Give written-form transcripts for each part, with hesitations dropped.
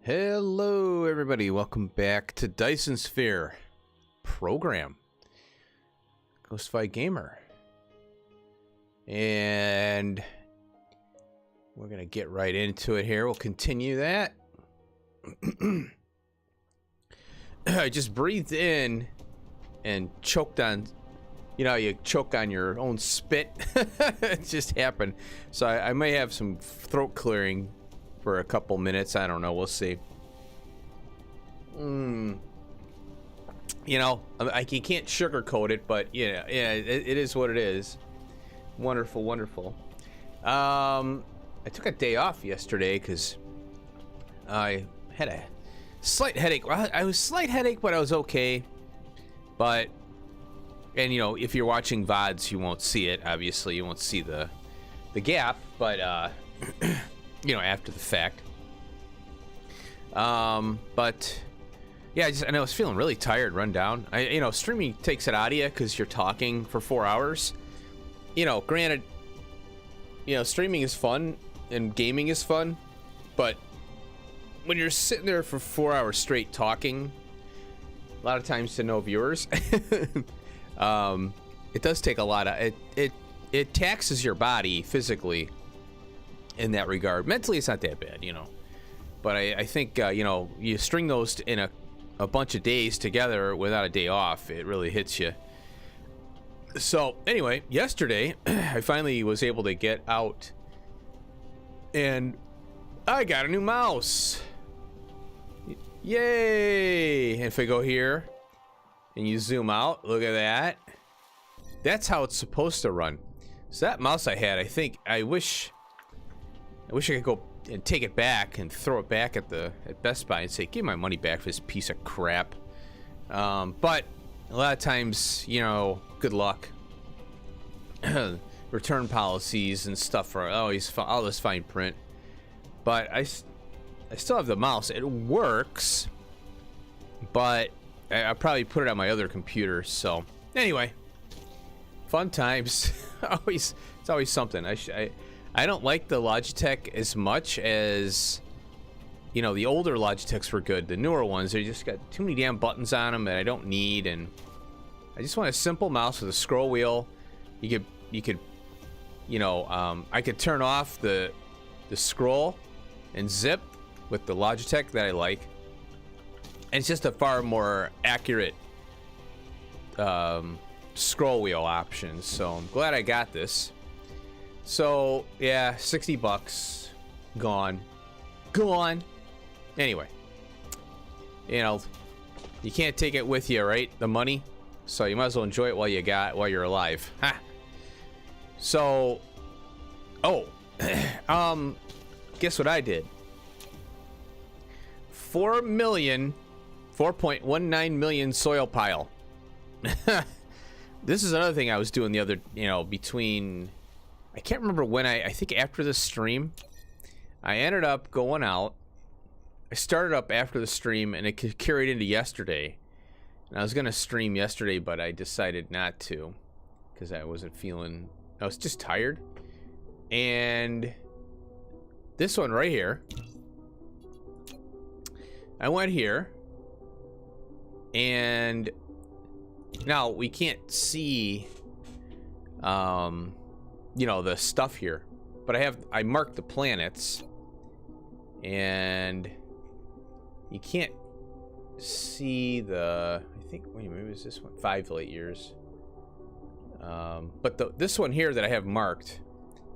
Hello everybody, welcome back to Dyson Sphere program. Ghost Fight Gamer. And we're gonna get right into it here. We'll continue that. I just breathed in and choked on, you know, you choke on your own spit. It just happened. So I may have some throat clearing for a couple minutes. I don't know. We'll see. You know, you can't sugarcoat it, but yeah, it is what it is. Wonderful, wonderful. I took a day off yesterday because I had a slight headache. Well, I was slight headache, but I was okay. But, and you know, if you're watching VODs, you won't see it. Obviously, you won't see the gap, but you know, after the fact. But yeah, and I was feeling really tired, run down. You know, streaming takes it out of you because you're talking for 4 hours. You know, granted, you know, streaming is fun and gaming is fun, but when you're sitting there for 4 hours straight talking, a lot of times to no viewers, it does take a lot of it taxes your body physically in that regard. Mentally, it's not that bad, you know. But I think, you know, you string those in a bunch of days together without a day off, it really hits you. So, anyway, yesterday, I finally was able to get out, and I got a new mouse. Yay! And if I go here, and you zoom out, look at that. That's how it's supposed to run. So that mouse I had, I wish I could go and take it back and throw it back at Best Buy and say, give my money back for this piece of crap. But a lot of times, you know, good luck. Return policies and stuff are always all this fine print. But I still have the mouse. It works, but I'll probably put it on my other computer. So anyway, fun times. It's always something. I don't like the Logitech as much as, you know, the older Logitechs were good. The newer ones, they just got too many damn buttons on them that I don't need, and I just want a simple mouse with a scroll wheel. You could, you know, I could turn off the scroll and zip with the Logitech that I like, and it's just a far more accurate scroll wheel option. So I'm glad I got this. So yeah, $60 gone. Anyway, you know, you can't take it with you, right? The money. So you might as well enjoy it while you're alive. Ha. So, guess what I did? 4.19 million soil pile. This is another thing I was doing the other, you know, between, I can't remember when, I think after the stream, I ended up going out. I started up after the stream, and it carried into yesterday. And I was going to stream yesterday, but I decided not to because I wasn't feeling, I was just tired. And this one right here, I went here, and now we can't see, you know, the stuff here, but I marked the planets, and you can't see the, I think, wait, maybe it was this one, 5 light years. But this one here that I have marked,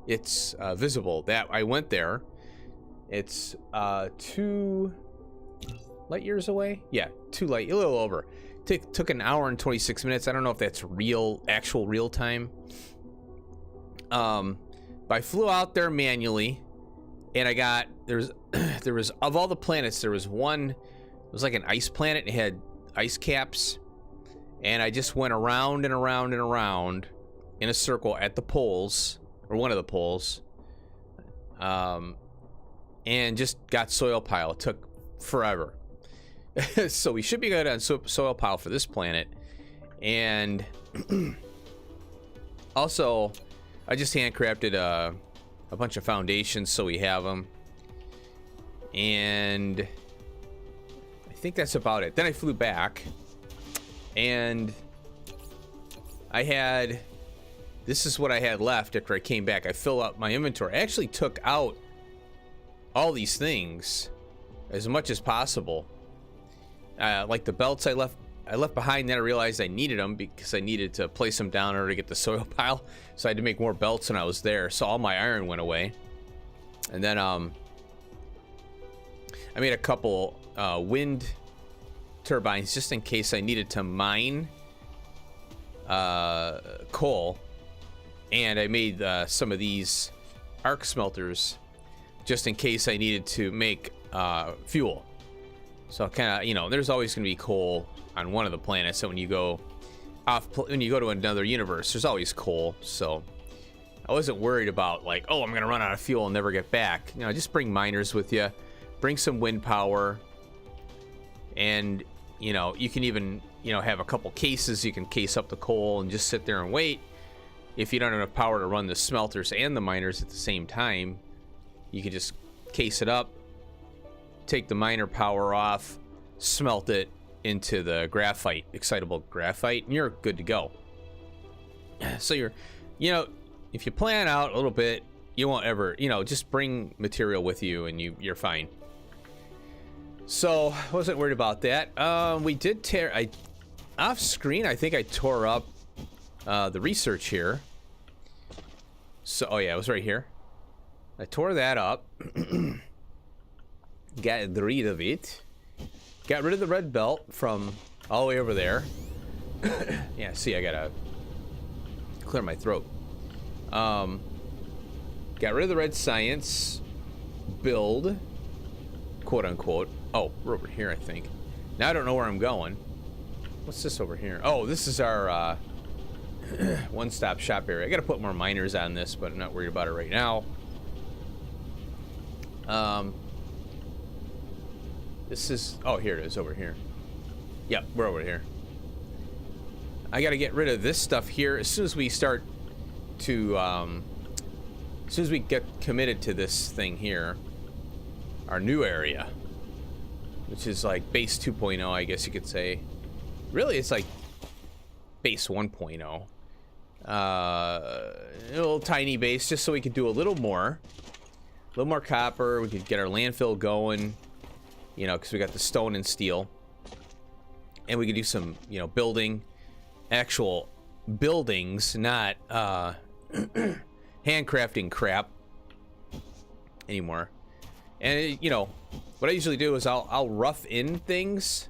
it's visible. That I went there. It's 2 light years away. Yeah, a little over. Took an hour and 26 minutes. I don't know if that's actual real time. But I flew out there manually, and I got, there was of all the planets, there was one, it was like an ice planet. It had ice caps, and I just went around and around and around in a circle at the poles, or one of the poles, and just got soil pile. It took forever. So we should be good on soil pile for this planet. And also, I just handcrafted a bunch of foundations, so we have them. And think that's about it. Then I flew back, and I had, this is what I had left after I came back. I filled up my inventory. I actually took out all these things as much as possible. Like the belts I left behind, then I realized I needed them because I needed to place them down in order to get the soil pile. So I had to make more belts when I was there. So all my iron went away. And then I made a couple wind turbines just in case I needed to mine coal. And I made some of these arc smelters just in case I needed to make fuel. So kind of, you know, there's always going to be coal on one of the planets. So when you go to another universe, there's always coal. So I wasn't worried about like, oh, I'm going to run out of fuel and never get back. You know, just bring miners with you, bring some wind power, and you know, you can even, you know, have a couple cases. You can case up the coal and just sit there and wait. If you don't have enough power to run the smelters and the miners at the same time, you can just case it up, take the miner power off, smelt it into the graphite, excitable graphite, and you're good to go. So you're, you know, if you plan out a little bit, you won't ever, you know, just bring material with you and you're fine. So I wasn't worried about that. We did off screen, I think I tore up the research here. So, oh yeah, it was right here. I tore that up. Got rid of it. Got rid of the red belt from all the way over there. Yeah, see, I gotta clear my throat. Got rid of the red science build, quote unquote. Oh, we're over here, I think. Now I don't know where I'm going. What's this over here? Oh, this is our one-stop shop area. I gotta put more miners on this, but I'm not worried about it right now. This is, oh, here it is over here. Yep, we're over here. I gotta get rid of this stuff here as soon as we start to, as soon as we get committed to this thing here, our new area, which is like base 2.0, I guess you could say. Really, it's like base 1.0. A little tiny base just so we could do a little more copper. We could get our landfill going, you know, because we got the stone and steel, and we could do some, you know, building, actual buildings, not handcrafting crap anymore. And you know what I usually do is I'll rough in things,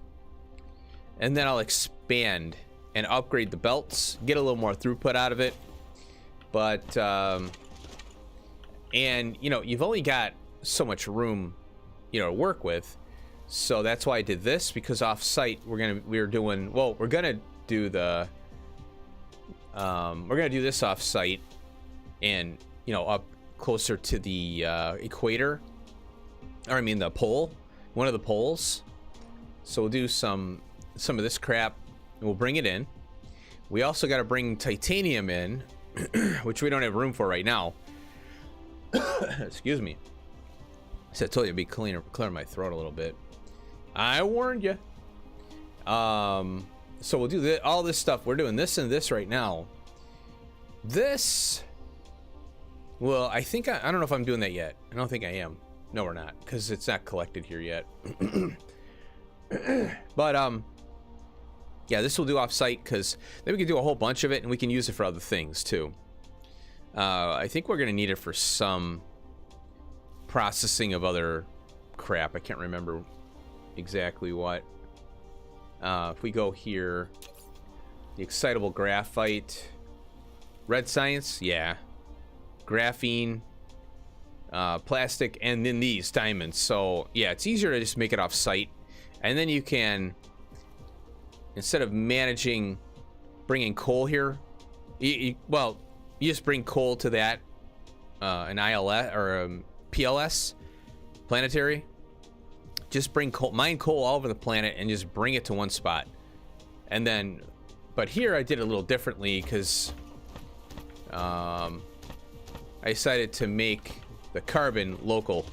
and then I'll expand and upgrade the belts, get a little more throughput out of it. But and you know, you've only got so much room, you know, to work with. So that's why I did this, because off site we're gonna do this off site, and you know, up closer to the equator, or I mean the pole, one of the poles. So we'll do some of this crap and we'll bring it in. We also got to bring titanium in, which we don't have room for right now. Excuse me. So I told you I'd be clearing my throat a little bit. I warned you. So we'll do all this stuff. We're doing this and this right now. This, well, I think I don't know if I'm doing that yet. I don't think I am. No, we're not, because it's not collected here yet. But yeah, this we'll do off site, because then we can do a whole bunch of it and we can use it for other things too. I think we're gonna need it for some processing of other crap. I can't remember exactly what. If we go here, the excitable graphite, red science, yeah, graphene, plastic, and then these diamonds. So yeah, it's easier to just make it off site, and then you can, instead of bringing coal here, you just bring coal to that an ILS or PLS planetary. Just bring coal, mine coal all over the planet, and just bring it to one spot. And then, but here I did it a little differently, because I decided to make the carbon local,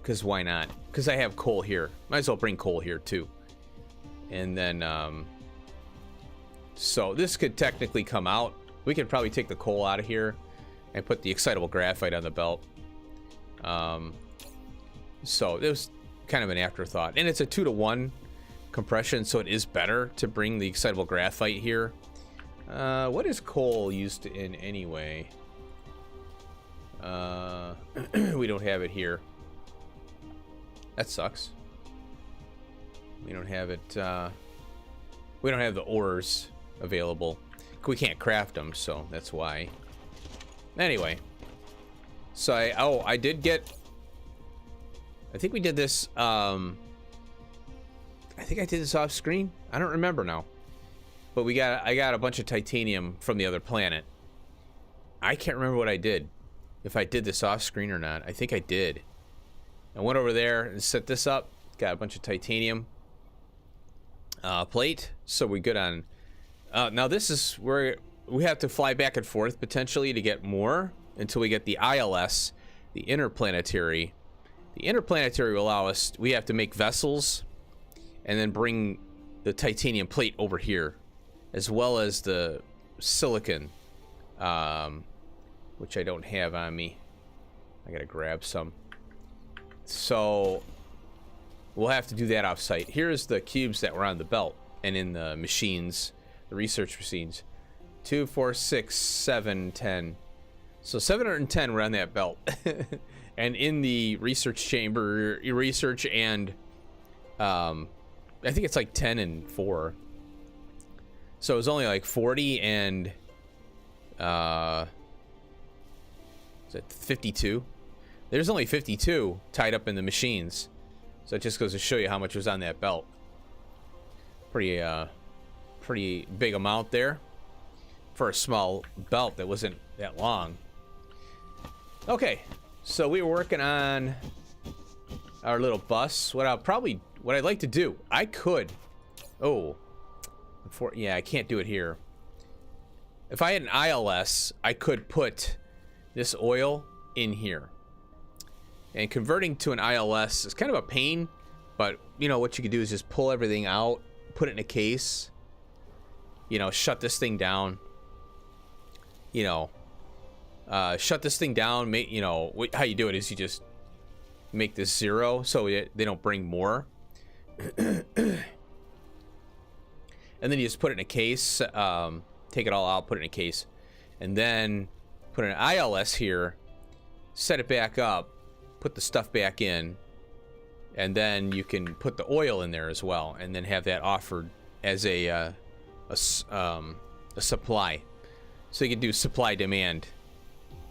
because why not? because I have coal here. Might as well bring coal here too. And then, so this could technically come out. We could probably take the coal out of here and put the excitable graphite on the belt. So it was kind of an afterthought. And it's a 2-to-1 compression, so it is better to bring the excitable graphite here. What is coal used in anyway? We don't have it here. That sucks. We don't have it, we don't have the ores available. We can't craft them, so that's why. Anyway. So I did get, I think we did this, I think I did this off screen. I don't remember now. But I got a bunch of titanium from the other planet. I can't remember what I did. If I did this off screen or not. I think I did. I went over there and set this up. Got a bunch of titanium plate. So we're good on... now this is where we have to fly back and forth potentially to get more until we get the ILS, the interplanetary. The interplanetary will allow us... We have to make vessels and then bring the titanium plate over here, as well as the silicon, which I don't have on me. I gotta grab some. So we'll have to do that off-site. Here's the cubes that were on the belt and in the machines, the research machines. 2, 4, 6, 7, 10. So 710 were on that belt. And in the research chamber, research and I think it's like 10 and 4. So it was only like 40 and is it 52? There's only 52 tied up in the machines. So it just goes to show you how much was on that belt. Pretty big amount there for a small belt that wasn't that long. Okay, so we were working on our little bus. What I'd like to do, I could, yeah, I can't do it here. If I had an ILS, I could put this oil in here. And converting to an ILS is kind of a pain, but you know what you could do is just pull everything out, put it in a case, you know, shut this thing down, you know, shut this thing down. Make, you know, how you do it is you just make this 0 so they don't bring more. And then you just put it in a case, take it all out, put it in a case, and then put an ILS here, set it back up, put the stuff back in, and then you can put the oil in there as well, and then have that offered as a supply. So you can do supply demand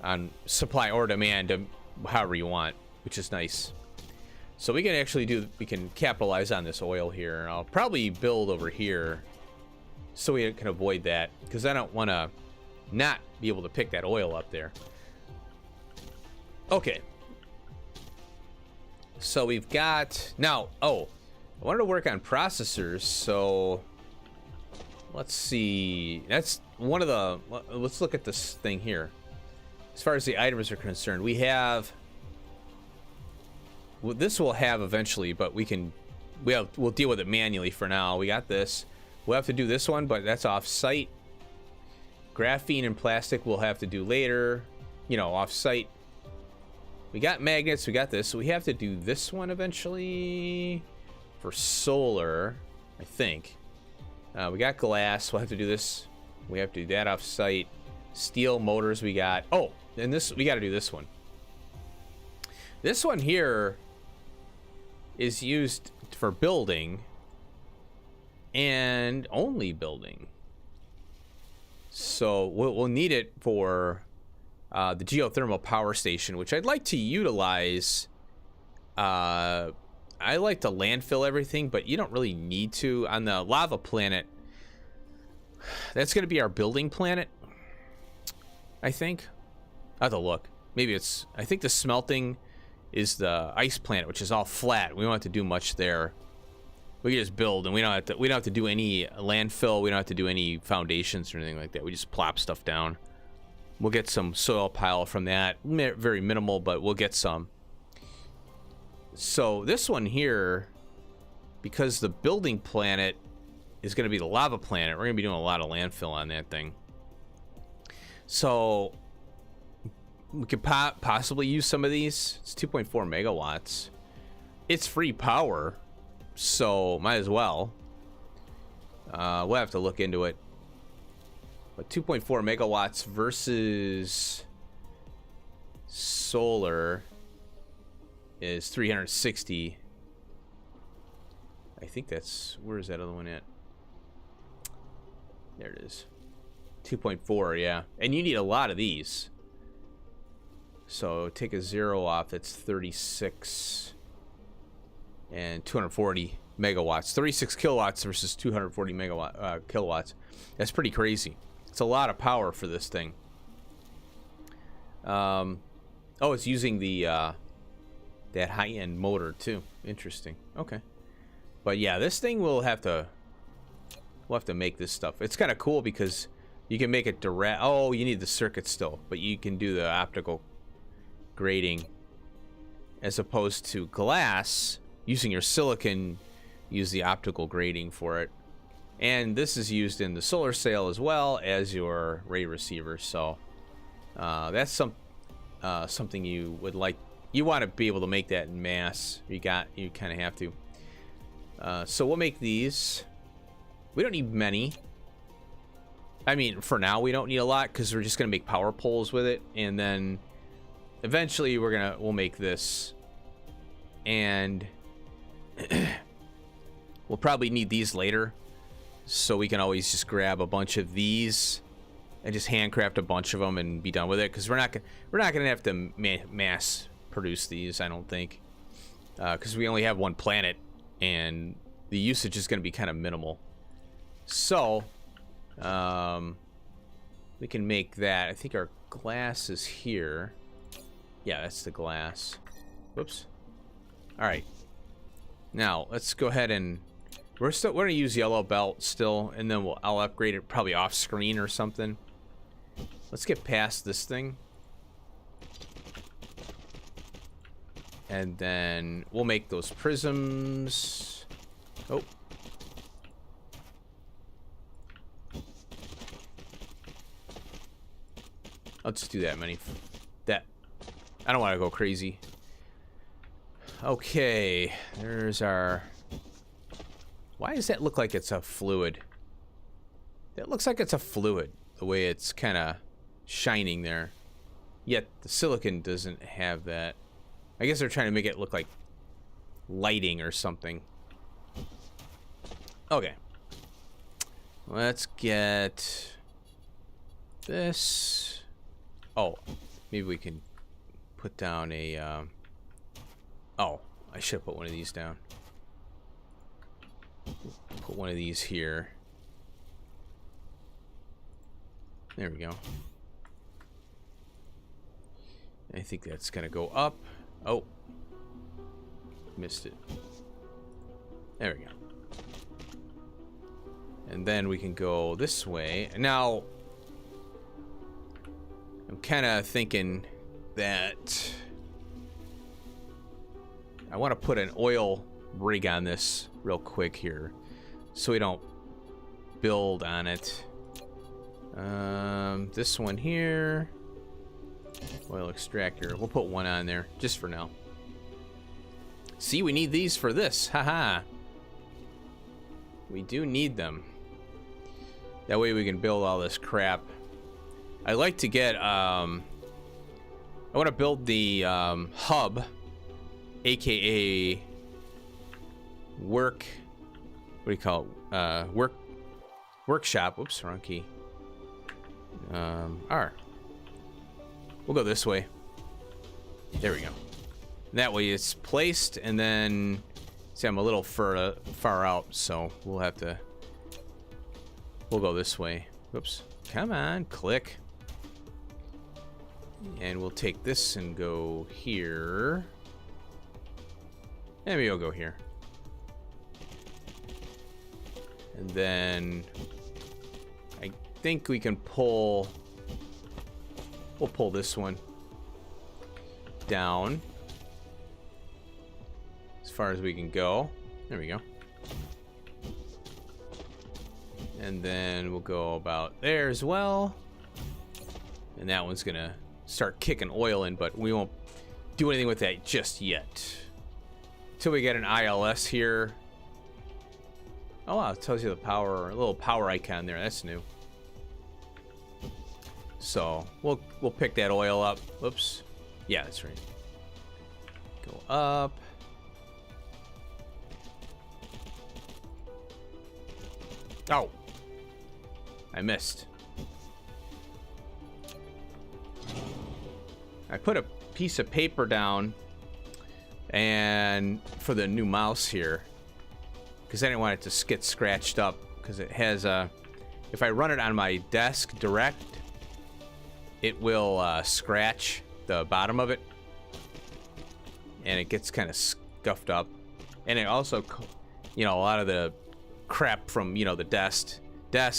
on supply or demand, however you want, which is nice. So we can actually we can capitalize on this oil here. I'll probably build over here so we can avoid that, because I don't want to not be able to pick that oil up there. Okay. So we've got now, I wanted to work on processors, so let's see. That's one of the, let's look at this thing here. As far as the items are concerned, we have, well, this we'll have eventually, but we'll deal with it manually for now. We got this. We'll have to do this one, but that's off-site. Graphene and plastic we'll have to do later, you know, off-site. We got magnets, we got this, so we have to do this one eventually for solar, I think. We got glass, we'll have to do this. We have to do that off-site. Steel motors we got. Oh, and this, we got to do this one. This one here is used for building and only building. So we'll need it for the geothermal power station, which I'd like to utilize. I like to landfill everything, but you don't really need to. On the lava planet, that's going to be our building planet, I think. I have to look. Maybe it's, I think the smelting is the ice planet, which is all flat. We don't have to do much there. We can just build, and we don't have to do any landfill. We don't have to do any foundations or anything like that. We just plop stuff down. We'll get some soil pile from that. Very minimal, but we'll get some. So this one here, because the building planet is going to be the lava planet, we're going to be doing a lot of landfill on that thing. So we could possibly use some of these. It's 2.4 megawatts. It's free power, so might as well. We'll have to look into it. But 2.4 megawatts versus solar is 360. I think that's, where is that other one at? There it is. 2.4, yeah. And you need a lot of these. So take a 0 off, that's 36 and 240 megawatts. 36 kilowatts versus 240 kilowatts. That's pretty crazy. It's a lot of power for this thing. Oh, it's using the that high-end motor too. Interesting. Okay. But yeah, this thing we'll have to make this stuff. It's kind of cool because you can make it direct. Oh, you need the circuit still, but you can do the optical grading as opposed to glass. Using your silicon, use the optical grading for it. And this is used in the solar sail as well as your ray receiver. So that's something you would like. You want to be able to make that in mass. You kind of have to. So we'll make these. We don't need many. I mean, for now we don't need a lot because we're just gonna make power poles with it, and then eventually we'll make this, and we'll probably need these later. So we can always just grab a bunch of these and just handcraft a bunch of them and be done with it, because we're not gonna have to mass produce these, I don't think, because we only have one planet and the usage is gonna be kind of minimal. So we can make that. I think our glass is here. Yeah, that's the glass. Whoops. All right. Now let's go ahead and we're gonna use yellow belt still, and then I'll upgrade it probably off screen or something. Let's get past this thing, and then we'll make those prisms. Oh. I'll just do that many. That. I don't want to go crazy. Okay, there's our... Why does that look like it's a fluid? That looks like it's a fluid, the way it's kind of shining there. Yet the silicon doesn't have that. I guess they're trying to make it look like lighting or something. Okay. Let's get this. Oh, maybe we can put down a... Oh, I should have put one of these down. Put one of these here. There we go. I think that's gonna go up. Oh, missed it. There we go. And then we can go this way. Now, I'm kind of thinking that I want to put an oil rig on this real quick here, so we don't build on it. This one here, oil extractor. We'll put one on there just for now. See, we need these for this. Haha. We do need them. That way we can build all this crap. I like to get I want to build the hub, aka work, what do you call it? Workshop. Whoops, wrong key. R. We'll go this way. There we go. That way it's placed, and then see, I'm a little far out, so we'll go this way. Whoops. Come on, click. And we'll take this and go here. And maybe I'll go here. And then I think we can pull... We'll pull this one down. far as we can go. There we go. And then we'll go about there as well. And that one's gonna start kicking oil in, but we won't do anything with that just yet. Until we get an ILS here. Oh wow, it tells you the power, a little power icon there. That's new. So we'll pick that oil up. Whoops. Yeah, that's right. Go up. Oh, I missed. I put a piece of paper down and for the new mouse here because I didn't want it to get scratched up because it has a, if I run it on my desk direct, it will scratch the bottom of it and it gets kind of scuffed up, and it also, you know, a lot of the crap from, you know, the desk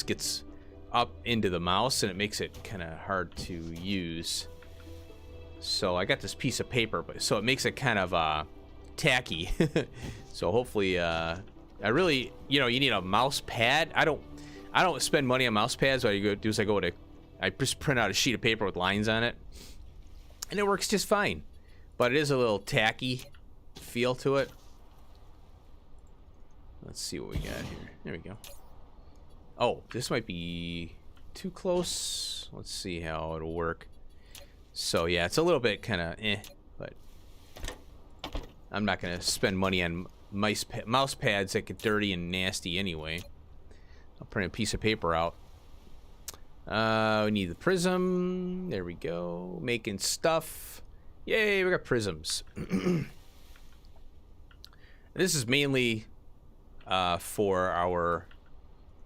gets up into the mouse and it makes it kind of hard to use. So I got this piece of paper, but so it makes it kind of tacky. So hopefully I really, you know, you need a mouse pad. I don't spend money on mouse pads. What I do is I just print out a sheet of paper with lines on it and it works just fine, but it is a little tacky feel to it. Let's see what we got here. There we go. Oh, this might be too close. Let's see how it'll work. So yeah, it's a little bit kind of but I'm not gonna spend money on mouse pads that get dirty and nasty anyway. I'll print a piece of paper out. We need the prism. There we go. Making stuff. Yay, we got prisms. This is mainly for our,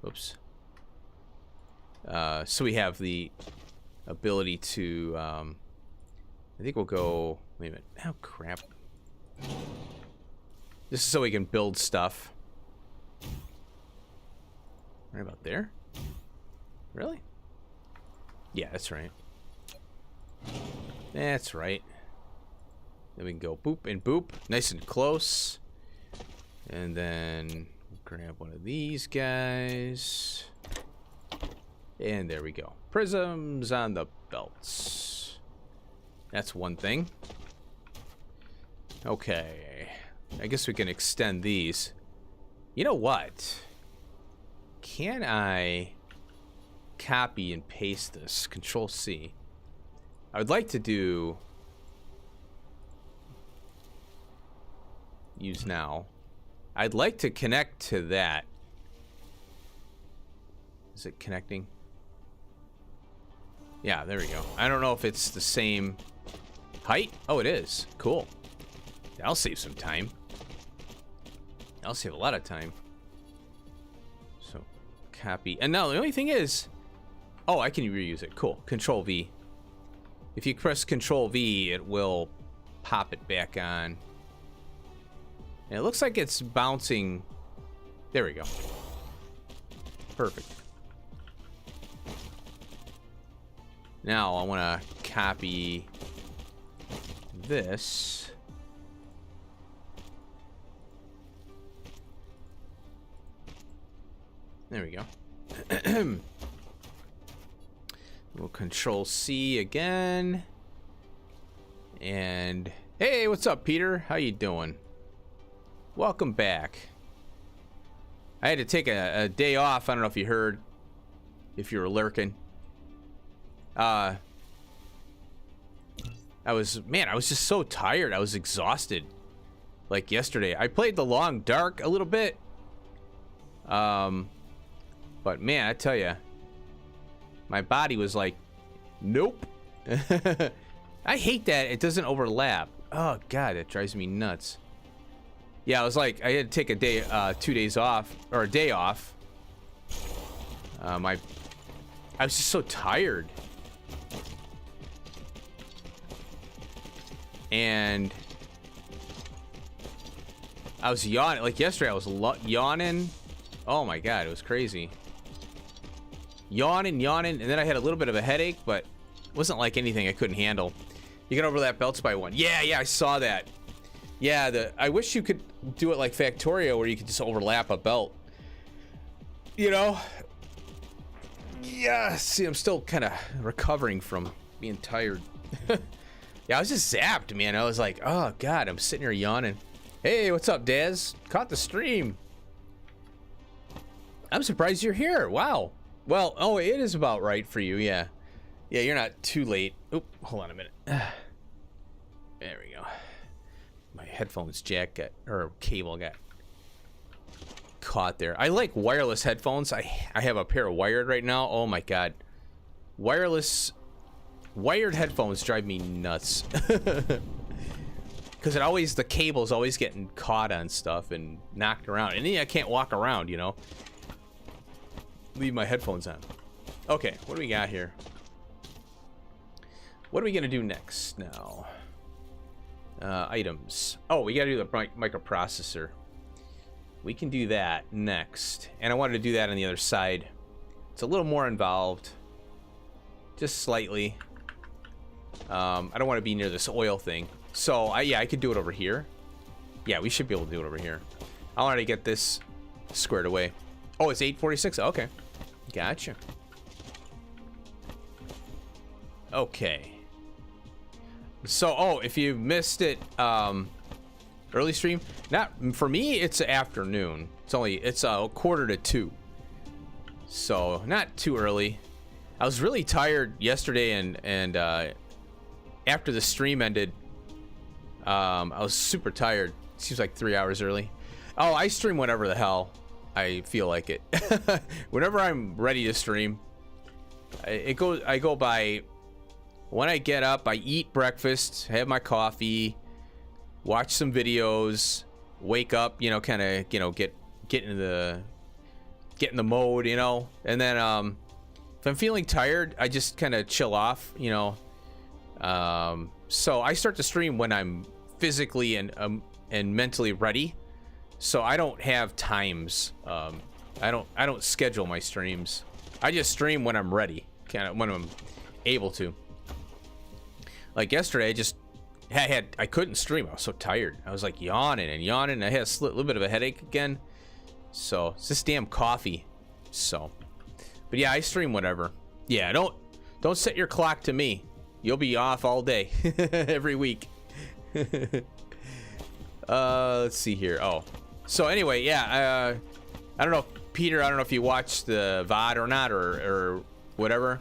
oops. So we have the ability to, I think we'll go, wait a minute, oh crap. This is so we can build stuff. Right about there? Really? Yeah, that's right. That's right. Then we can go boop and boop, nice and close. And then grab one of these guys. And there we go. Prisms on the belts. That's one thing. Okay. I guess we can extend these. You know what? Can I copy and paste this? Control C. I would like to do use now. I'd like to connect to that. Is it connecting? Yeah, there we go. I don't know if it's the same height. Oh, it is. Cool. That'll save some time. That'll save a lot of time. So, copy. And now the only thing is, oh, I can reuse it. Cool. Control V. If you press Control V, it will pop it back on. And it looks like it's bouncing. There we go. Perfect. Now I want to copy this. There we go. We'll Control C again. And hey, what's up, Peter? How you doing? Welcome back. I had to take a day off. I don't know if you heard, if you were lurking. I was just so tired. I was exhausted. Like yesterday. I played the Long Dark a little bit. But man, I tell you, my body was like, nope. I hate that it doesn't overlap. Oh God, it drives me nuts. Yeah, I was like, I had to take a day, 2 days off, or a day off. I was just so tired. And I was yawning. Like yesterday, I was yawning. Oh my God, it was crazy. Yawning, and then I had a little bit of a headache, but it wasn't like anything I couldn't handle. You can overlap belts by one. Yeah, I saw that. Yeah, I wish you could do it like Factorio where you could just overlap a belt. You know? Yeah, see, I'm still kind of recovering from being tired. Yeah, I was just zapped, man. I was like, oh, God, I'm sitting here yawning. Hey, what's up, Daz? Caught the stream. I'm surprised you're here. Wow. Well, oh, it is about right for you, yeah. Yeah, you're not too late. Oop, hold on a minute. There we go. My headphones jack got, or cable got caught there. I like wireless headphones. I have a pair of wired right now. Oh my God. Wired headphones drive me nuts. Because the cable's always getting caught on stuff and knocked around. And then I can't walk around, you know. Leave my headphones on. Okay, what do we got here? What are we gonna do next now? Items. Oh, we gotta do the microprocessor. We can do that next. And I wanted to do that on the other side. It's a little more involved. Just slightly. I don't want to be near this oil thing. So, yeah, I could do it over here. Yeah, we should be able to do it over here. I wanted to get this squared away. Oh, it's 8:46? Okay. Gotcha. Okay. So, oh, if you missed it, early stream, not for me, it's afternoon. It's a 1:45. So, not too early. I was really tired yesterday, and after the stream ended, I was super tired. Seems like 3 hours early. Oh, I stream whenever the hell I feel like it. Whenever I'm ready to stream, I go by. When I get up, I eat breakfast, have my coffee, watch some videos, wake up, you know, kind of, you know, get in the mode, you know, and then if I'm feeling tired, I just kind of chill off, you know. So I start to stream when I'm physically and mentally ready. So I don't have times. I don't schedule my streams. I just stream when I'm ready, kind of when I'm able to. Like yesterday, I couldn't stream. I was so tired. I was like yawning and yawning. I had a little bit of a headache again. So it's this damn coffee. So, but yeah, I stream whatever. Yeah, don't set your clock to me. You'll be off all day, every week. Let's see here. Oh, so anyway, yeah. I don't know, Peter. I don't know if you watched the VOD or not, or whatever.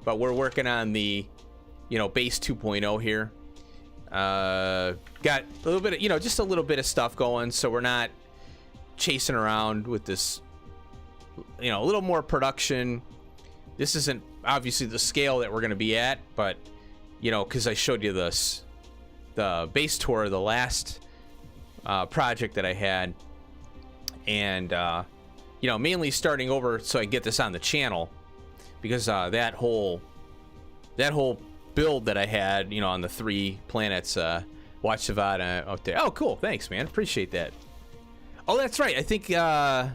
But we're working on the, you know, base 2.0 here. Got a little bit of, you know, just a little bit of stuff going, so we're not chasing around with this, you know, a little more production. This isn't obviously the scale that we're going to be at, but, you know, because I showed you the base tour of the last project that I had, and you know, mainly starting over so I get this on the channel, because that whole build that I had, you know, on the 3 planets, watch the VOD out there. Oh, cool. Thanks, man. Appreciate that. Oh, that's right. I think, yeah,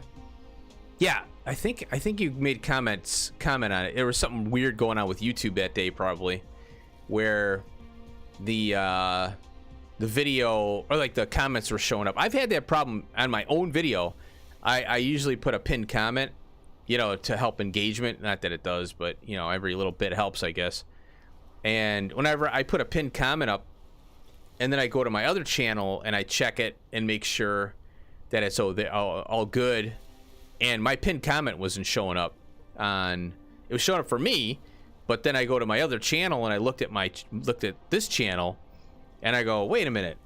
I think you made comment on it. There was something weird going on with YouTube that day, probably, where the video, or like the comments were showing up. I've had that problem on my own video. I usually put a pinned comment, you know, to help engagement. Not that it does, but, you know, every little bit helps, I guess. And whenever I put a pinned comment up, and then I go to my other channel and I check it and make sure that it's all good, and my pinned comment wasn't showing up on, it was showing up for me, but then I go to my other channel and I looked at this channel, and I go, wait a minute,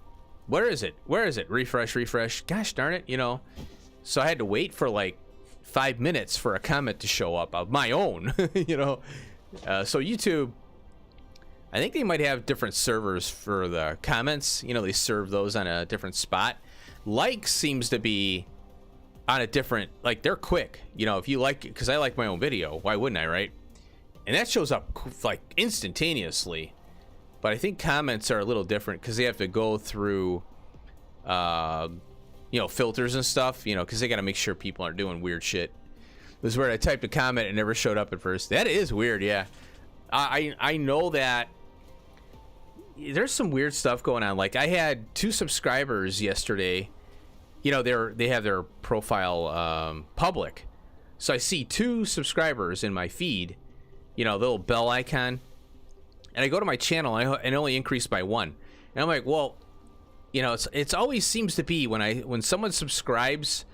where is it? Refresh. Gosh darn it, you know. So I had to wait for like 5 minutes for a comment to show up of my own, you know. So YouTube, I think they might have different servers for the comments. You know, they serve those on a different spot. Likes seems to be on a different, like, they're quick. You know, if you like it, because I like my own video, why wouldn't I, right? And that shows up like instantaneously. But I think comments are a little different because they have to go through, you know, filters and stuff, you know, because they got to make sure people aren't doing weird shit. This is where I typed a comment and never showed up at first. That is weird, yeah. I know that there's some weird stuff going on. Like I had 2 subscribers yesterday. You know, they have their profile public, so I see 2 subscribers in my feed. You know, the little bell icon, and I go to my channel and it only increased by 1. And I'm like, well, you know, it's always seems to be when someone subscribes,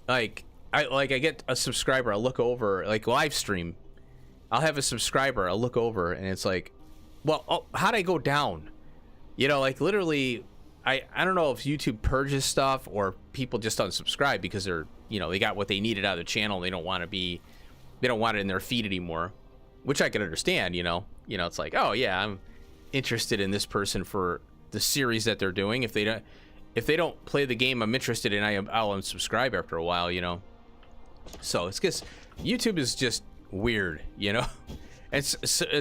like I get a subscriber, I'll look over, like live stream, I'll have a subscriber, I'll look over, and it's like, well, oh, how'd I go down? You know, like literally, I don't know if YouTube purges stuff or people just unsubscribe because they're, you know, they got what they needed out of the channel. They don't want it in their feed anymore, which I can understand. You know, it's like, oh yeah, I'm interested in this person for the series that they're doing. If they don't play the game I'm interested in, I'll unsubscribe after a while. You know, so it's because YouTube is just weird. You know, and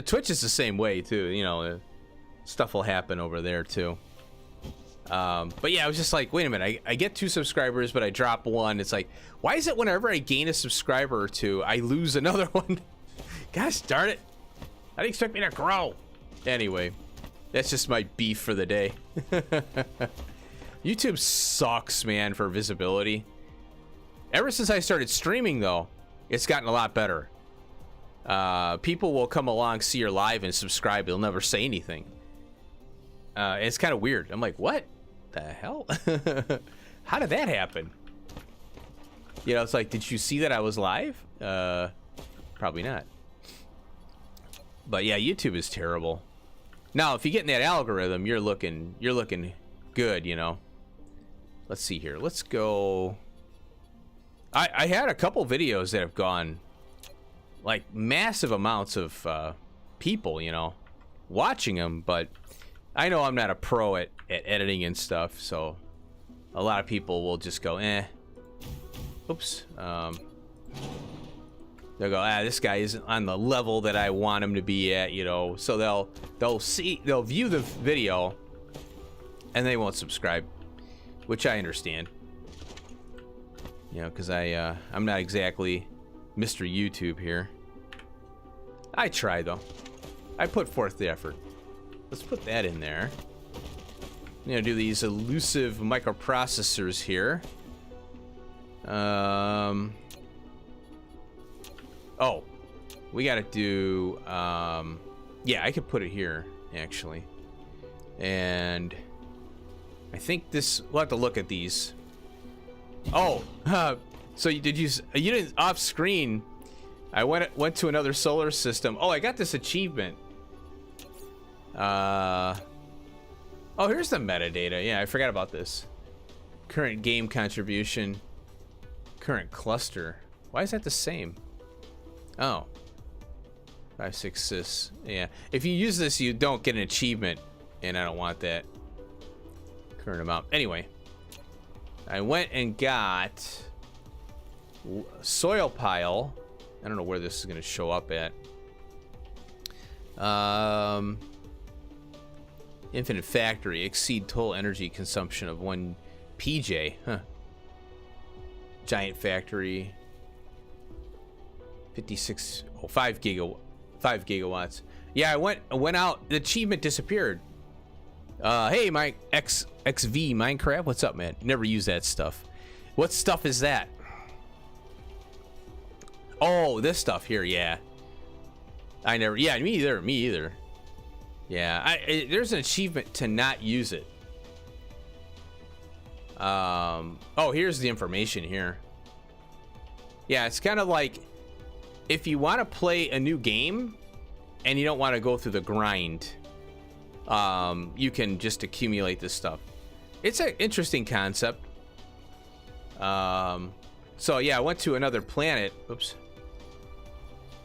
Twitch is the same way too. You know, stuff will happen over there too. But yeah, I was just like, wait a minute, I get 2 subscribers, but I drop 1. It's like, why is it whenever I gain a subscriber or 2, I lose another one? Gosh darn it. How do you expect me to grow? Anyway, that's just my beef for the day. YouTube sucks, man, for visibility. Ever since I started streaming, though, it's gotten a lot better. People will come along, see your live, and subscribe. They'll never say anything. It's kind of weird. I'm like, what the hell? How did that happen? You know, it's like, did you see that I was live? Probably not. But yeah, YouTube is terrible. Now, if you get in that algorithm, you're looking good, you know. Let's see here. Let's go. I had a couple videos that have gone like massive amounts of people, you know, watching them, but I know I'm not a pro at editing and stuff, so a lot of people will just go, eh. Oops. They'll go, this guy isn't on the level that I want him to be at, you know. So they'll view the video and they won't subscribe, which I understand. You know, because I'm not exactly Mr. YouTube here. I try though. I put forth the effort. Let's put that in there. I'm gonna do these elusive microprocessors here. Oh, we gotta do, yeah, I could put it here, actually. And I think this, we'll have to look at these. Oh, so you didn't off screen. I went to another solar system. Oh, I got this achievement. Oh, here's the metadata. Yeah, I forgot about this. Current game contribution. Current cluster. Why is that the same? Oh. 5, 6, 6. Yeah. If you use this, you don't get an achievement, and I don't want that. Current amount. Anyway. I went and got soil pile. I don't know where this is going to show up at. Infinite factory. Exceed total energy consumption of 1 PJ. Huh. Giant factory. 56. Oh, 5 gigawatts. Yeah, I went out. The achievement disappeared. Hey, my XV Minecraft. What's up, man? Never use that stuff. What stuff is that? Oh, this stuff here. Yeah. I never. Yeah, me either. Me either. Yeah, there's an achievement to not use it. Oh, here's the information here. Yeah, it's kind of like if you want to play a new game and you don't want to go through the grind, you can just accumulate this stuff. It's an interesting concept. So yeah, I went to another planet. Oops.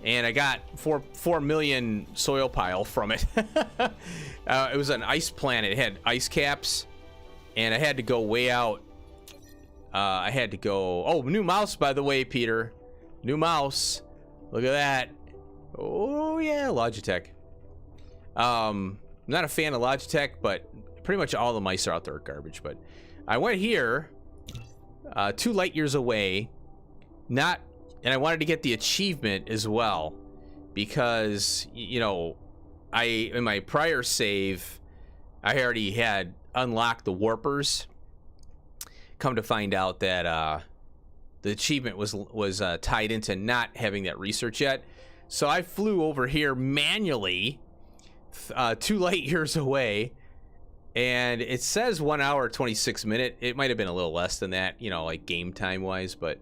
And I got 4 million soil pile from it. It was an ice planet. It had ice caps, and I had to go way out. I had to go. Oh, new mouse, by the way, Peter. New mouse. Look at that. Oh yeah, Logitech. I'm not a fan of Logitech, but pretty much all the mice are out there garbage. But I went here, 2 light years away, and I wanted to get the achievement as well, because, you know, in my prior save, I already had unlocked the warpers. Come to find out that the achievement was tied into not having that research yet. So I flew over here manually, 2 light years away, and it says 1 hour 26 minutes. It might have been a little less than that, you know, like game time wise. But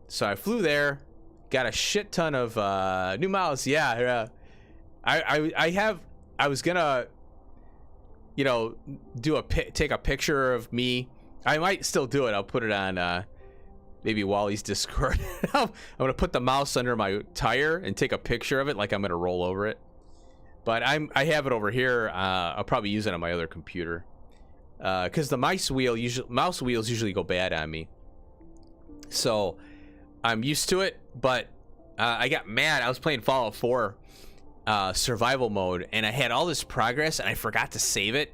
so I flew there, got a shit ton of new mouse. Yeah, I was gonna, you know, take a picture of me. I might still do it. I'll put it on maybe Wally's Discord. I'm gonna put the mouse under my tire and take a picture of it, like I'm gonna roll over it. But I have it over here. I'll probably use it on my other computer because the mouse wheels usually go bad on me. So I'm used to it. But I got mad. I was playing Fallout 4 survival mode, and I had all this progress, and I forgot to save it.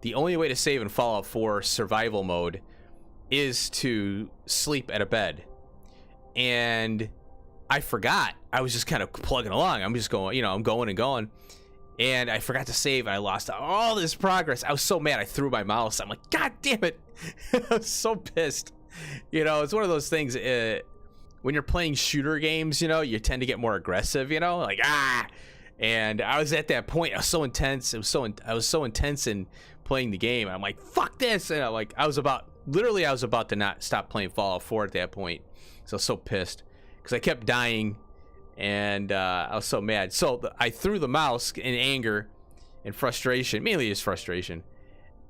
The only way to save in Fallout 4 survival mode is to sleep at a bed. And I forgot. I was just kind of plugging along. I'm just going, you know, I'm going and going. And I forgot to save. I lost all this progress. I was so mad. I threw my mouse. I'm like, God damn it. I was so pissed. You know, it's one of those things. When you're playing shooter games, you know, you tend to get more aggressive, you know, like, ah. And I was at that point. I was so intense. I was so intense in playing the game. I'm like, fuck this. And I was about to not stop playing Fallout 4 at that point. So I was so pissed because I kept dying, and I was so mad. So I threw the mouse in anger and frustration, mainly just frustration.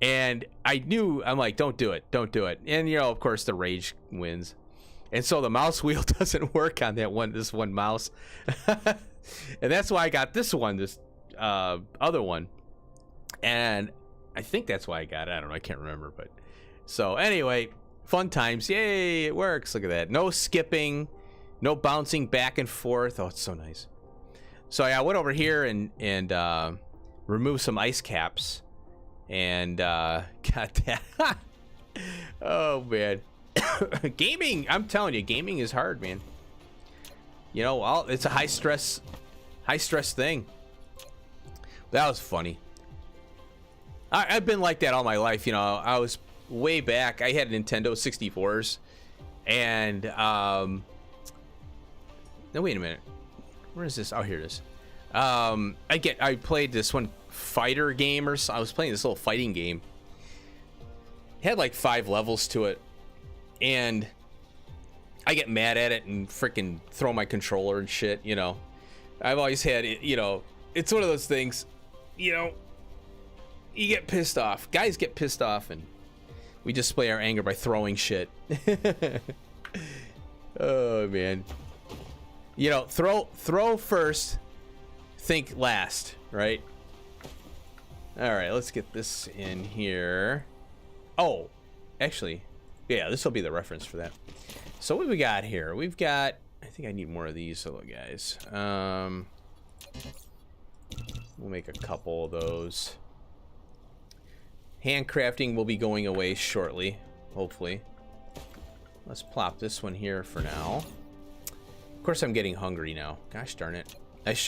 And I'm like, don't do it. And, you know, of course the rage wins. And so the mouse wheel doesn't work on this one mouse. And that's why I got this other one. And I think that's why I got it. I don't know. I can't remember. But so anyway, fun times. Yay, it works. Look at that. No skipping, no bouncing back and forth. Oh, it's so nice. So yeah, I went over here and removed some ice caps, and got that. Oh man. Gaming, I'm telling you, gaming is hard, man. You know, it's a high stress thing. That was funny. I've been like that all my life. You know, I was way back. I had Nintendo 64s, and no, wait a minute. Where is this? Oh, here it is. I played this one fighter game, or I was playing this little fighting game. It had like 5 levels to it, and I get mad at it and freaking throw my controller and shit. You know, I've always had it. You know, it's one of those things. You know, you get pissed off. Guys get pissed off, and we display our anger by throwing shit. Oh man. You know, throw first, think last, right? All right, let's get this in here. Oh, actually, yeah, this will be the reference for that. So what do we got here? We've got, I think I need more of these little guys. We'll make a couple of those. Handcrafting will be going away shortly, hopefully. Let's plop this one here for now. Of course, I'm getting hungry now. Gosh darn it.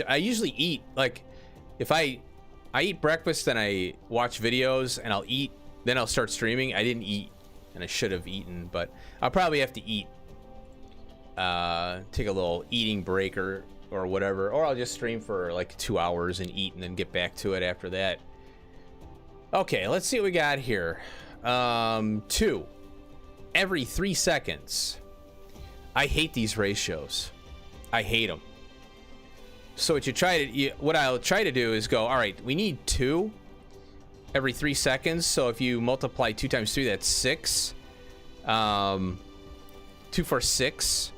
I usually eat, like, if I eat breakfast, then I watch videos, and I'll eat, then I'll start streaming. I didn't eat, and I should have eaten, but I'll probably have to eat. Take a little eating break or whatever, or I'll just stream for like 2 hours and eat and then get back to it after that. Okay, let's see what we got here. 2 every 3 seconds. I hate these ratios. I hate them. So what I'll try to do is go, all right, we need 2 every 3 seconds. So if you multiply 2 times 3, that's 6. 2 for 6.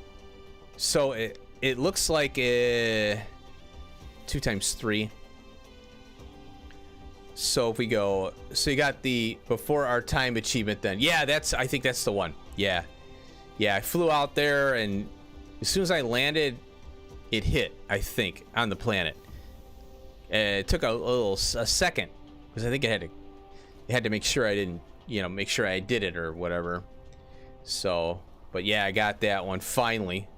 So it looks like 2 times 3. So if we go, so you got the before our time achievement then. Yeah, I think that's the one. Yeah. Yeah, I flew out there, and as soon as I landed, it hit, I think, on the planet. It took a second, because I think it had to make sure I didn't, you know, make sure I did it or whatever. So, but yeah, I got that one finally.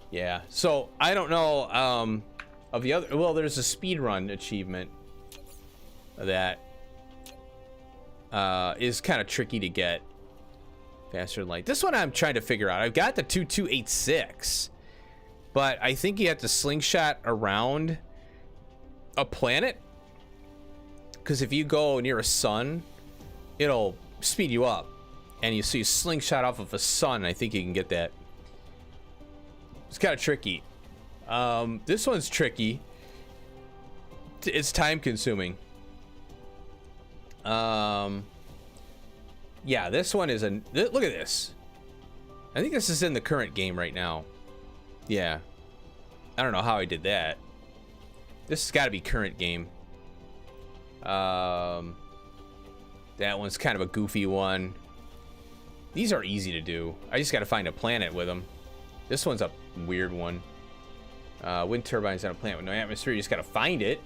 Yeah. So I don't know of the other. Well, there's a speedrun achievement that is kind of tricky to get. Faster than light. This one I'm trying to figure out. I've got the 2286, but I think you have to slingshot around a planet, because if you go near a sun, it'll speed you up, and you see slingshot off of a sun. I think you can get that. It's kind of tricky. This one's tricky. It's time consuming. Yeah, this one is look at this. I think this is in the current game right now. Yeah. I don't know how I did that. This has got to be current game. That one's kind of a goofy one. These are easy to do. I just got to find a planet with them. This one's a weird one. Wind turbines on a planet with no atmosphere. You just got to find it.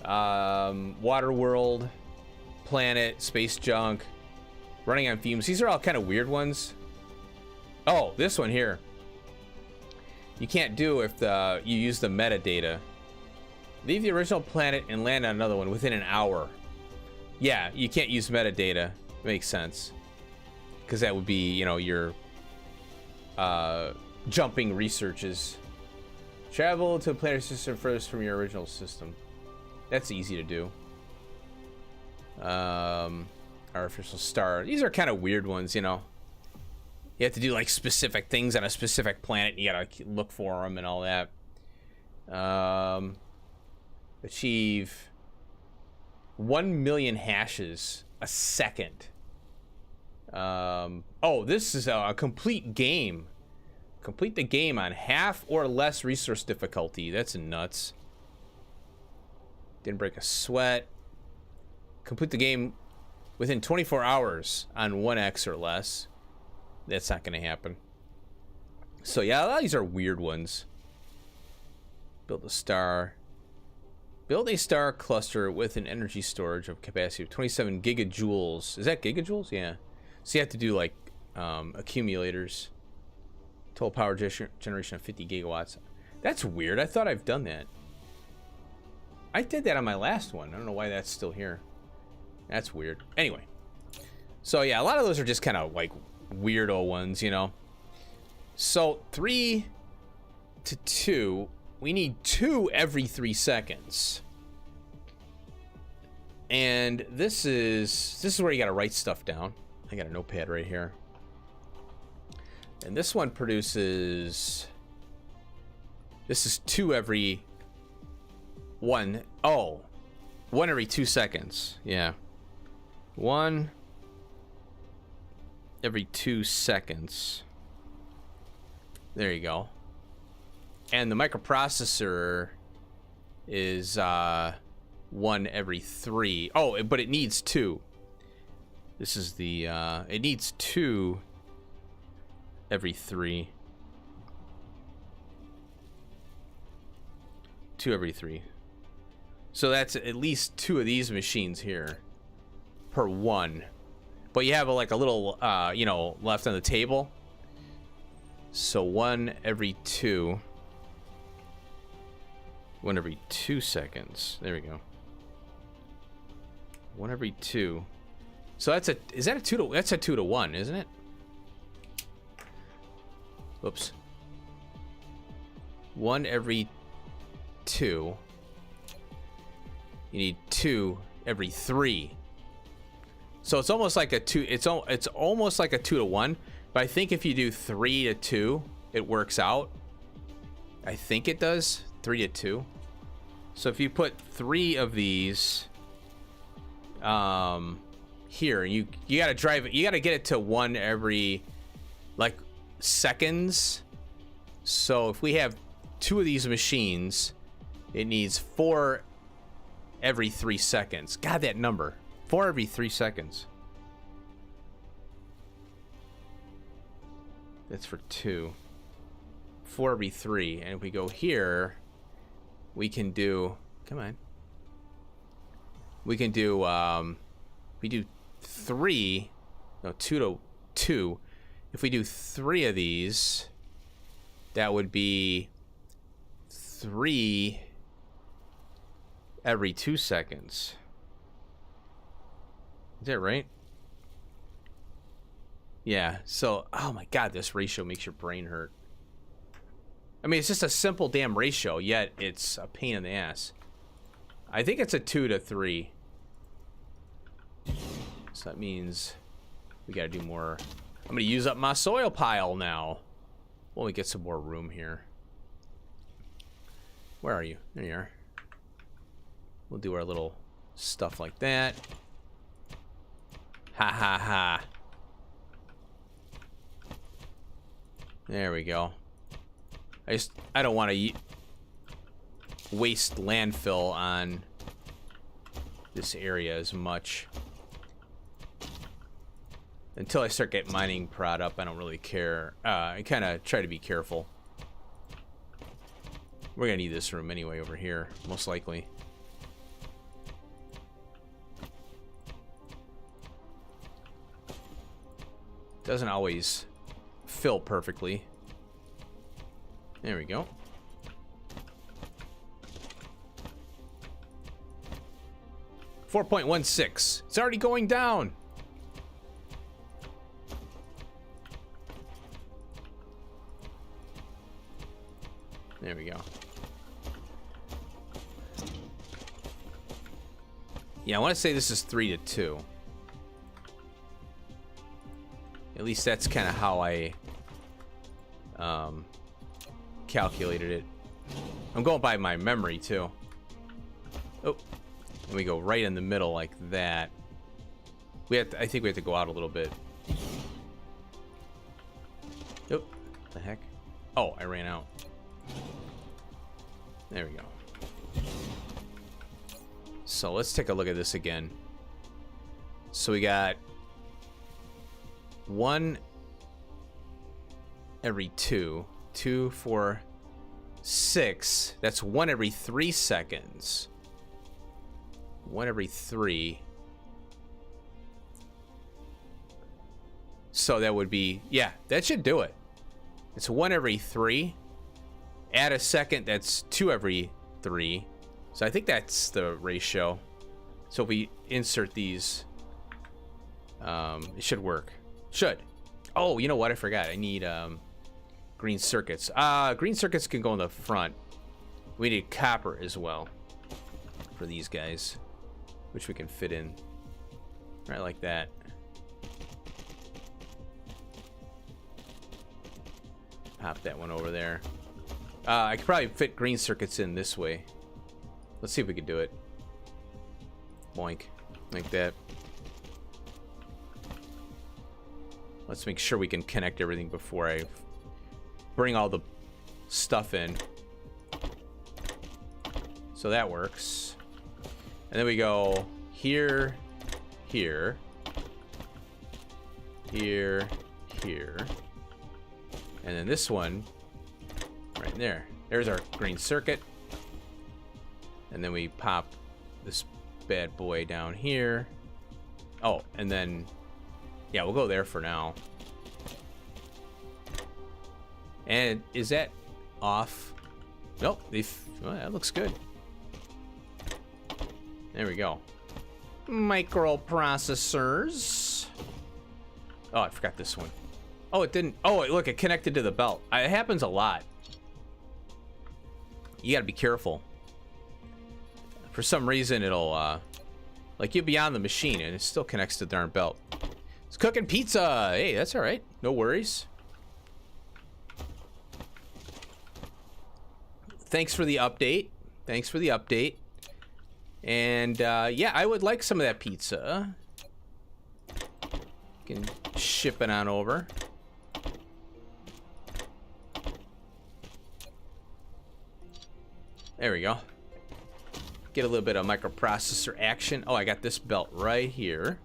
Water world, planet, space junk, running on fumes. These are all kind of weird ones. Oh, this one here. You can't do if you use the metadata. Leave the original planet and land on another one within an hour. Yeah, you can't use metadata. Makes sense. Because that would be, you know, your jumping researches. Travel to a planet system furthest from your original system. That's easy to do. Artificial star. These are kind of weird ones, you know. You have to do like specific things on a specific planet. You gotta look for them and all that. Achieve 1 million hashes a second. Oh, this is a complete game. Complete the game on half or less resource difficulty. That's nuts. Didn't break a sweat. Complete the game within 24 hours on 1x or less. That's not going to happen. So yeah, a lot of these are weird ones. Build a star. Build a star cluster with an energy storage of capacity of 27 gigajoules. Is that gigajoules? Yeah. So you have to do like accumulators. Total power generation of 50 gigawatts. That's weird. I thought I've done that. I did that on my last one. I don't know why that's still here. That's weird. Anyway. So yeah, a lot of those are just kind of like weirdo ones, you know. So 3 to 2. We need 2 every 3 seconds. And this is where you got to write stuff down. I got a notepad right here. And this one produces... This is 2 every... 1. Oh. 1 every 2 seconds. Yeah. 1 every 2 seconds. There you go. And the microprocessor is 1 every 3. Oh, but it needs 2. This is the it needs 2 every 3. 2 every 3. So that's at least 2 of these machines here per 1. But you have like a little you know, left on the table. So 1 every 2. 1 every 2 seconds. There we go. 1 every 2. So that's is that a 2 to, that's a 2 to 1, isn't it? Whoops. 1 every 2. You need 2 every 3. So it's almost like a 2, it's almost like a 2 to 1, but I think if you do 3 to 2, it works out. I think it does. 3 to 2. So if you put 3 of these here, you gotta drive it, you gotta get it to 1 every like seconds. So if we have 2 of these machines, it needs 4 every 3 seconds. God, that number. 4 every 3 seconds. That's for 2. 4 every 3. And if we go here, we can do, come on. We can do, we do 3, no, 2 to 2. If we do 3 of these, that would be 3 every 2 seconds. Is that right? Yeah, so, oh my god, this ratio makes your brain hurt. I mean, it's just a simple damn ratio, yet it's a pain in the ass. I think it's a 2 to 3. So that means we gotta do more. I'm gonna use up my soil pile now. Well, we get some more room here. Where are you? There you are. We'll do our little stuff like that. Ha ha ha. There we go. I don't want to waste landfill on this area as much. Until I start getting mining prod up, I don't really care. I kind of try to be careful. We're gonna need this room anyway over here, most likely. Doesn't always fill perfectly. There we go. $4.16. It's already going down. There we go. Yeah, I want to say this is 3 to 2. At least that's kind of how I calculated it. I'm going by my memory too. Oh, and we go right in the middle like that. We have to, I think we have to go out a little bit. Oh, what the heck? Oh, I ran out. There we go. So let's take a look at this again. So we got 1 every 2, 2, 4, 6. That's 1 every 3 seconds. 1 every 3. So that would be, yeah, that should do it. It's 1 every 3. Add a second, that's 2 every 3. So I think that's the ratio. So if we insert these, it should work. Should. Oh, you know what? I forgot. I need green circuits. Green circuits can go in the front. We need copper as well for these guys, which we can fit in right like that. Pop that one over there. I could probably fit green circuits in this way. Let's see if we can do it. Boink. Like that. Let's make sure we can connect everything before I bring all the stuff in. So that works. And then we go here, here, here, here. And then this one right there. There's our green circuit. And then we pop this bad boy down here. Oh, and then, yeah, we'll go there for now. And is that off? Nope. Well, that looks good. There we go. Microprocessors. Oh, I forgot this one. Oh, it didn't. Oh, look, it connected to the belt. It happens a lot. You gotta be careful. For some reason, it'll, like, you'll be on the machine and it still connects to the darn belt. It's cooking pizza. Hey, that's all right. No worries. Thanks for the update. Thanks for the update. And, yeah, I would like some of that pizza. You can ship it on over. There we go. Get a little bit of microprocessor action. Oh, I got this belt right here.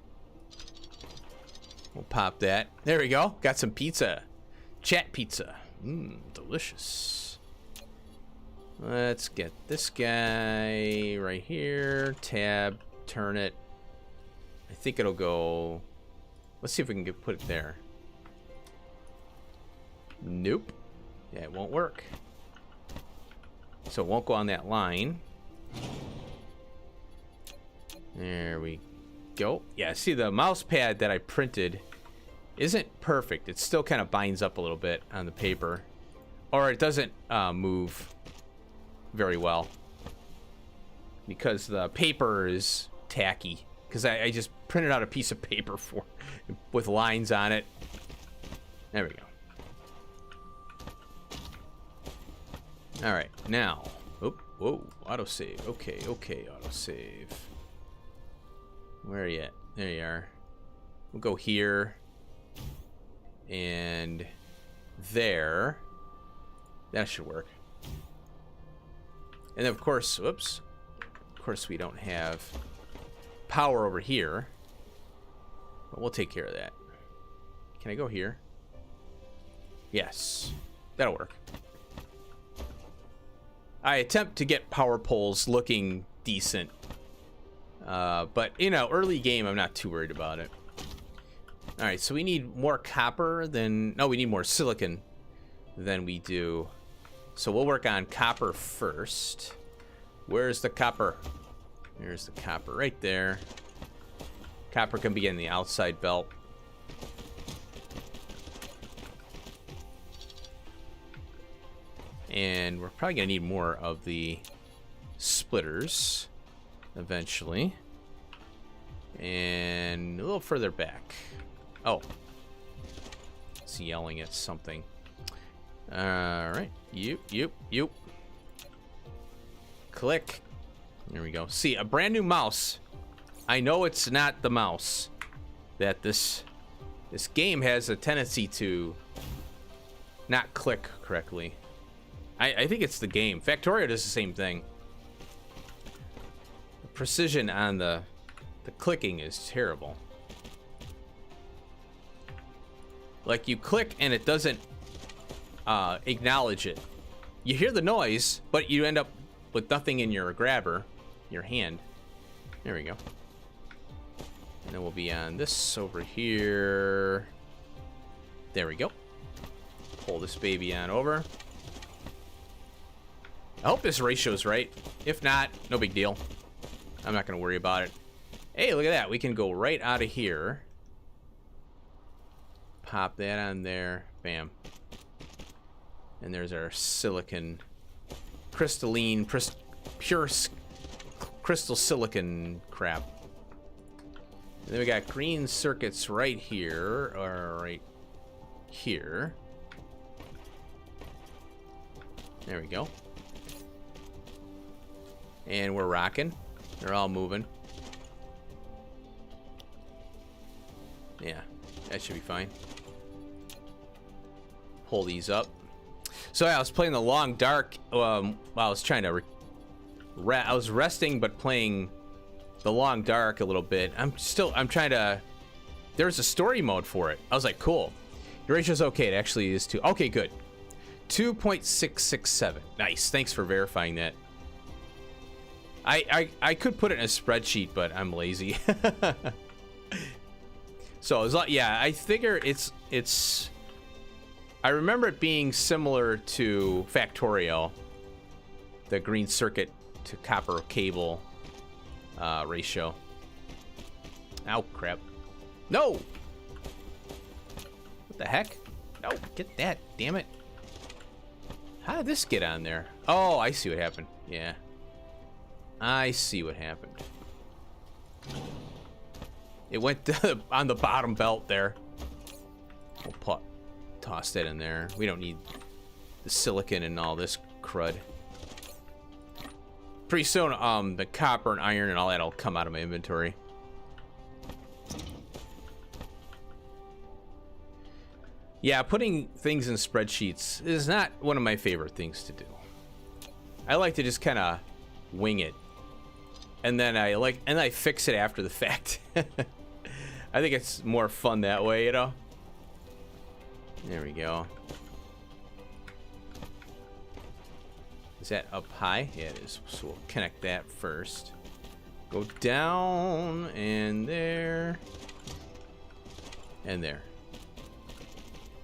We'll pop that. There we go. Got some pizza. Chat pizza. Mmm, delicious. Let's get this guy right here. Tab, turn it. I think it'll go. Let's see if we can put it there. Nope. Yeah, it won't work. So it won't go on that line. There we go. Yeah, see, the mouse pad that I printed isn't perfect. It still kind of binds up a little bit on the paper. Or it doesn't move very well. Because the paper is tacky. Because I just printed out a piece of paper with lines on it. There we go. Alright, now. Oop, whoa, autosave. Okay, autosave. Where are you at? There you are. We'll go here. And there. That should work. And then, of course, whoops. Of course, we don't have power over here. But we'll take care of that. Can I go here? Yes. That'll work. I attempt to get power poles looking decent. But, you know, early game, I'm not too worried about it. Alright, so we need more copper than... No, we need more silicon than we do. So we'll work on copper first. Where's the copper? There's the copper right there. Copper can be in the outside belt. And we're probably going to need more of the splitters eventually. And a little further back. Oh. It's yelling at something. Alright. You. Click. There we go. See, a brand new mouse. I know it's not the mouse that this game has a tendency to not click correctly. I think it's the game. Factorio does the same thing. The precision on the clicking is terrible. Like, you click and it doesn't acknowledge it. You hear the noise, but you end up with nothing in your grabber, your hand. There we go. And then we'll be on this over here. There we go. Pull this baby on over. I hope this ratio's right. If not, no big deal. I'm not going to worry about it. Hey, look at that. We can go right out of here. Pop that on there. Bam. And there's our silicon. Crystalline, pure crystal silicon crap. And then we got green circuits right here. Or right here. There we go. And we're rocking. They're all moving. Yeah, that should be fine. Pull these up. So yeah, I was playing the long dark. While I was trying to I was resting, but playing the long dark a little bit. I'm trying to. There's a story mode for it. I was like, cool. Your ratio's okay. It actually is 2. Okay, good. 2.667. Nice. Thanks for verifying that. I could put it in a spreadsheet, but I'm lazy. So it's like, yeah, I figure it's. I remember it being similar to Factorio, the green circuit to copper cable ratio. Ow, crap! No. What the heck? No, get that! Damn it! How did this get on there? Oh, I see what happened. Yeah. I see what happened. It went on the bottom belt there. We'll toss that in there. We don't need the silicon and all this crud. Pretty soon, the copper and iron and all that will come out of my inventory. Yeah, putting things in spreadsheets is not one of my favorite things to do. I like to just kind of wing it. And then I fix it after the fact. I think it's more fun that way, you know? There we go. Is that up high? Yeah, it is. So we'll connect that first. Go down and there. And there.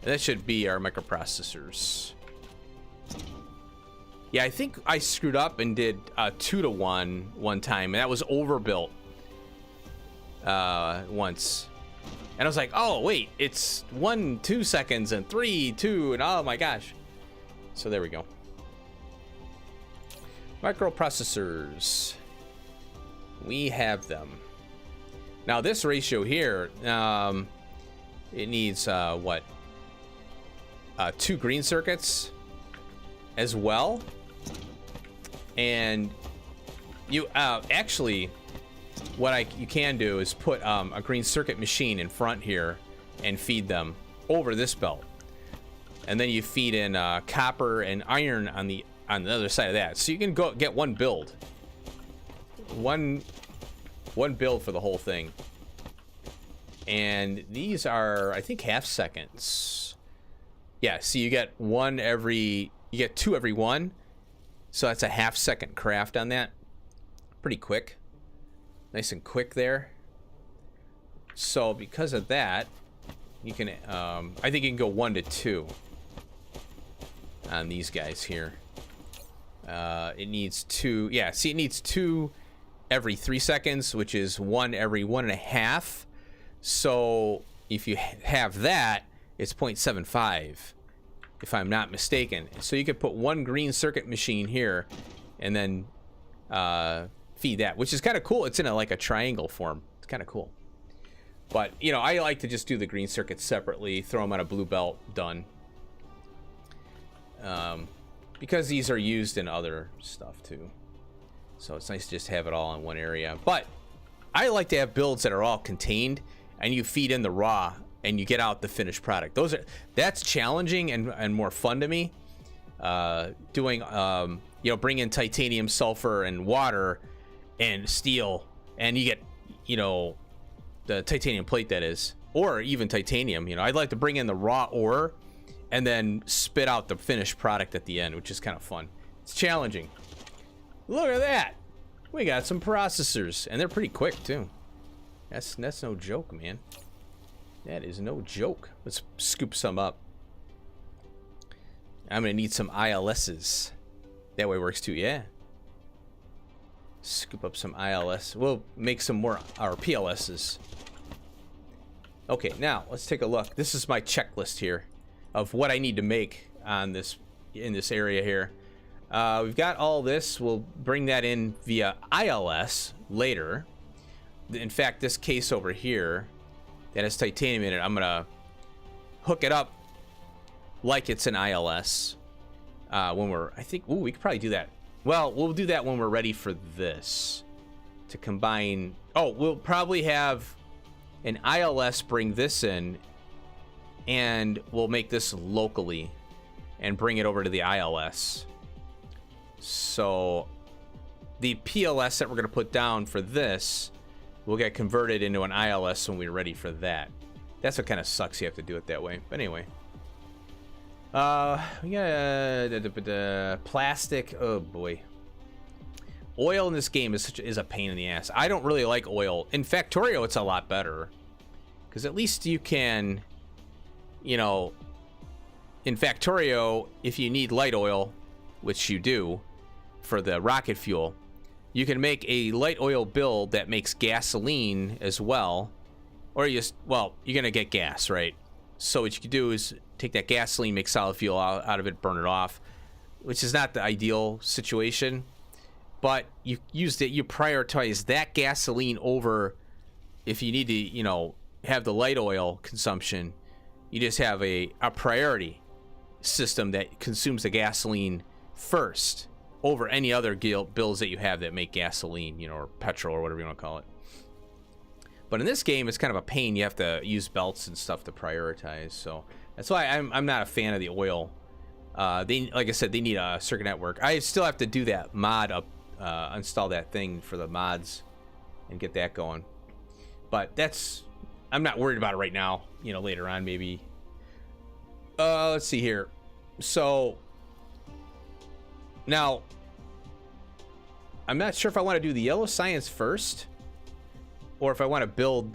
And that should be our microprocessors. Yeah, I think I screwed up and did 2-to-1 one time, and that was overbuilt. once. And I was like, oh, wait, it's 1, 2 seconds and 3, 2, and oh my gosh. So there we go. Microprocessors. We have them. Now this ratio here, it needs, what? 2 green circuits as well. And you, actually, what you can do is put a green circuit machine in front here and feed them over this belt, and then you feed in copper and iron on the other side of that, so you can go get one build for the whole thing. And these are, I think, half seconds. Yeah, so you get 2 every one, so that's a half second craft on that. Pretty quick. Nice and quick there. So because of that, you can, I think you can go 1 to 2 on these guys here. It needs 2, yeah, see, it needs 2 every 3 seconds, which is 1 every 1.5. So if you have that, it's 0.75, if I'm not mistaken. So you could put 1 green circuit machine here and then feed that, which is kind of cool. It's in like a triangle form. It's kind of cool. But, you know, I like to just do the green circuits separately, throw them on a blue belt, done. Because these are used in other stuff too. So it's nice to just have it all in one area. But I like to have builds that are all contained, and you feed in the raw and you get out the finished product. That's challenging and more fun to me. Doing, you know, bring in titanium, sulfur, and water and steel, and you get, you know, the titanium plate, that is, or even titanium. You know, I'd like to bring in the raw ore and then spit out the finished product at the end, which is kind of fun. It's challenging. Look at that. We got some processors, and they're pretty quick too. That's no joke, man. That is no joke. Let's scoop some up. I'm gonna need some ILSs. That way works too, yeah. Scoop up some ILS. We'll make some more, our PLSs. Okay, now let's take a look. This is my checklist here of what I need to make on this, in this area here. We've got all this. We'll bring that in via ILS later. In fact, this case over here that has titanium in it, I'm gonna hook it up like it's an ILS when we're, I think, ooh, we could probably do that. Well, we'll do that when we're ready for this to combine. Oh, we'll probably have an ILS bring this in, and we'll make this locally and bring it over to the ILS. So the PLS that we're going to put down for this will get converted into an ILS when we're ready for that. That's what kind of sucks, you have to do it that way. But anyway. We got plastic. Oh boy. Oil in this game is a pain in the ass. I don't really like oil. In Factorio, it's a lot better, because at least you can, you know, in Factorio, if you need light oil, which you do for the rocket fuel, you can make a light oil build that makes gasoline as well, or you just, well, you're gonna get gas, right? So what you can do is take that gasoline, make solid fuel out of it, burn it off, which is not the ideal situation. But you prioritize that gasoline over, if you need to, you know, have the light oil consumption, you just have a priority system that consumes the gasoline first over any other builds that you have that make gasoline, you know, or petrol, or whatever you want to call it. But in this game, it's kind of a pain. You have to use belts and stuff to prioritize. So that's why I'm not a fan of the oil. They, like I said, they need a circuit network. I still have to do that mod up, install that thing for the mods and get that going. But that's, I'm not worried about it right now. You know, later on maybe. Let's see here. So now I'm not sure if I want to do the yellow science first, or if I want to build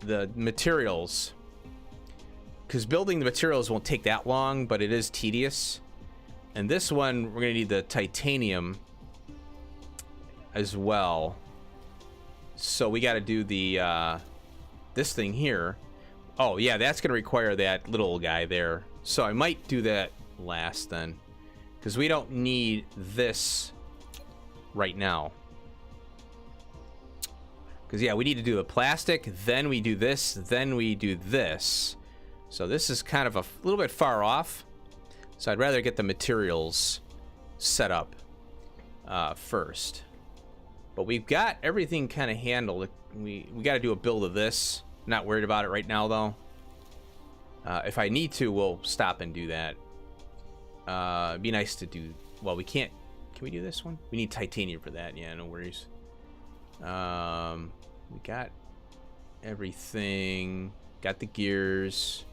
the materials, because building the materials won't take that long, but it is tedious. And this one, we're gonna need the titanium as well, so we got to do the this thing here. Oh, yeah, that's going to require that little guy there. So I might do that last then. Because we don't need this right now. Because, yeah, we need to do the plastic, then we do this, then we do this. So this is kind of a little bit far off. So I'd rather get the materials set up first. But we've got everything kind of handled. We got to do a build of this. Not worried about it right now, though. If I need to, we'll stop and do that. It'd be nice to do... Well, we can't... Can we do this one? We need titanium for that. Yeah, no worries. We got everything. Got the gears.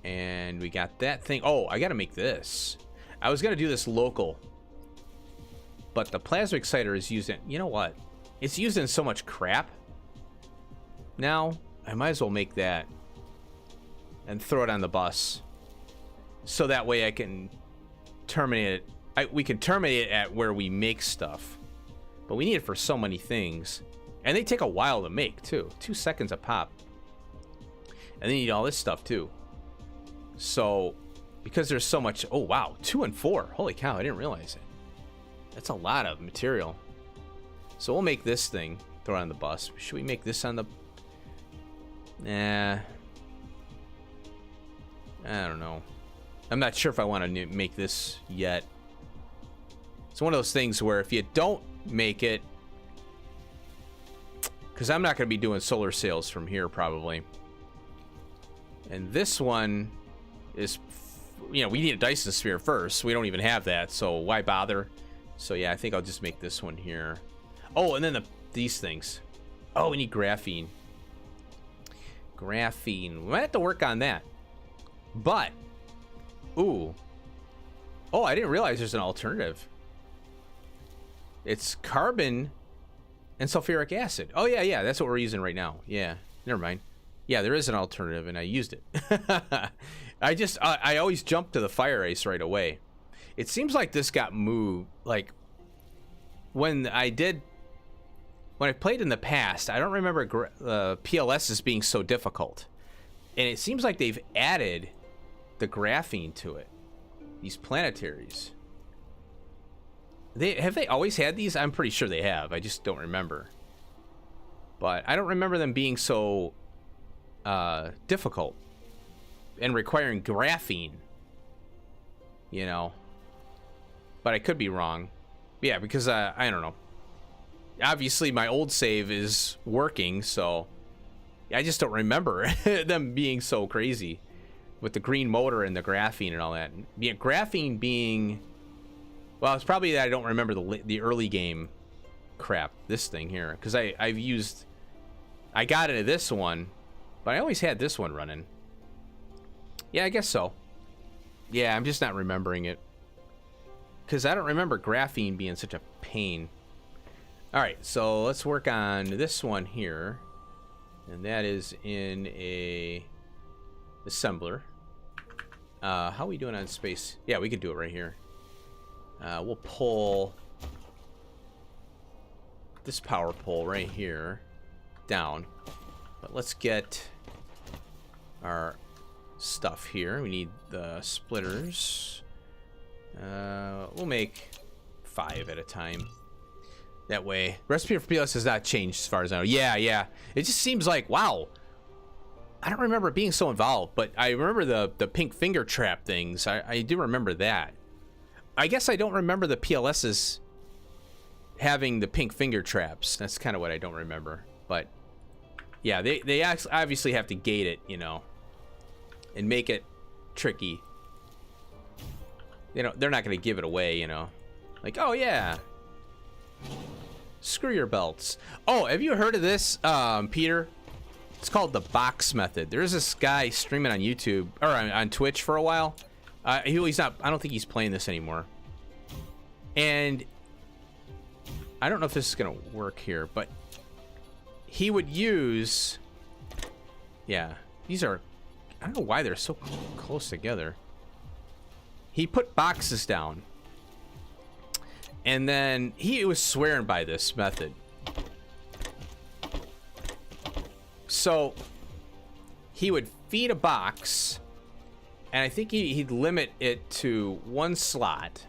And we got that thing. Oh, I got to make this. I was going to do this local. But the plasma exciter is using... You know what? It's using so much crap. Now, I might as well make that. And throw it on the bus. So that way I can terminate it. We can terminate it at where we make stuff. But we need it for so many things. And they take a while to make, too. 2 seconds a pop. And they need all this stuff, too. So, because there's so much... Oh, wow. 2 and 4. Holy cow, I didn't realize it. That's a lot of material. So we'll make this thing. Throw it on the bus. Should we make this on the... Nah. I don't know. I'm not sure if I want to make this yet. It's one of those things where if you don't make it... Because I'm not going to be doing solar sails from here, probably. And this one is... You know, we need a Dyson sphere first. We don't even have that, so why bother? So, yeah, I think I'll just make this one here. Oh, and then these things. Oh, we need graphene. Graphene. We might have to work on that. But... Ooh. Oh, I didn't realize there's an alternative. It's carbon and sulfuric acid. Oh, yeah, that's what we're using right now. Yeah, never mind. Yeah, there is an alternative, and I used it. I always jump to the fire ice right away. It seems like this got moved. Like, when I played in the past, I don't remember PLSs being so difficult. And it seems like they've added the graphene to it. These planetaries. Have they always had these? I'm pretty sure they have. I just don't remember. But I don't remember them being so difficult and requiring graphene. You know. But I could be wrong. Yeah, because I don't know. Obviously, my old save is working, so I just don't remember them being so crazy with the green motor and the graphene and all that. Yeah, graphene being... Well, it's probably that I don't remember the early game crap, this thing here. Because I've used... I got into this one, but I always had this one running. Yeah, I guess so. Yeah, I'm just not remembering it. Because I don't remember graphene being such a pain. Alright, so let's work on this one here. And that is in a assembler. How are we doing on space? Yeah, we could do it right here. We'll pull this power pole right here down. But let's get our stuff here. We need the splitters. We'll make 5 at a time. That way. Recipe for PLS has not changed as far as I know. Yeah. It just seems like, wow. I don't remember it being so involved, but I remember the pink finger trap things. I do remember that. I guess I don't remember the PLSs having the pink finger traps. That's kind of what I don't remember. But, yeah, they obviously have to gate it, you know, and make it tricky. You know, they're not going to give it away, you know. Like, oh, yeah. Screw your belts. Oh, have you heard of this, Peter? It's called the box method. There's this guy streaming on YouTube, or on Twitch for a while. He's not, I don't think he's playing this anymore. And I don't know if this is going to work here, but he would use, yeah, these are, I don't know why they're so close together. He put boxes down. And then he was swearing by this method. So he would feed a box, and I think he'd limit it to one slot.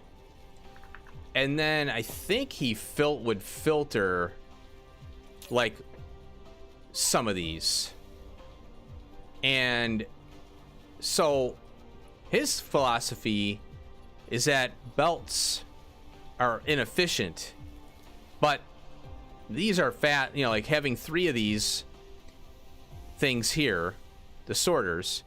And then I think he would filter like some of these. And so his philosophy is that belts are inefficient, but these are fat, you know, like having 3 of these things here, the sorters,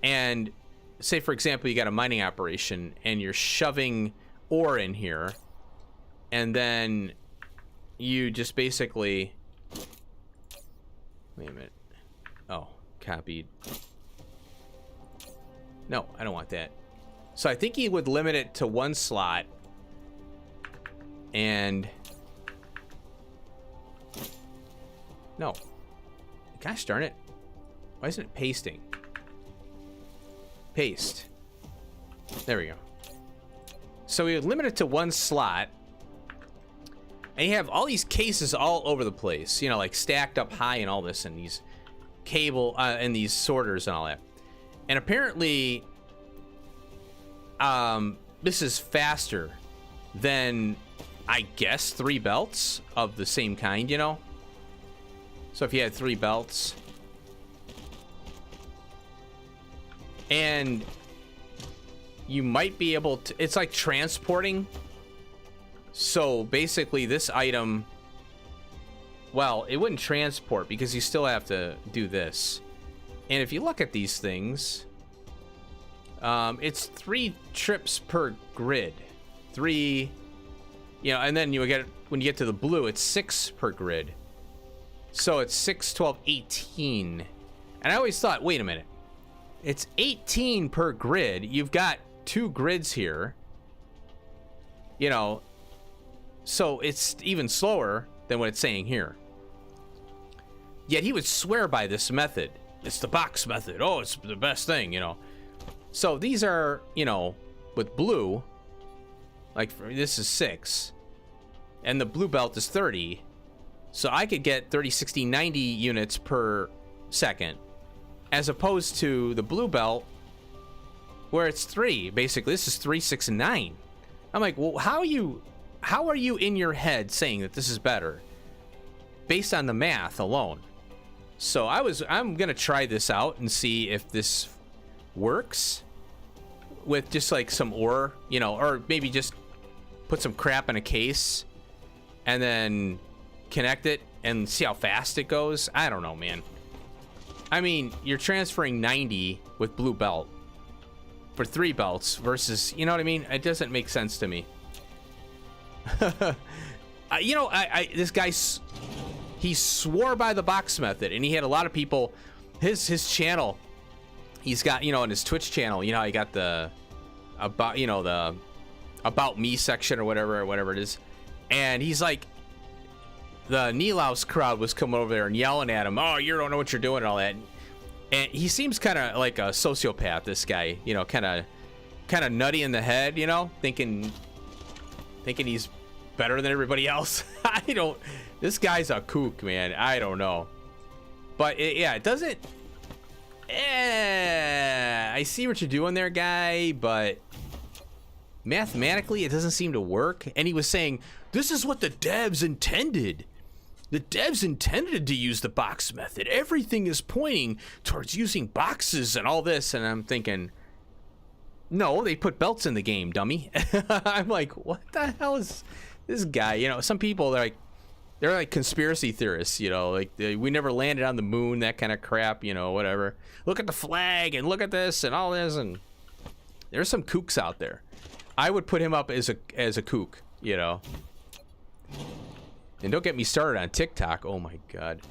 and say for example you got a mining operation and you're shoving ore in here, and then you just basically, wait a minute, oh, copied, no, I don't want that. So I think he would limit it to one slot, and no, gosh darn it, why isn't it pasting? Paste, there we go. So we would limit it to one slot, and you have all these cases all over the place, you know, like stacked up high and all this, and these cable and these sorters and all that. And apparently this is faster than, I guess, 3 belts of the same kind, you know. So if you had 3 belts, and you might be able to, it's like transporting. So basically this item, well, it wouldn't transport because you still have to do this. And if you look at these things, it's 3 trips per grid, 3, you know, and then you get, when you get to the blue, it's 6 per grid. So it's 6, 12, 18. And I always thought, wait a minute, it's 18 per grid. You've got 2 grids here, you know, so it's even slower than what it's saying here. Yet he would swear by this method. It's the box method. Oh, it's the best thing, you know. So these are, you know, with blue, like this is 6, and the blue belt is 30. So I could get 30, 60, 90 units per second, as opposed to the blue belt where it's 3. Basically, this is 3, 6, and 9. I'm like, well, how are you in your head saying that this is better based on the math alone? So I'm gonna try this out and see if this works with just like some ore, you know, or maybe just put some crap in a case and then connect it and see how fast it goes. I don't know, man. I mean, you're transferring 90 with blue belt for 3 belts versus, you know what I mean? It doesn't make sense to me. You know, this guy, he swore by the box method, and he had a lot of people, his channel, he's got, you know, on his Twitch channel, you know, he got the about, you know, the about me section or whatever it is, and he's like, the Nilaus crowd was coming over there and yelling at him, oh, you don't know what you're doing and all that. And he seems kind of like a sociopath, this guy, you know, kind of nutty in the head, you know, thinking he's better than everybody else. This guy's a kook, man. I don't know. But yeah, it doesn't, I see what you're doing there, guy, but mathematically it doesn't seem to work. And he was saying, this is what the devs intended. The devs intended to use the box method. Everything is pointing towards using boxes and all this. And I'm thinking, no, they put belts in the game, dummy. I'm like, what the hell is this guy? You know, some people, they're like conspiracy theorists, you know, like we never landed on the moon, that kind of crap, you know, whatever. Look at the flag and look at this and all this. And there's some kooks out there. I would put him up as a kook, you know. And don't get me started on TikTok. Oh my God.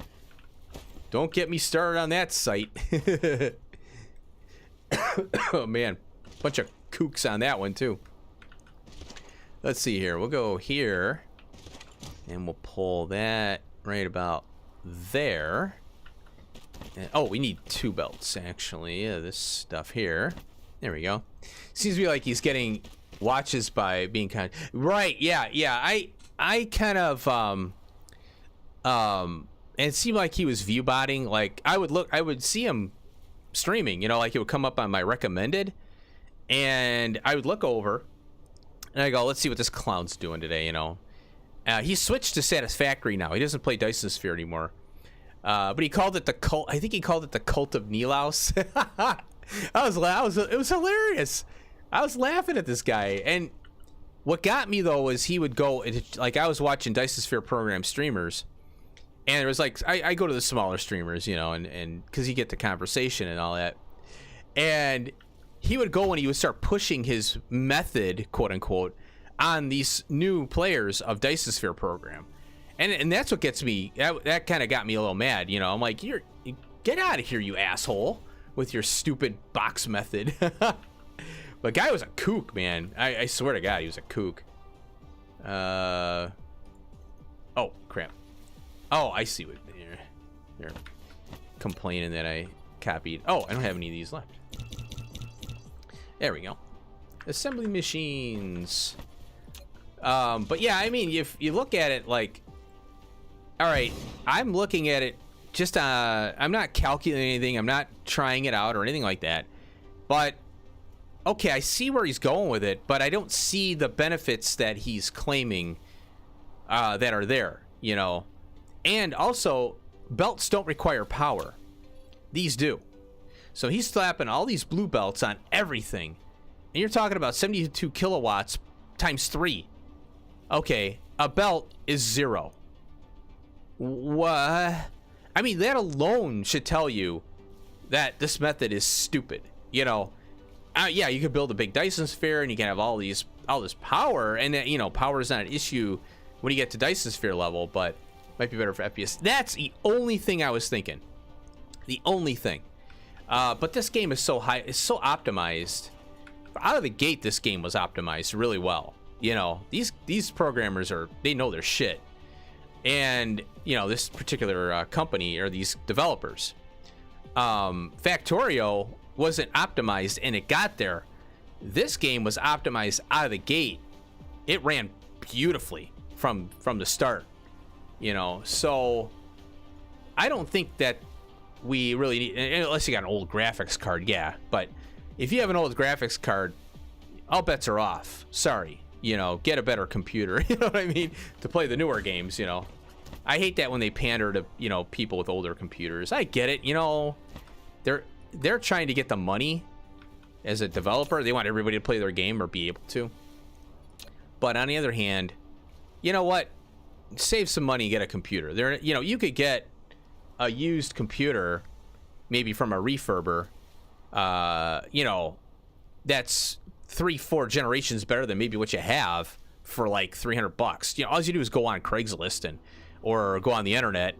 Don't get me started on that site. Oh man. Bunch of kooks on that one too. Let's see here. We'll go here. And we'll pull that right about there. And, oh, we need 2 belts actually. This stuff here. There we go. Seems to be like he's getting watches by being kind of... Right, yeah. I kind of And it seemed like he was view botting. Like I would see him streaming, you know, like it would come up on my recommended, and I would look over and I go, let's see what this clown's doing today, you know. He switched to Satisfactory now. He doesn't play Dyson Sphere anymore. But he called it the cult. I think he called it the Cult of Nilaus. It was hilarious. I was laughing at this guy. And what got me though was he would go, like I was watching Dyson Sphere program streamers, and it was like I go to the smaller streamers, you know, and because you get the conversation and all that. And he would go and he would start pushing his method, quote unquote, on these new players of Dyson Sphere program. And that's what gets me, that kind of got me a little mad, you know. I'm like, get out of here, you asshole, with your stupid box method. But guy was a kook, man. I swear to God, he was a kook. Oh, crap. Oh, I see what they're complaining that I copied. Oh, I don't have any of these left. There we go. Assembly machines. But yeah, I mean, if you look at it like, all right, I'm looking at it just, I'm not calculating anything. I'm not trying it out or anything like that. But, okay, I see where he's going with it, but I don't see the benefits that he's claiming that are there, you know. And also, belts don't require power. These do. So he's slapping all these blue belts on everything. And you're talking about 72 kilowatts times 3. Okay, a belt is 0. What? I mean, that alone should tell you that this method is stupid. You know, yeah, you could build a big Dyson Sphere and you can have all this power, and you know, power is not an issue when you get to Dyson Sphere level, but might be better for FPS. That's the only thing I was thinking. The only thing. But this game is so high, it's so optimized. Out of the gate, this game was optimized really well. You know, these programmers they know their shit. And, you know, this particular company, or these developers, Factorio wasn't optimized and it got there. This game was optimized out of the gate. It ran beautifully from the start, you know. So I don't think that we really need, unless you got an old graphics card, yeah. But if you have an old graphics card, all bets are off. Sorry. You know, get a better computer, you know what I mean, to play the newer games, you know. I hate that when they pander to, you know, people with older computers. I get it, you know. They're trying to get the money as a developer. They want everybody to play their game or be able to. But on the other hand, you know what? Save some money, get a computer. You know, you could get a used computer, maybe from a refurber, you know, that's 3-4 generations better than maybe what you have for like $300. You know, all you do is go on Craigslist or go on the internet,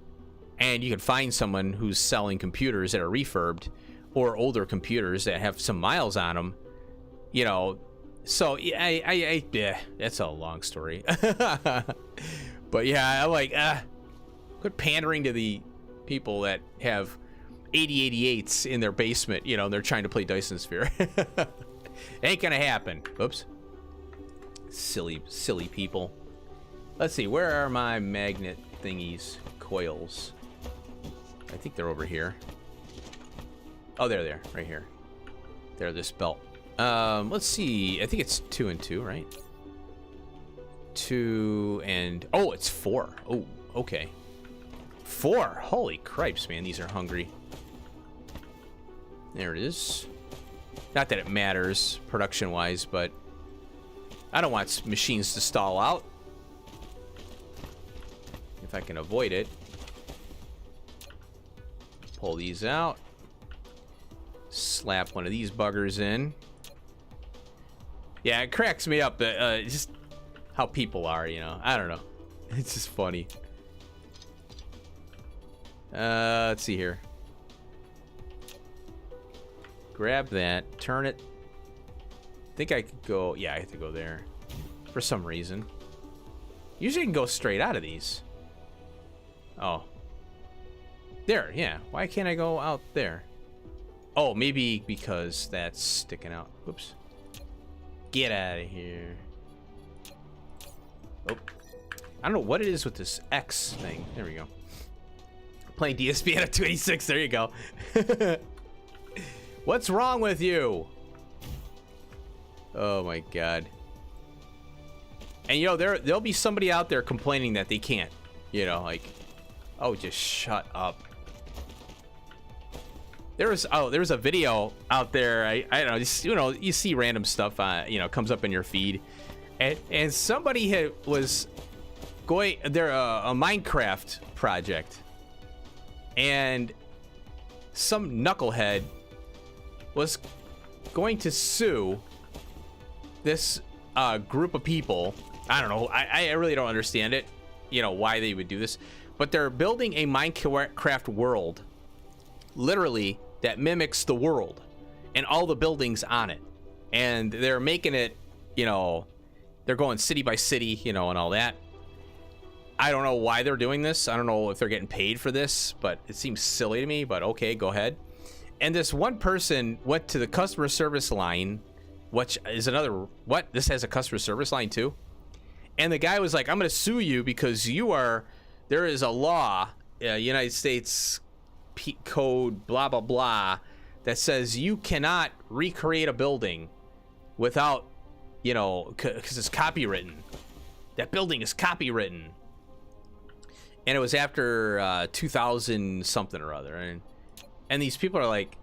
and you can find someone who's selling computers that are refurbed or older computers that have some miles on them. You know, so yeah, that's a long story. But yeah, I'm like, quit pandering to the people that have 8088s in their basement. You know, they're trying to play Dyson Sphere. Ain't gonna happen. Oops. Silly people. Let's see, where are my magnet thingies? Coils. I think they're over here. Oh, they're right here. They're this belt. Let's see. I think it's 2 and 2, right? 2 and... Oh, it's 4. Oh, okay. 4. Holy cripes, man. These are hungry. There it is. Not that it matters production-wise, but I don't want machines to stall out. If I can avoid it. Pull these out. Slap one of these buggers in. Yeah, it cracks me up. Just how people are, you know. I don't know. It's just funny. Let's see here. Grab that. Turn it. I think I could go... Yeah, I have to go there. For some reason. Usually you can go straight out of these. Oh. There, yeah. Why can't I go out there? Oh, maybe because that's sticking out. Whoops. Get out of here. Oh. I don't know what it is with this X thing. There we go. Playing DSP at a 286. There you go. What's wrong with you? Oh my god. And you know, there'll be somebody out there complaining that they can't. You know, like, oh, just shut up. There's a video out there. I don't know, just, you know, you see random stuff you know, comes up in your feed, and somebody was going there a Minecraft project, and some knucklehead was going to sue this group of people. I don't know. I really don't understand it, you know, why they would do this, but they're building a Minecraft world, literally, that mimics the world and all the buildings on it, and they're making it, you know, they're going city by city, you know, and all that. I don't know why they're doing this. I don't know if they're getting paid for this, but it seems silly to me, but okay, go ahead. And this one person went to the customer service line, which is another, what? This has a customer service line too? And the guy was like, I'm going to sue you because there is a law, United States code, blah, blah, blah, that says you cannot recreate a building without, you know, because it's copywritten. That building is copywritten. And it was after 2000 something or other. And these people are like,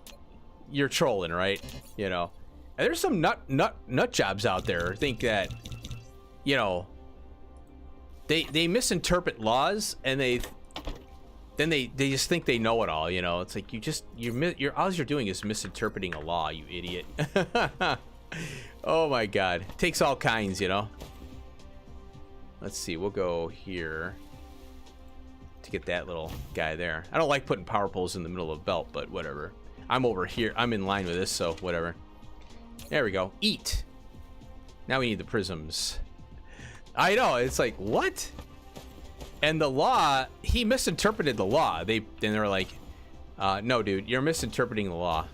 you're trolling, right? You know, and there's some nut jobs out there who think that, you know, they misinterpret laws, and they just think they know it all. You know, it's like all you're doing is misinterpreting a law, you idiot. Oh my god, it takes all kinds, you know. Let's see, we'll go here to get that little guy there. I don't like putting power poles in the middle of a belt, but whatever. I'm over here. I'm in line with this, so whatever. There we go. Eat. Now we need the prisms. I know, it's like, what? And the law, he misinterpreted the law. They were like, no, dude, you're misinterpreting the law.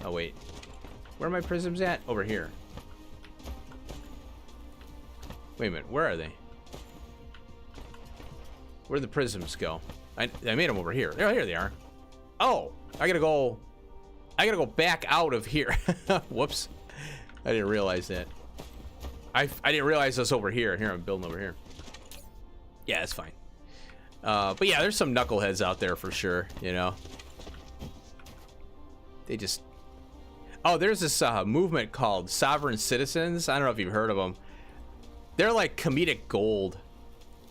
Oh, wait. Where are my prisms at? Over here. Wait a minute, where are they? Where'd the prisms go? I made them over here. Here they are. Oh, I gotta go back out of here. Whoops. I didn't realize that. I didn't realize this over here. Here, I'm building over here. Yeah, it's fine. But yeah, there's some knuckleheads out there for sure, you know. They just... Oh, there's this movement called Sovereign Citizens. I don't know if you've heard of them. They're like comedic gold.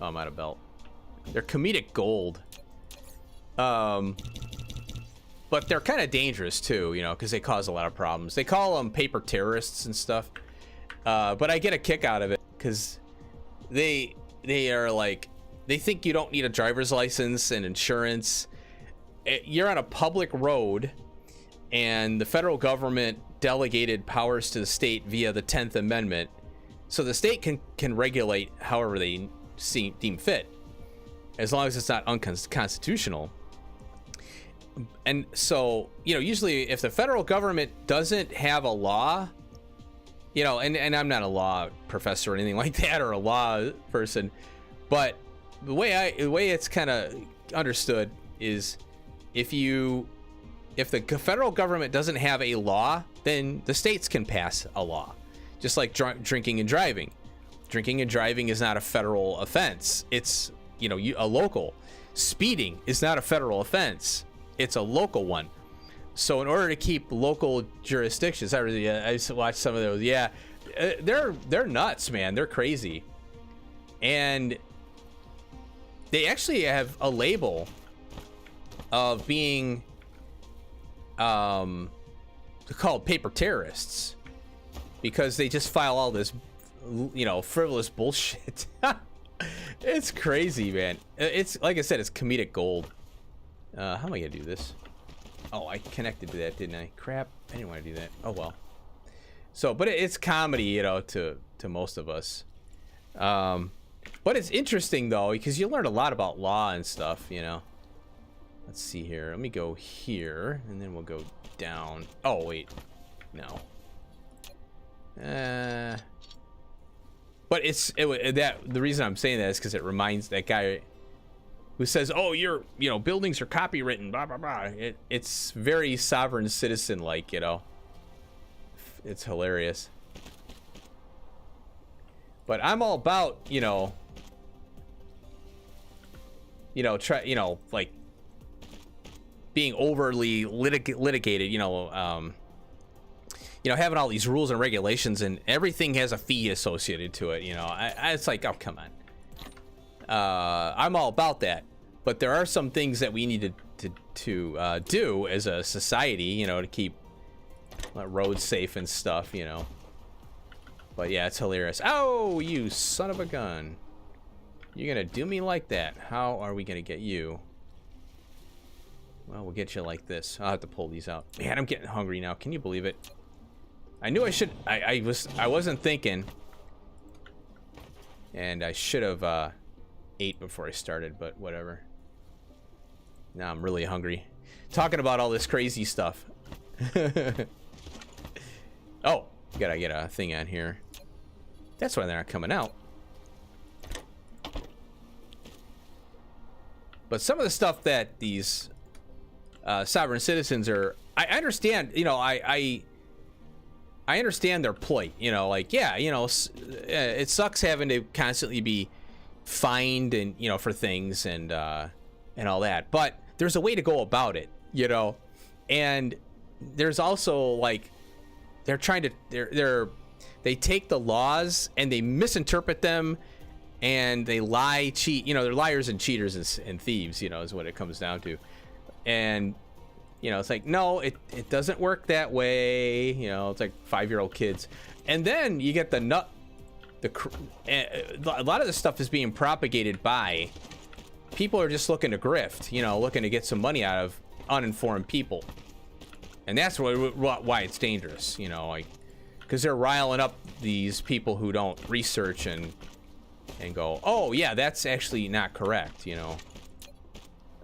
Oh, I'm out of belt. They're comedic gold. But they're kind of dangerous too, you know, because they cause a lot of problems. They call them paper terrorists and stuff. But I get a kick out of it because they are like, they think you don't need a driver's license and insurance. You're on a public road, and the federal government delegated powers to the state via the 10th Amendment. So the state can regulate however they deem fit, as long as it's not unconstitutional. And so, you know, usually if the federal government doesn't have a law, you know, and I'm not a law professor or anything like that, or a law person, but the way it's kind of understood is if the federal government doesn't have a law, then the states can pass a law. Just like drinking and driving. Drinking and driving is not a federal offense. It's, you know, a local. Speeding is not a federal offense. It's a local one. So in order to keep local jurisdictions, I used to watch some of those. Yeah, they're nuts, man. They're crazy, and they actually have a label of being called paper terrorists because they just file all this, you know, frivolous bullshit. It's crazy, man. It's like I said, it's comedic gold. How am I gonna do this? Oh, I connected to that, didn't I? Crap, I didn't want to do that. Oh well. So, but it's comedy, you know, to most of us. But it's interesting though, because you learn a lot about law and stuff, you know. Let's see here. Let me go here, and then we'll go down. Oh wait, no. But the reason I'm saying that is because it reminds that guy who says, "Oh, your buildings are copywritten." Blah blah blah. It's very sovereign citizen like, It's hilarious. But I'm all about like being overly litigated. Having all these rules and regulations, and everything has a fee associated to it. It's like, oh, come on. I'm all about that, but there are some things that we need to do as a society, to keep roads safe and stuff, But yeah, it's hilarious. Oh, you son of a gun! You're gonna do me like that? How are we gonna get you? Well, we'll get you like this. I'll have to pull these out. Man, I'm getting hungry now. Can you believe it? I knew I should. I wasn't thinking, and I should have ate before I started. But whatever. Now I'm really hungry. Talking about all this crazy stuff. Oh, gotta get a thing on here. That's why they're not coming out. But some of the stuff that these sovereign citizens are, I understand. I understand their plight, it sucks having to constantly be fined and, for things and all that, but there's a way to go about it, and there's also like, they're trying to, they take the laws and they misinterpret them and they lie, cheat, they're liars and cheaters and thieves, is what it comes down to. And it's like, no, it doesn't work that way. It's like 5-year-old kids. And then you get a lot of this stuff is being propagated by people who are just looking to grift, looking to get some money out of uninformed people. And that's why it's dangerous, because they're riling up these people who don't research and go, oh yeah, that's actually not correct,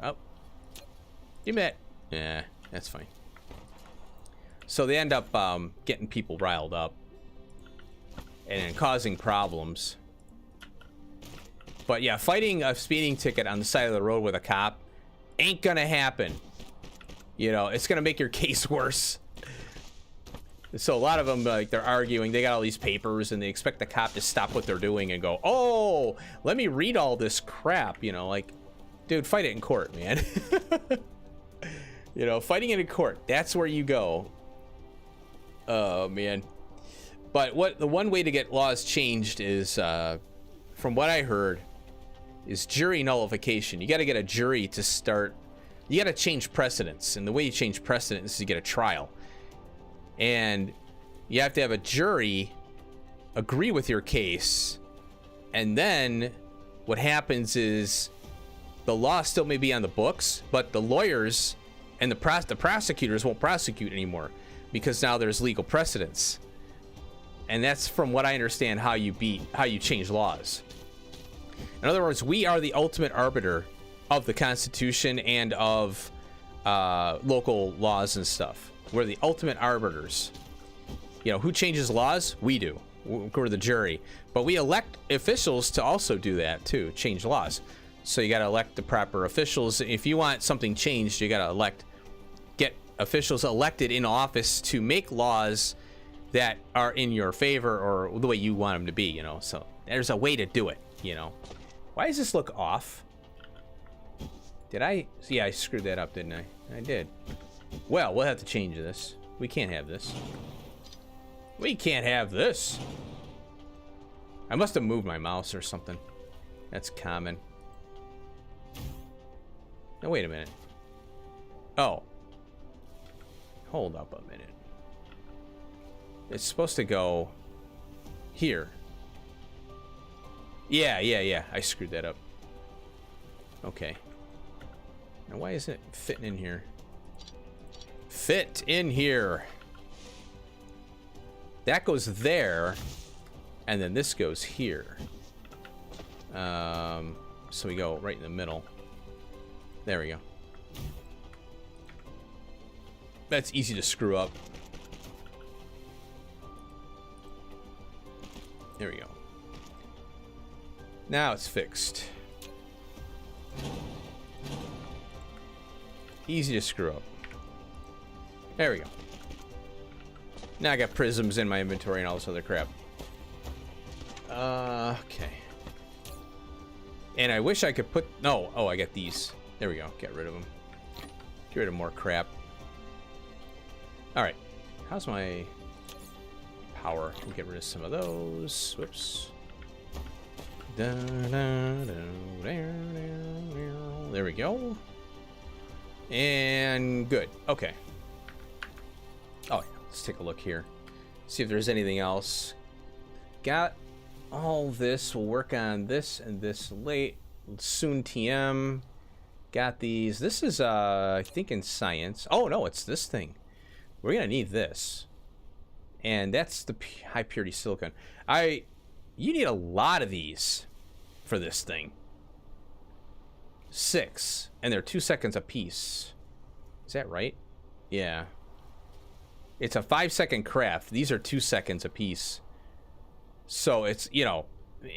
Oh, you met. Yeah, that's fine. So they end up getting people riled up and causing problems. But yeah, fighting a speeding ticket on the side of the road with a cop ain't gonna happen. It's gonna make your case worse. So a lot of them, like, they're arguing, they got all these papers and they expect the cop to stop what they're doing and go, oh, let me read all this crap, like, dude, fight it in court, man. Fighting it in court, that's where you go. Oh, man. But the one way to get laws changed is, from what I heard, is jury nullification. You got to get a jury to start. You got to change precedents. And the way you change precedents is you get a trial. And you have to have a jury agree with your case. And then what happens is the law still may be on the books, but the lawyers and the prosecutors won't prosecute anymore because now there's legal precedents. And that's, from what I understand, how you change laws. In other words, we are the ultimate arbiter of the Constitution and of local laws and stuff. We're the ultimate arbiters. Who changes laws? We do. We're the jury. But we elect officials to also do that too, change laws. So you got to elect the proper officials. If you want something changed, you got to get officials elected in office to make laws that are in your favor or the way you want them to be, So there's a way to do it, Why does this look off? Did I? Yeah, I screwed that up, didn't I? I did. Well, we'll have to change this. We can't have this. We can't have this. I must have moved my mouse or something. That's common. Now, wait a minute. Oh. Hold up a minute. It's supposed to go here. Yeah. I screwed that up. Okay. Now, why isn't it fitting in here? Fit in here. That goes there. And then this goes here. So we go right in the middle. There we go. That's easy to screw up. There we go. Now it's fixed. Easy to screw up. There we go. Now I got prisms in my inventory and all this other crap. Okay. And I wish I could put... No. Oh, I got these. There we go. Get rid of them. Get rid of more crap. Alright. How's my power? We'll get rid of some of those. Whoops. There we go. And good. Okay. Oh, yeah. Let's take a look here. See if there's anything else. Got all this. We'll work on this and this late. Soon TM. Got these. This is, I think in science. Oh, no, it's this thing. We're going to need this. And that's the high purity silicone. You need a lot of these for this thing. 6. And they're 2 seconds a piece. Is that right? Yeah. It's a 5-second craft. These are 2 seconds a piece. So it's, you know,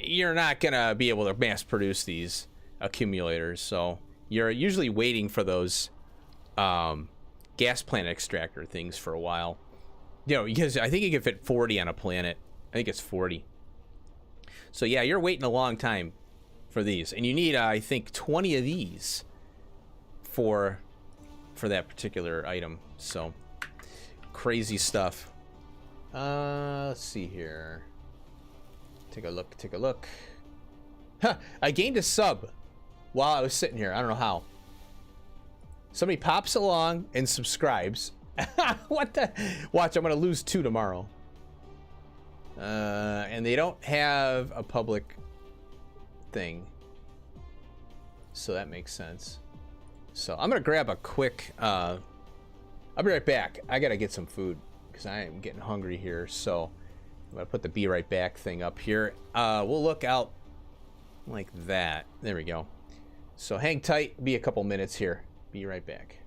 you're not going to be able to mass produce these accumulators. So you're usually waiting for those gas plant extractor things for a while. You know, because I think you can fit 40 on a planet. I think it's 40. So yeah, you're waiting a long time for these. And you need, I think, 20 of these for that particular item. So crazy stuff. Let's see here. Take a look, take a look. Huh, I gained a sub while I was sitting here. I don't know how. Somebody pops along and subscribes. What the? Watch, I'm going to lose 2 tomorrow. And they don't have a public thing. So that makes sense. So I'm going to grab a quick... I'll be right back. I got to get some food because I am getting hungry here. So I'm going to put the be right back thing up here. We'll look out like that. There we go. So hang tight. Be a couple minutes here. Be right back.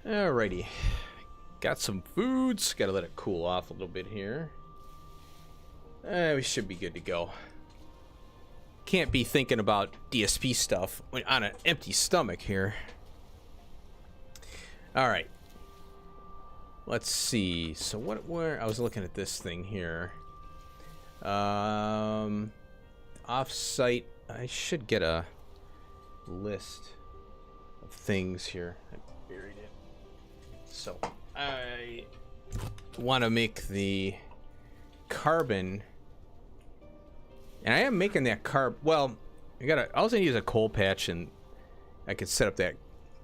Alrighty. Got some foods. Gotta let it cool off a little bit here. We should be good to go. Can't be thinking about DSP stuff on an empty stomach here. Alright. Let's see. So where I was looking at this thing here. Off-site. I should get a list of things here. I buried it. So I want to make the carbon, and I am making that well, I also use a coal patch, and I could set up that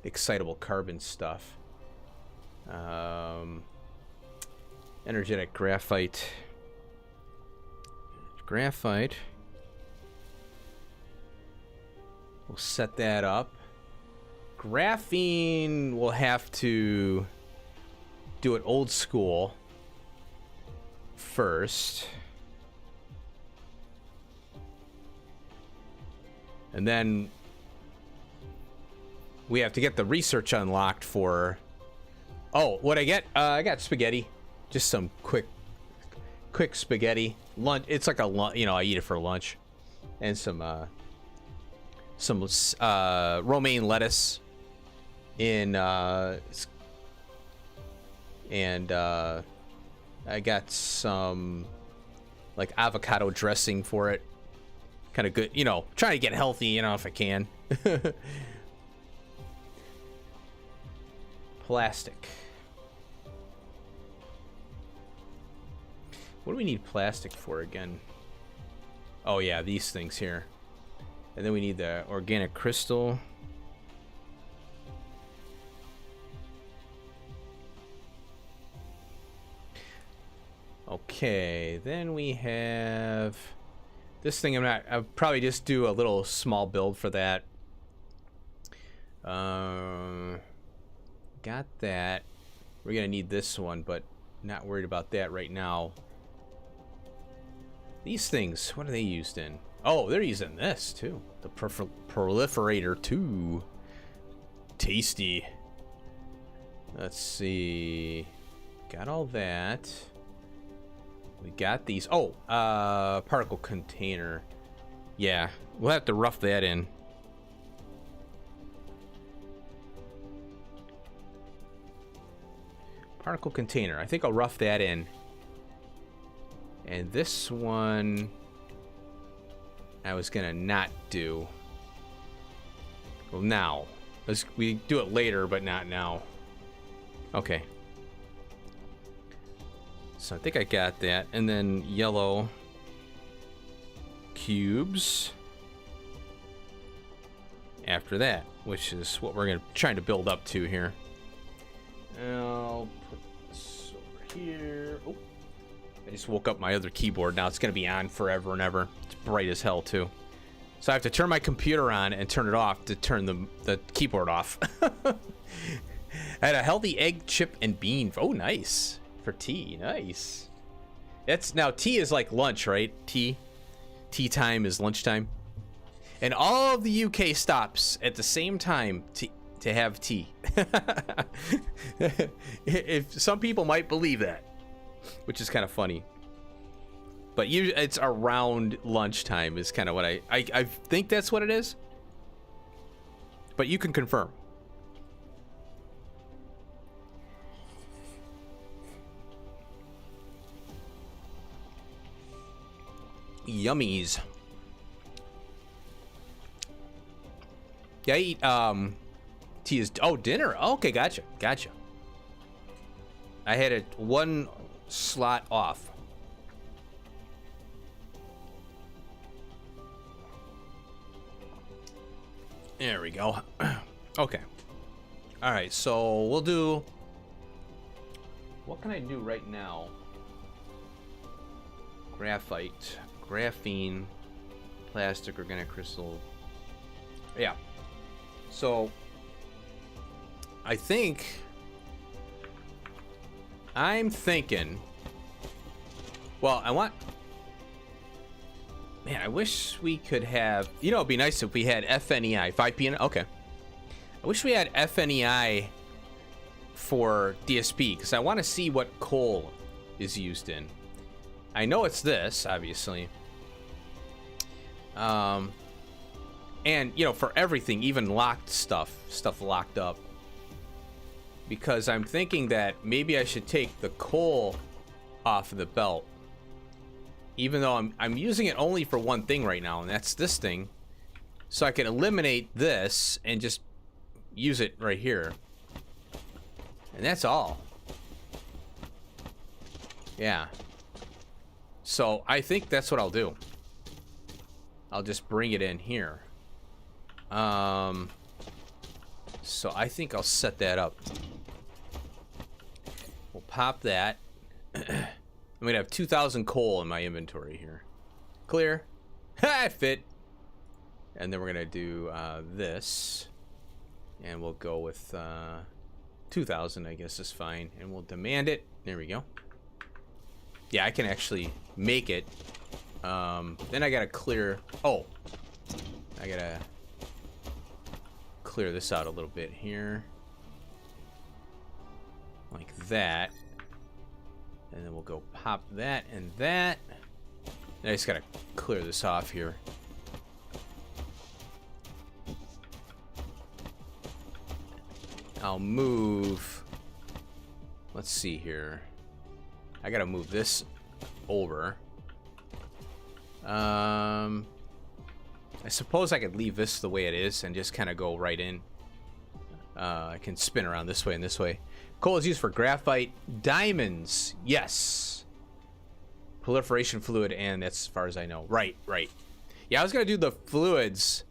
excitable carbon stuff. Energetic graphite. We'll set that up. Graphene, we'll have to do it old school first. And then we have to get the research unlocked for... Oh, what I get? I got spaghetti. Just some quick spaghetti. Lunch. It's like a lunch, you know, I eat it for lunch. And some romaine lettuce in and I got some like avocado dressing for it. Kind of good, you know, trying to get healthy, you know, if I can. Plastic. What do we need plastic for again? Oh yeah, these things here. And then we need the organic crystal. Okay, then we have this thing. I'll probably just do a little small build for that. Got that. We're gonna need this one, but not worried about that right now. These things, what are they used in? Oh, they're using this too. The proliferator 2. Tasty. Let's see. Got all that. We got these. Oh, particle container. Yeah, we'll have to rough that in. Particle container. I think I'll rough that in. And this one I was gonna not do. Well, now. We do it later, but not now. Okay. So I think I got that. And then yellow cubes after that, which is what we're trying to build up to here. I'll put this over here. Oh, I just woke up my other keyboard. Now it's going to be on forever and ever. It's bright as hell too. So I have to turn my computer on and turn it off to turn the keyboard off. I had a healthy egg, chip, and bean. Oh, nice. For tea. Nice. That's now tea is like lunch, right? Tea time is lunchtime. And all of the UK stops at the same time to have tea. If some people might believe that, which is kind of funny. But it's around lunchtime is kind of what I think that's what it is. But you can confirm. Yummies. Yeah, I eat tea is dinner. Okay, gotcha. I had it one slot off. There we go. Okay. All right, so we'll do. What can I do right now? Graphite, graphene, plastic, organic crystal. Yeah. So I'm thinking. Well, Man, I wish we could have. You know, it'd be nice if we had FNEI 5P. Okay. I wish we had FNEI for DSP because I want to see what coal is used in. I know it's this, obviously. And, you know, for everything, even locked stuff locked up. Because I'm thinking that maybe I should take the coal off of the belt. Even though I'm using it only for one thing right now, and that's this thing. So I can eliminate this and just use it right here. And that's all. Yeah. So I think that's what I'll do. I'll just bring it in here. So I think I'll set that up. We'll pop that. I'm gonna have 2,000 coal in my inventory here. Clear. Ha! Fit. And then we're gonna do this. And we'll go with 2,000, I guess is fine. And we'll demand it. There we go. Yeah, I can actually make it. Then I gotta clear. Oh, I gotta clear this out a little bit here, like that. And then we'll go pop that and that. And I just gotta clear this off here. I'll move. Let's see here. I gotta move this over. I suppose I could leave this the way it is and just kind of go right in. I can spin around this way and this way. Coal is used for graphite, diamonds. Yes. Proliferation fluid, and that's as far as I know. Right. Yeah, I was gonna do the fluids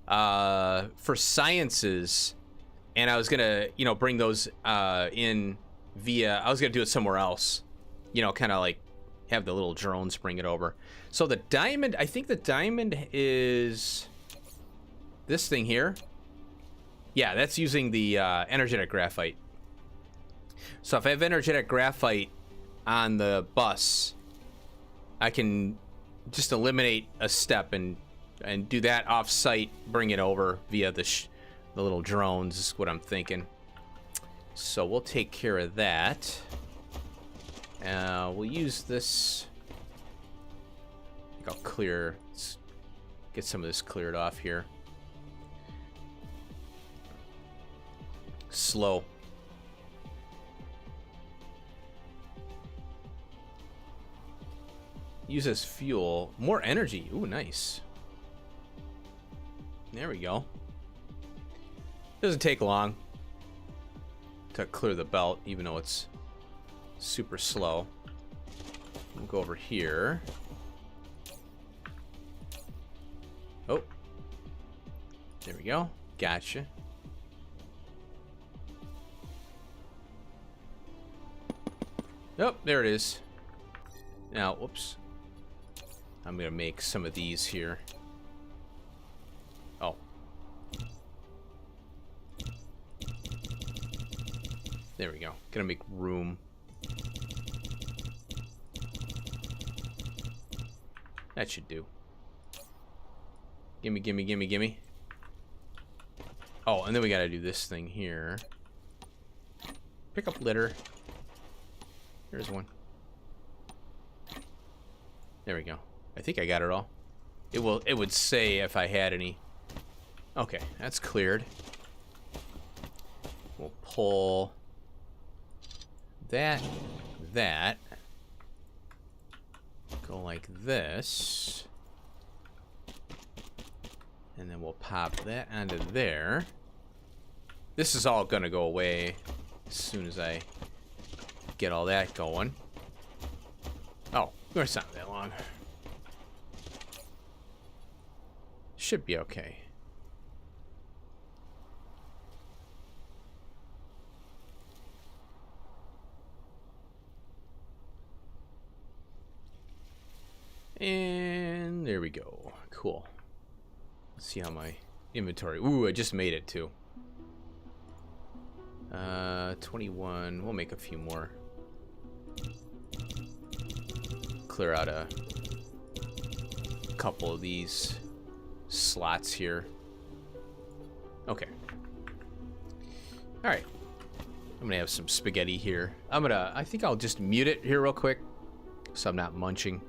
for sciences, and I was gonna, you know, bring those in via. I was gonna do it somewhere else. You know, kind of like have the little drones bring it over. So the diamond, I think the diamond is this thing here. Yeah, that's using the energetic graphite. So if I have energetic graphite on the bus, I can just eliminate a step and do that off-site, bring it over via the little drones is what I'm thinking. So we'll take care of that. We'll use this. I think I'll clear. Let's get some of this cleared off here. Slow. Use as fuel. More energy. Ooh, nice. There we go. Doesn't take long to clear the belt, even though it's super slow. We'll go over here. Oh. There we go. Gotcha. Oh, there it is. Now, whoops. I'm gonna make some of these here. Oh. There we go. Gonna make room. That should do. Gimme, gimme, gimme, gimme. Oh, and then we gotta do this thing here. Pick up litter. There's one. There we go. I think I got it all. It would say if I had any. Okay, that's cleared. We'll pull that. Go like this. And then we'll pop that onto there. This is all gonna go away as soon as I get all that going. Oh, it's not that long. Should be okay. And there we go. Cool. Let's see how my inventory. Ooh, I just made it too. 21. We'll make a few more. Clear out a couple of these slots here. Okay. All right. I'm I'm gonna have some spaghetti here. I think I'll just mute it here real quick so I'm not munching.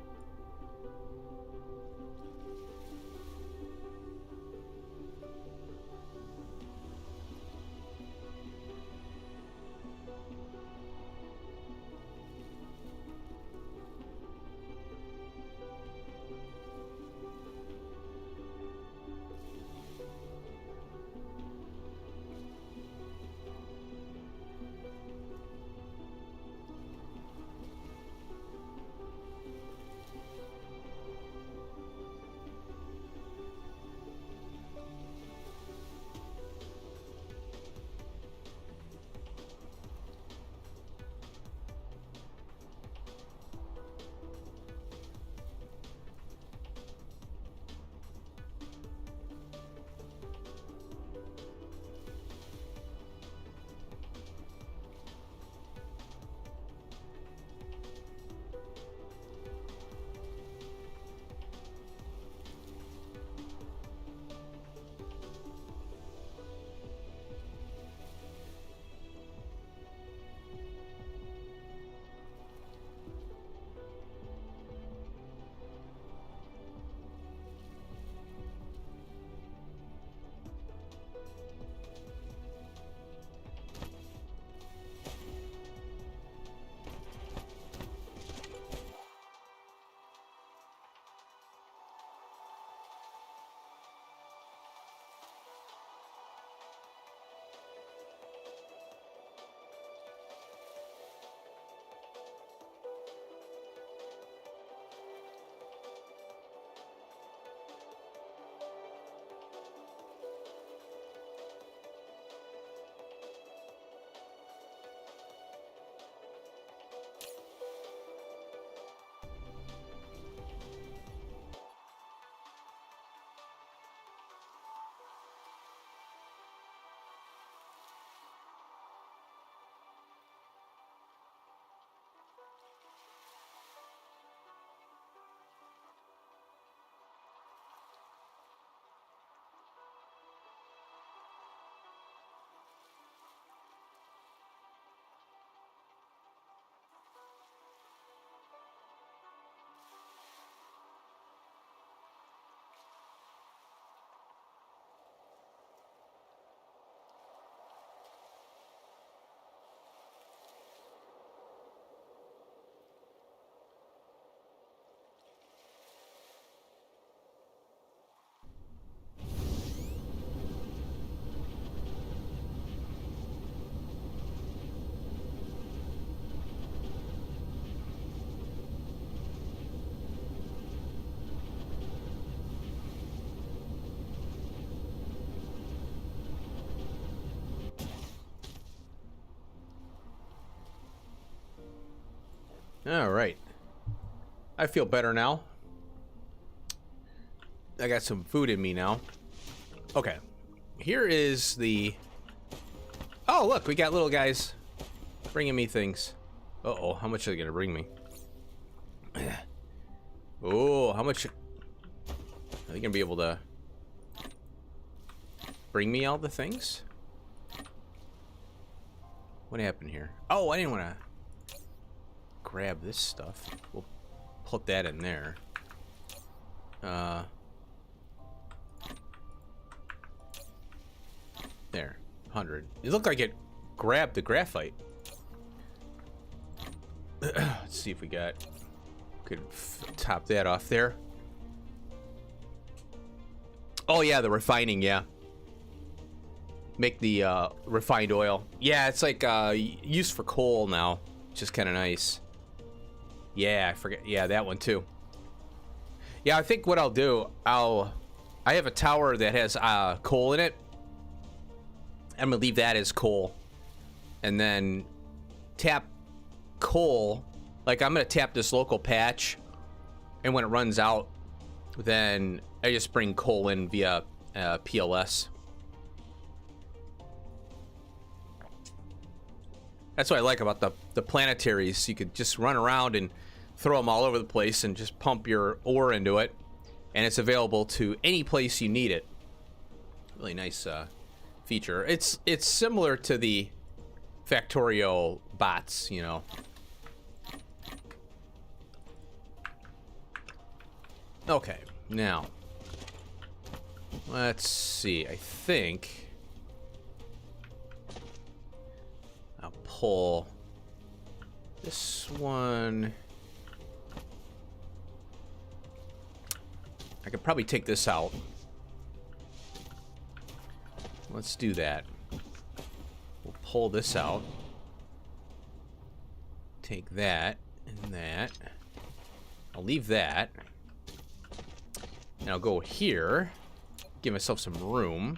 All right. I feel better now. I got some food in me now. Okay. Here is the... Oh, look, we got little guys bringing me things. Uh-oh, how much are they going to bring me? Oh, how much... Are they going to be able to bring me all the things? What happened here? Oh, I didn't want to grab this stuff. We'll put that in there. There, 100. It looked like it grabbed the graphite. Let's see if we could top that off there. Oh yeah, the refining, yeah. Make the refined oil. Yeah, it's like used for coal now, which is kind of nice. Yeah, I forget. Yeah, that one too. Yeah, I think what I'll do, I have a tower that has coal in it. I'm gonna leave that as coal, and then tap coal. Like I'm gonna tap this local patch, and when it runs out, then I just bring coal in via PLS. That's what I like about the planetaries. You could just run around and throw them all over the place and just pump your ore into it, and it's available to any place you need it. Really nice feature. It's similar to the factorial bots, you know. Okay, now let's see. I think I'll pull this one. I could probably take this out. Let's do that. We'll pull this out. Take that and that. I'll leave that. And I'll go here. Give myself some room.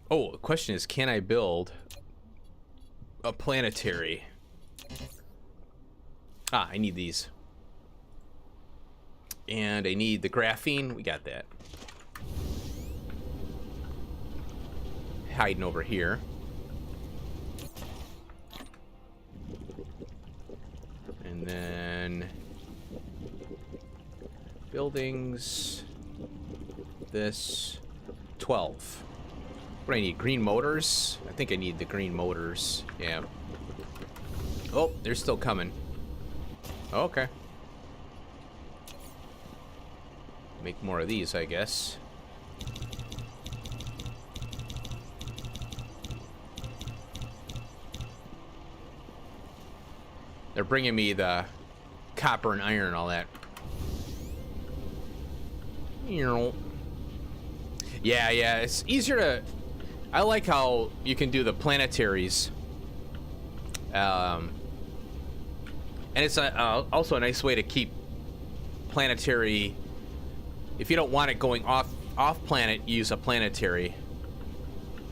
Oh, the question is, can I build a planetary? Ah, I need these. And I need the graphene. We got that. Hiding over here. And then buildings. This 12. What do I need? Green motors? I think I need the green motors. Yeah. Oh, they're still coming. Okay. Make more of these, I guess. They're bringing me the copper and iron and all that. Yeah, it's easier to... I like how you can do the planetaries. And it's also a nice way to keep planetary... If you don't want it going off planet, use a planetary.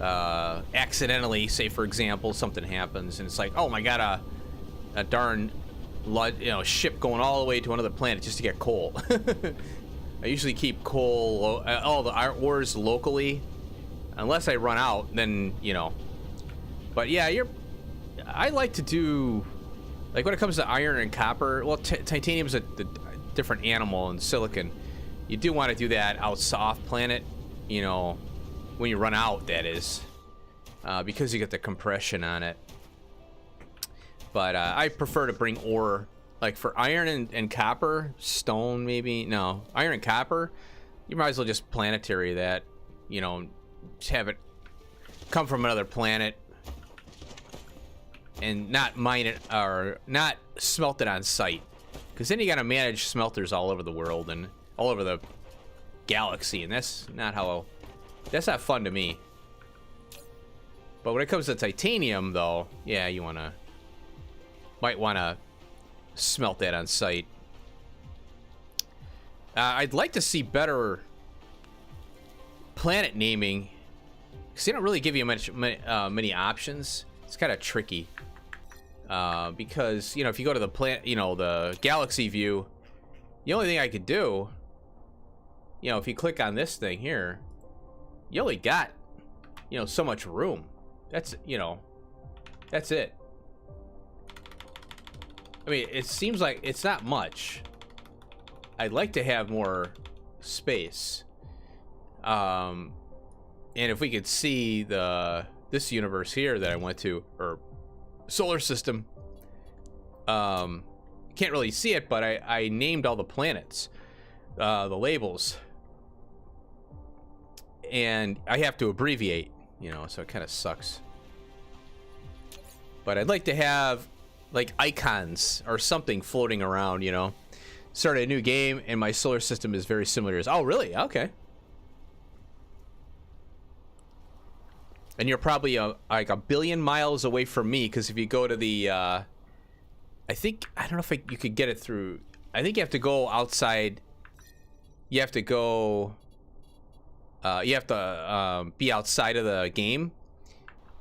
Accidentally, say for example, something happens and it's like, oh my god, a darn ship going all the way to another planet just to get coal. I usually keep coal, all the ores locally, unless I run out. Then But yeah, I like to do, like when it comes to iron and copper. Well, titanium's a different animal, and silicon. You do want to do that off planet, when you run out, that is, because you get the compression on it. But I prefer to bring ore, like for iron and copper, stone maybe. No, iron and copper, you might as well just planetary that, just have it come from another planet and not mine it or not smelt it on site. Because then you got to manage smelters all over the world and all over the galaxy, and that's not fun to me. But when it comes to titanium, though, yeah, you might want to smelt that on site. I'd like to see better planet naming, because they don't really give you many options. It's kind of tricky. Because if you go to the the galaxy view, the only thing I could do, if you click on this thing here, you only got so much room. That's that's it. I mean, it seems like it's not much. I'd like to have more space. And if we could see this universe here that I went to, or solar system, can't really see it, but I named all the planets, the labels, and I have to abbreviate, so it kind of sucks. But I'd like to have like icons or something floating around, Start a new game and my solar system is very similar to yours. Oh, really? Okay. And you're probably like a billion miles away from me, because if you go to the I don't know if you could get it through. I think you have to go outside. You have to go be outside of the game,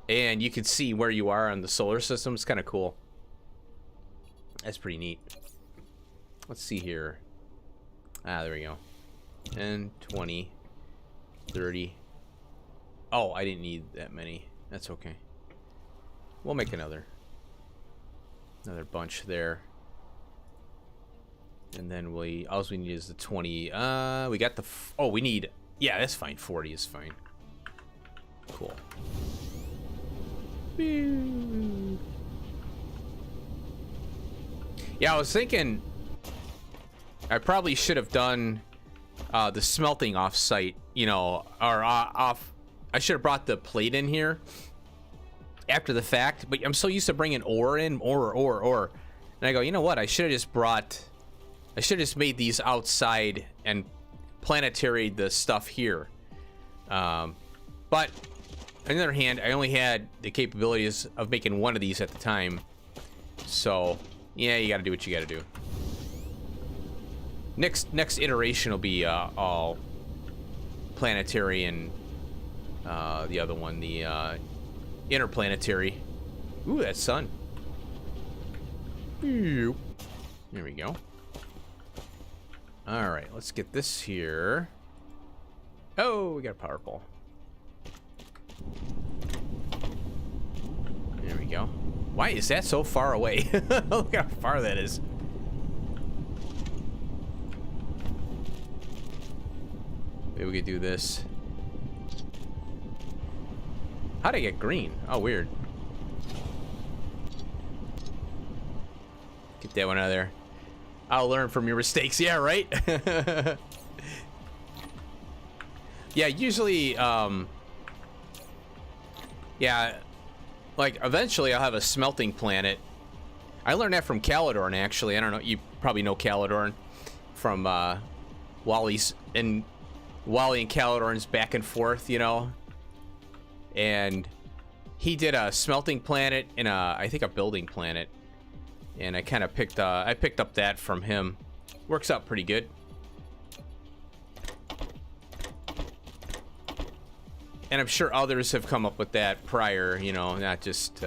and you can see where you are on the solar system. It's kind of cool. That's pretty neat. Let's see here. There we go. 10, 20, 30. Oh, I didn't need that many. That's okay. We'll make another bunch there. And then all we need is the 20. We got the... we need... Yeah, that's fine. 40 is fine. Cool. Yeah, I was thinking I probably should have done the smelting off site, you know, or off. I should have brought the plate in here after the fact, but I'm so used to bringing ore in, ore. And I go, you know what? I should have just made these outside and planetary the stuff here. But on the other hand, I only had the capabilities of making one of these at the time. So, yeah, you got to do what you got to do. Next iteration will be all planetary and the other one, the interplanetary. Ooh, that sun. There we go. All right, let's get this here. Oh, we got a power pole. There we go. Why is that so far away? Look how far that is. Maybe we could do this. How'd I get green? Oh, weird. Get that one out of there. I'll learn from your mistakes. Yeah, right? Yeah, usually, yeah, like, eventually I'll have a smelting planet. I learned that from Calidorn, actually. I don't know, you probably know Calidorn from, Wally and Calidorn's back and forth, you know? And he did a smelting planet and I think a building planet. And I kind of picked up that from him. Works out pretty good. And I'm sure others have come up with that prior, you know, not just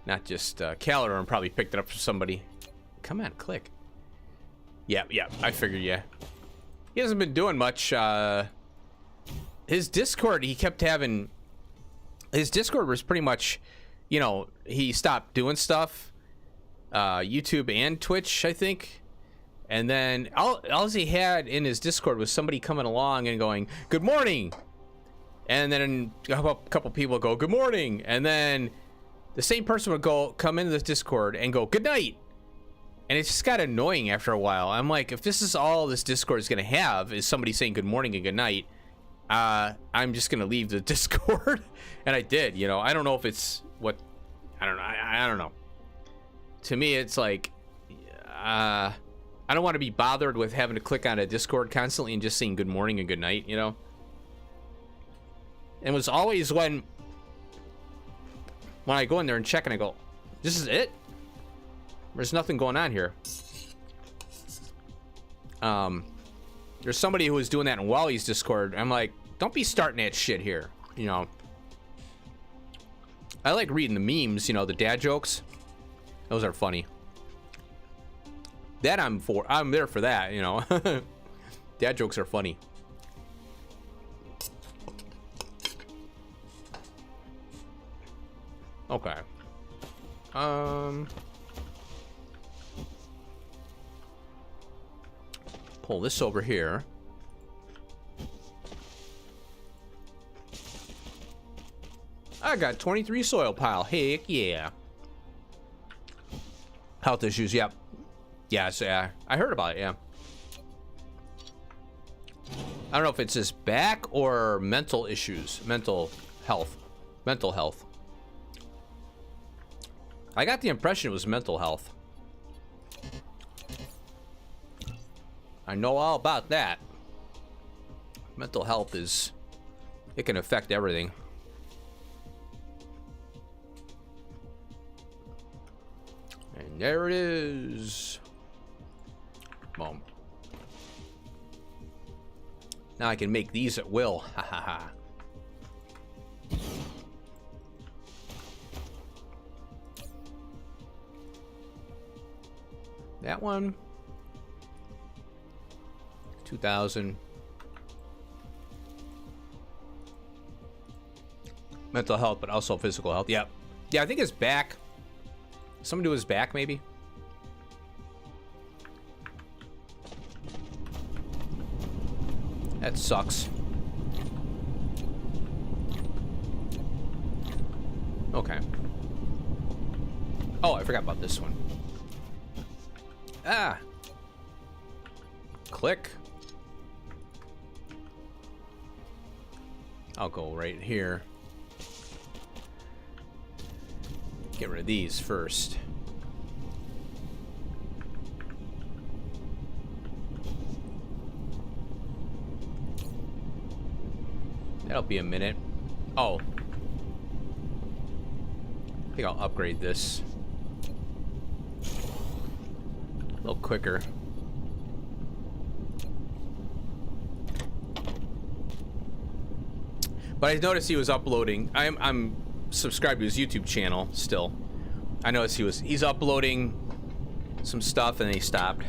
Calidorn probably picked it up from somebody. Come on, click. Yeah, I figured, yeah. He hasn't been doing much. His Discord, he kept having... His Discord was pretty much, you know, he stopped doing stuff. YouTube and Twitch, I think. And then all he had in his Discord was somebody coming along and going, "Good morning." And then a couple people go, "Good morning." And then the same person would come into this Discord and go, "Good night." And it just got annoying after a while. I'm like, if this is all this Discord is going to have is somebody saying good morning and good night, I'm just going to leave the Discord. And I did, you know. I don't know if it's what... I don't know. I don't know. To me, it's like... I don't want to be bothered with having to click on a Discord constantly and just saying good morning and good night, you know? And it was always when I go in there and check and I go, this is it? There's nothing going on here. There's somebody who was doing that in Wally's Discord. I'm like, don't be starting that shit here, you know? I like reading the memes, you know, the dad jokes. Those are funny. That I'm there for that, you know. Dad jokes are funny. Okay. Pull this over here. I got 23 soil pile. Heck yeah. Health issues, yep. Yes, yeah, I heard about it, yeah. I don't know if it's his back or mental issues, mental health. I got the impression it was mental health. I know all about that. Mental health it can affect everything. And there it is. Boom. Now I can make these at will. Ha ha ha. That one. 2,000. Mental health, but also physical health. Yep. Yeah, I think his back. Someone do his back, maybe? That sucks. Okay. Oh, I forgot about this one. Ah. Click. I'll go right here. Get rid of these first. That'll be a minute. Oh. I think I'll upgrade this. A little quicker. But I noticed he was uploading. I'm subscribed to his YouTube channel still. I noticed he's uploading some stuff and then he stopped.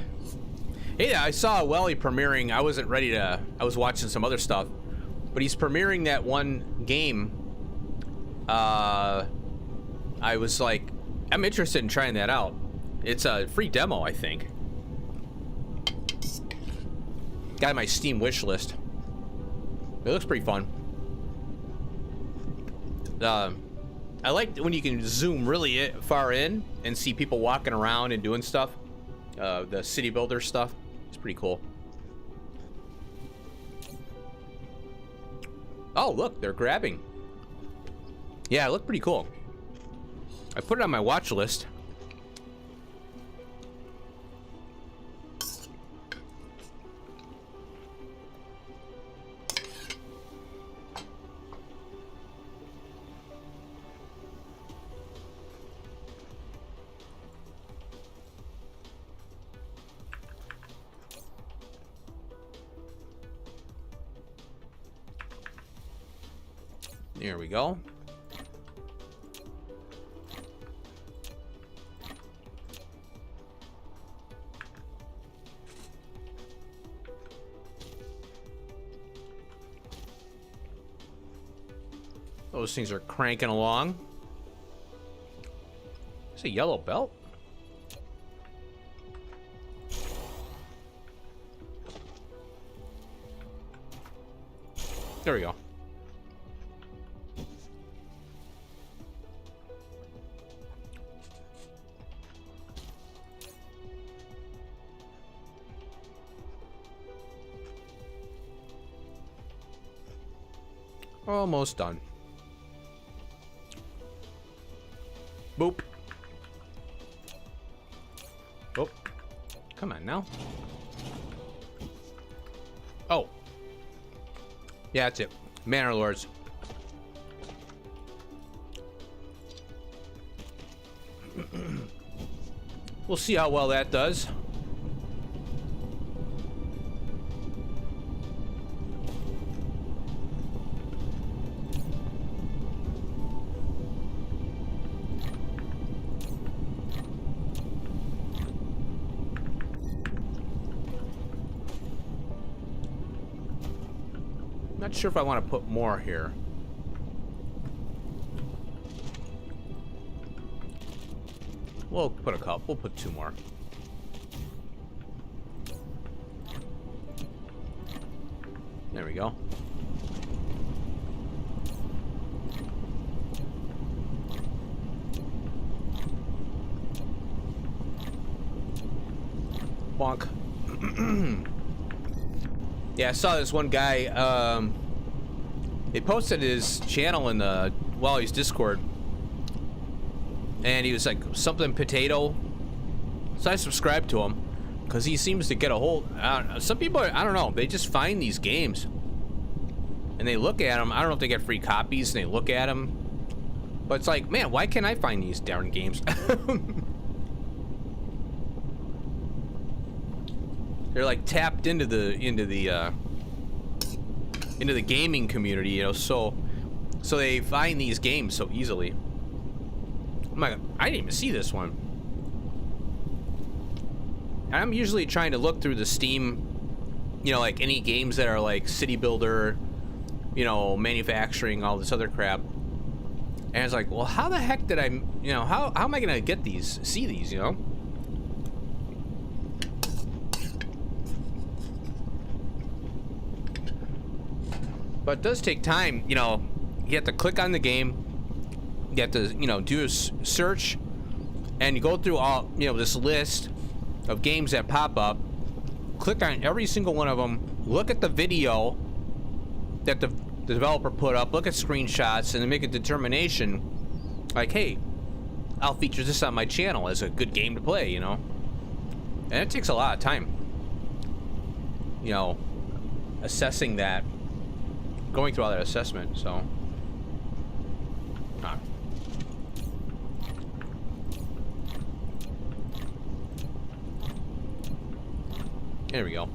Hey, I saw Welly premiering. I wasn't ready to. I was watching some other stuff, but he's premiering that one game. I was like, I'm interested in trying that out. It's a free demo, I think. Got my Steam wish list. It looks pretty fun. I like when you can zoom really far in and see people walking around and doing stuff. The city builder stuff. It's pretty cool. Oh, look, they're grabbing. Yeah, it looked pretty cool. I put it on my watch list. There we go. Those things are cranking along. It's a yellow belt. There we go. Almost done. Boop. Oh, come on now. Oh. Yeah, that's it. Manor Lords. We'll see how well that does. Not sure if I want to put more here. We'll put a couple. We'll put 2 more. There we go. Bonk. Yeah, I saw this one guy, he posted his channel in the Wally's Discord, and he was like, something potato, so I subscribed to him, because he seems to get a hold, some people, I don't know, they just find these games, and they look at them, I don't know if they get free copies, and they look at them, but it's like, man, why can't I find these darn games? They're like tapped into the gaming community, you know, so they find these games so easily. Oh my God, I didn't even see this one. I'm usually trying to look through the Steam, you know, like any games that are like city builder, you know, manufacturing, all this other crap. And it's like, well, how the heck did I, you know, how am I gonna get these, see these, you know? But it does take time, you know. You have to click on the game, You have to, you know, do a search, and you go through all, you know, this list of games that pop up. Click on every single one of them. Look at the video that the developer put up. Look at screenshots, and then make a determination. Like, hey, I'll feature this on my channel as a good game to play. You know, and it takes a lot of time. You know, assessing that, going through all that assessment. So. There we go.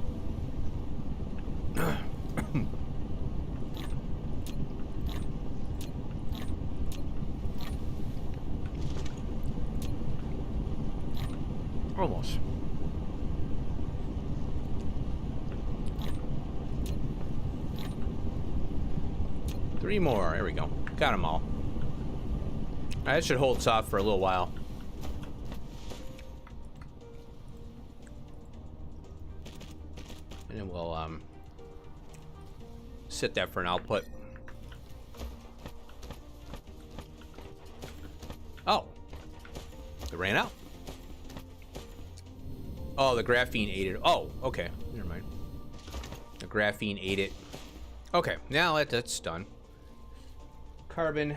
Almost. Three more. There we go. Got them all. That should hold soft for a little while. And then we'll sit that for an output. Oh, it ran out. Oh, the graphene ate it. Oh, okay, never mind. The graphene ate it. Okay, now that's done. Carbon.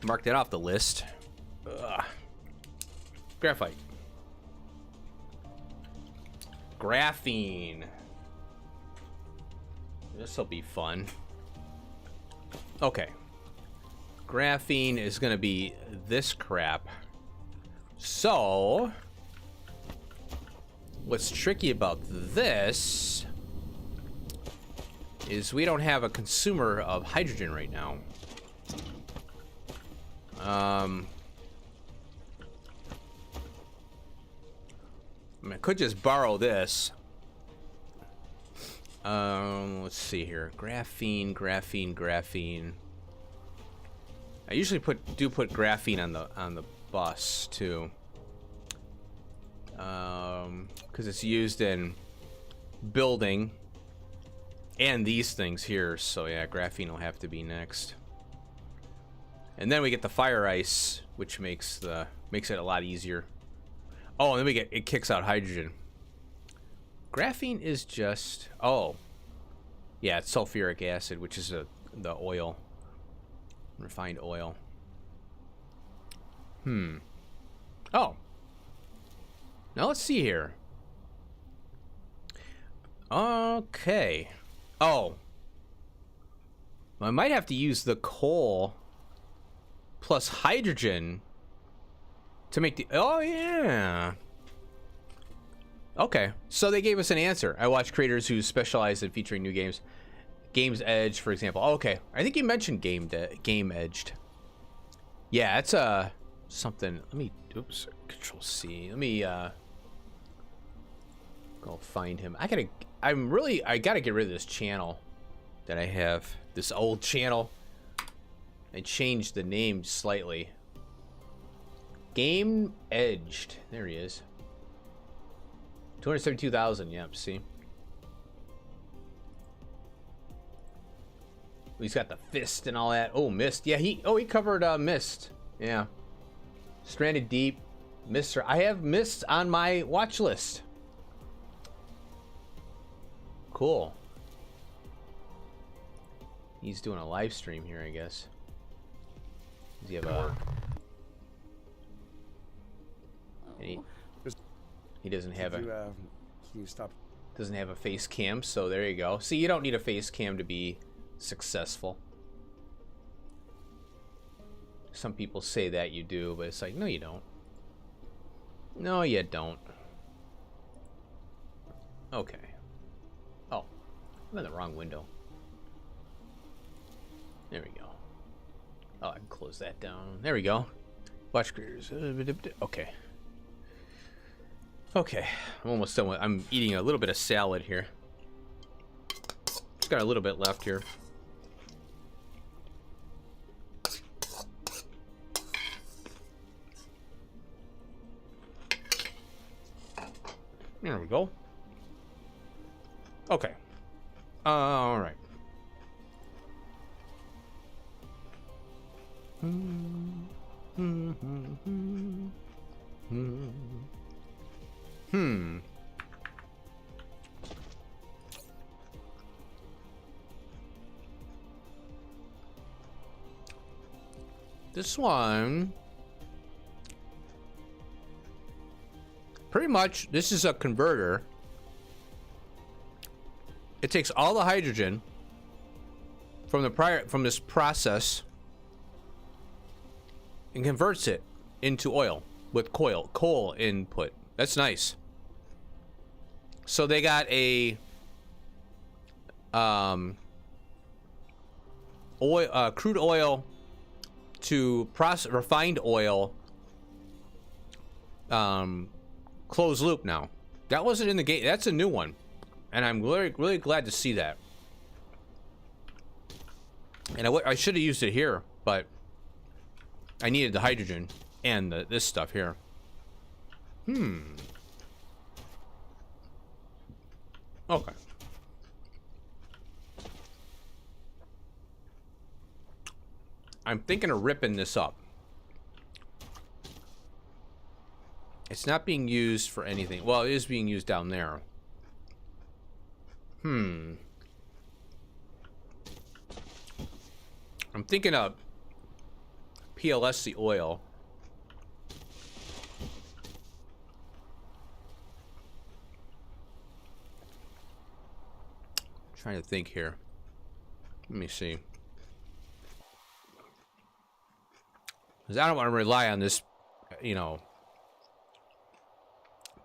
Mark that off the list. Ugh. Graphite. Graphene. This'll be fun. Okay. Graphene is gonna be this crap. So, what's tricky about this is we don't have a consumer of hydrogen right now. I mean, I could just borrow this. Let's see here. Graphene. I usually put graphene on the bus too, because it's used in building and these things here. So yeah, graphene will have to be next. And then we get the fire ice, which makes it a lot easier. Oh, and then it kicks out hydrogen. Graphene is just, oh, yeah, it's sulfuric acid, which is the oil, refined oil. Oh, now let's see here. Okay. Oh, I might have to use the coal plus hydrogen to make the, oh yeah. Okay, so they gave us an answer. I watch creators who specialize in featuring new games. Games Edge, for example. Okay, I think you mentioned Game Edged. Yeah, it's something. Let me, oops, Control C. Let me go find him. I gotta get rid of this channel that I have. This old channel. I changed the name slightly. Game Edged. There he is. 272,000. Yep. See. He's got the fist and all that. Oh, Mist. Yeah, he covered Mist. Yeah. Stranded Deep. Mist. I have Mist on my watch list. Cool. He's doing a live stream here, I guess. Does he have a? He doesn't have a. Can you stop? Doesn't have a face cam, so there you go. See, you don't need a face cam to be successful. Some people say that you do, but it's like, no, you don't. No, you don't. Okay. Oh, I'm in the wrong window. There we go. Oh, I can close that down. There we go. Watch creators. Okay. Okay. I'm almost done with, I'm eating a little bit of salad here. Just got a little bit left here. There we go. Okay. All right. This one, pretty much, this is a converter. It takes all the hydrogen from this process and converts it into oil with coal input. That's nice. So they got a crude oil to process refined oil closed loop now. That wasn't in the gate. That's a new one, and I'm really glad to see that. And I should have used it here, but I needed the hydrogen and this stuff here. Okay. I'm thinking of ripping this up. It's not being used for anything. Well, it is being used down there. I'm thinking of PLS the oil. Trying to think here. Let me see. Because I don't want to rely on this, you know,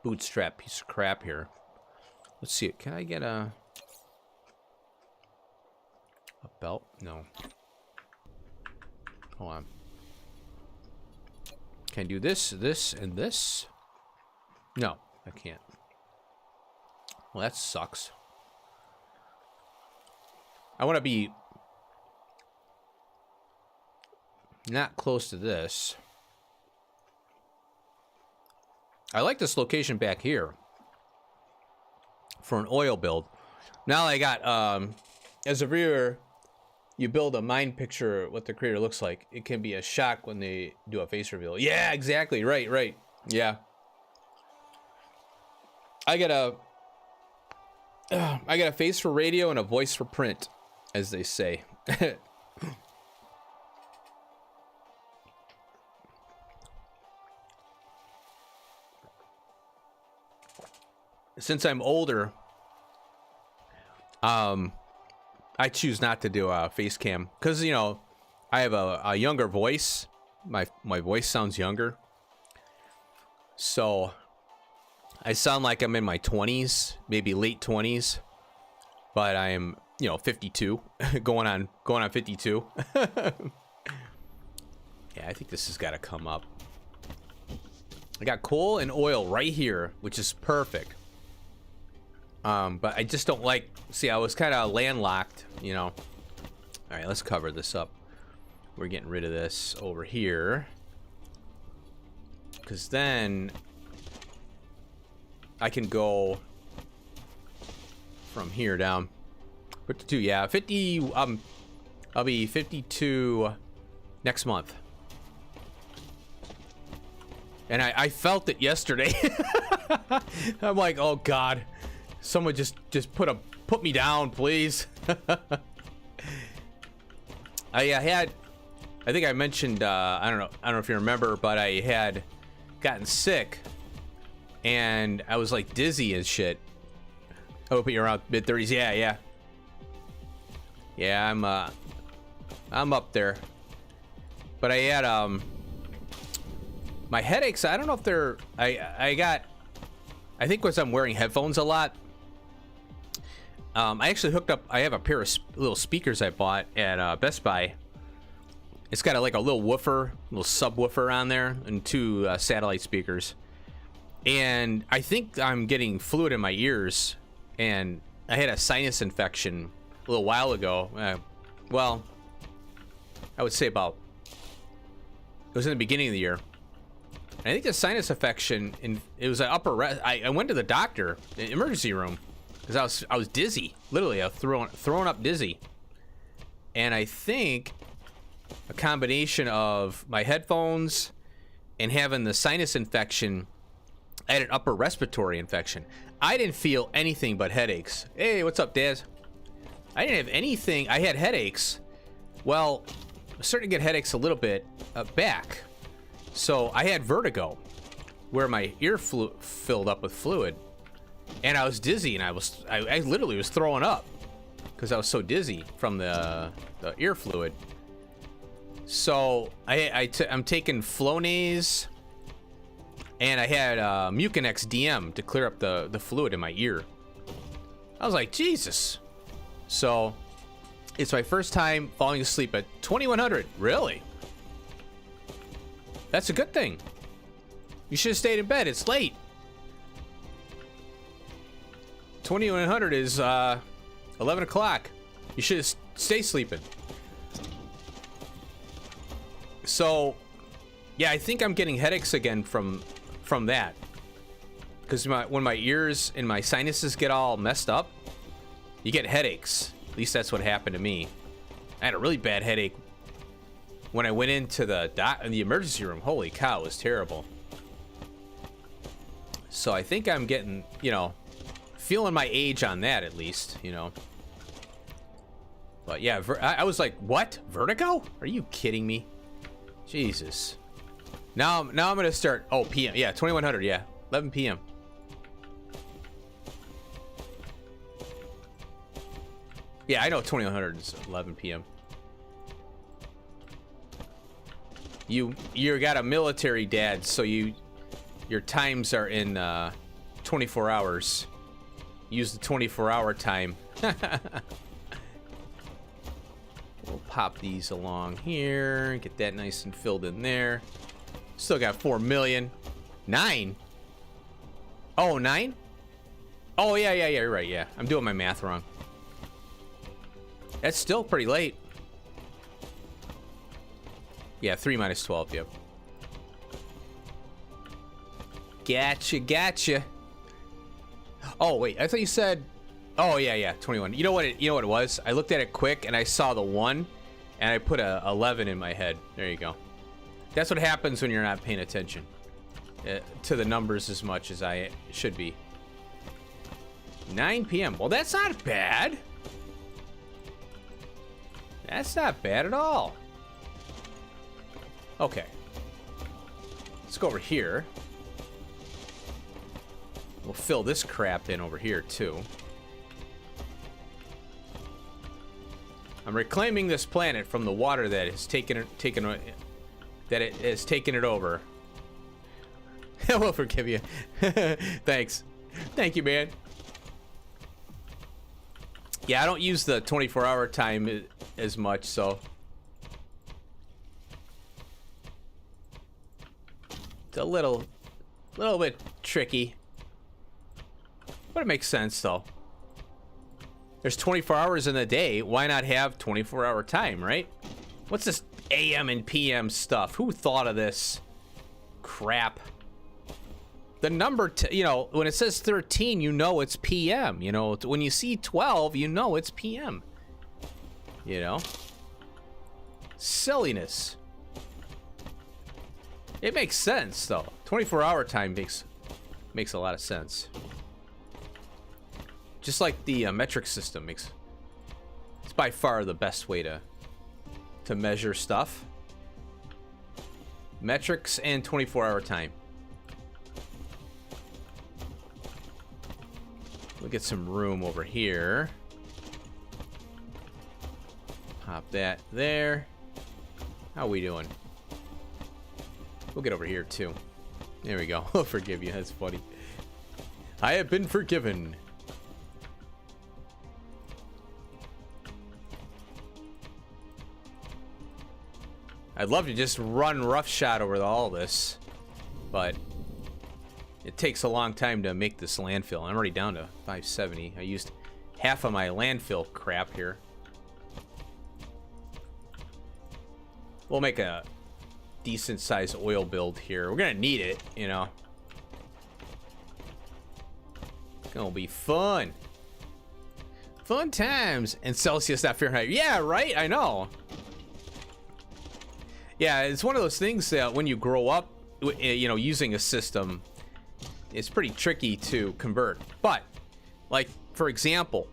bootstrap piece of crap here. Let's see. Can I get a belt? No. Hold on. Can I do this, this, and this? No, I can't. Well, that sucks. I want to be not close to this. I like this location back here for an oil build. Now I got, as a viewer, you build a mind picture what the creator looks like. It can be a shock when they do a face reveal. Yeah, exactly. Right. Yeah. I got a face for radio and a voice for print, as they say. Since I'm older, I choose not to do a face cam because, you know, I have a younger voice. My voice sounds younger, so I sound like I'm in my 20s, maybe late 20s, but I am, you know, 52, going on 52. Yeah, I think this has got to come up. I got coal and oil right here, which is perfect. But I just don't like, see, I was kind of landlocked, you know. All right, let's cover this up. We're getting rid of this over here, because then I can go from here down. 52, yeah, 50, I'll be 52 next month. And I felt it yesterday. I'm like, oh God, someone just put me down, please. I think I mentioned, I don't know if you remember, but I had gotten sick and I was like dizzy and shit. I hope you're around mid-30s. Yeah, I'm up there. But I had my headaches, I don't know if they're, I think because I'm wearing headphones a lot. I actually hooked up, I have a pair of little speakers I bought at Best Buy. It's got like a little woofer, little subwoofer on there, and two satellite speakers. And I think I'm getting fluid in my ears, and I had a sinus infection a little while ago. Well, I would say it was in the beginning of the year. And I think the sinus infection, it was an upper, I went to the doctor, the emergency room, because I was dizzy, literally, I was throwing up dizzy. And I think a combination of my headphones and having the sinus infection. I had an upper respiratory infection. I didn't feel anything but headaches. Hey, what's up, Daz? I didn't have anything. I had headaches. Well, I'm starting to get headaches a little bit back. So I had vertigo, where my ear filled up with fluid, and I was dizzy, and I literally was throwing up because I was so dizzy from the ear fluid. So I'm taking Flonase. And I had Mucinex DM to clear up the fluid in my ear. I was like, Jesus. So, it's my first time falling asleep at 2100. Really? That's a good thing. You should have stayed in bed. It's late. 2100 is 11 o'clock. You should have stayed sleeping. So, yeah, I think I'm getting headaches again from that, because when my ears and my sinuses get all messed up, you get headaches. At least that's what happened to me. I had a really bad headache when I went into the emergency room. Holy cow, it was terrible. So I think I'm getting, feeling my age on that, at least, But yeah, I was like, what? Vertigo? Are you kidding me? Jesus. Now I'm gonna start. Oh, PM. Yeah, 2100. Yeah, 11 PM. Yeah, I know 2100 is 11 PM. You got a military dad, so your times are in 24 hours. Use the 24-hour time. We'll pop these along here. Get that nice and filled in there. Still got 4 million. 9? Oh, 9? Oh, yeah, you're right, yeah. I'm doing my math wrong. That's still pretty late. Yeah, 3 minus 12, yep. Gotcha. Oh, wait, I thought you said... Oh, yeah, 21. You know what it was? I looked at it quick, and I saw the 1, and I put a 11 in my head. There you go. That's what happens when you're not paying attention to the numbers as much as I should be. 9 PM. Well, that's not bad. That's not bad at all. Okay. Let's go over here. We'll fill this crap in over here, too. I'm reclaiming this planet from the water that has taken it over. We'll forgive you. Thanks. Thank you, man. Yeah, I don't use the 24-hour time as much, so it's a little bit tricky, but it makes sense though. There's 24 hours in the day. Why not have 24-hour time, right? What's this AM and PM stuff? Who thought of this crap? The number, when it says 13, you know it's PM. When you see 12, you know it's PM. Silliness. It makes sense, though. 24-hour time makes a lot of sense. Just like the metric system it's by far the best way to measure stuff. Metrics and 24-hour time. We'll get some room over here. Pop that there. How we doing? We'll get over here too. There we go. I'll forgive you. That's funny. I have been forgiven. I'd love to just run roughshod over all this, but it takes a long time to make this landfill. I'm already down to 570. I used half of my landfill crap here. We'll make a decent sized oil build here. We're gonna need it, Gonna be fun. Fun times. And Celsius, not Fahrenheit. Yeah, right? I know. Yeah, it's one of those things that when you grow up, you know, using a system, it's pretty tricky to convert. But, like, for example,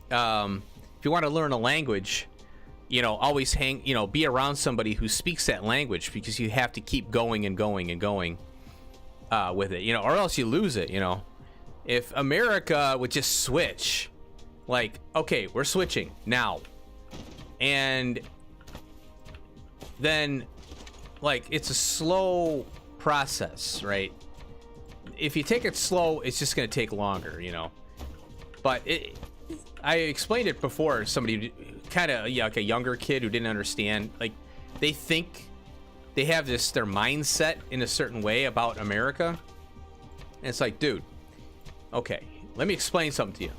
if you want to learn a language, you know, always be around somebody who speaks that language, because you have to keep going and going and going with it, you know, or else you lose it, you know. If America would just switch, like, okay, we're switching now, and then, like, it's a slow process, right? If you take it slow, it's just going to take longer, you know. But I explained it before. Somebody kind of, yeah, like a younger kid who didn't understand, like, they think they have their mindset in a certain way about America. And it's like, dude, okay, let me explain something to you.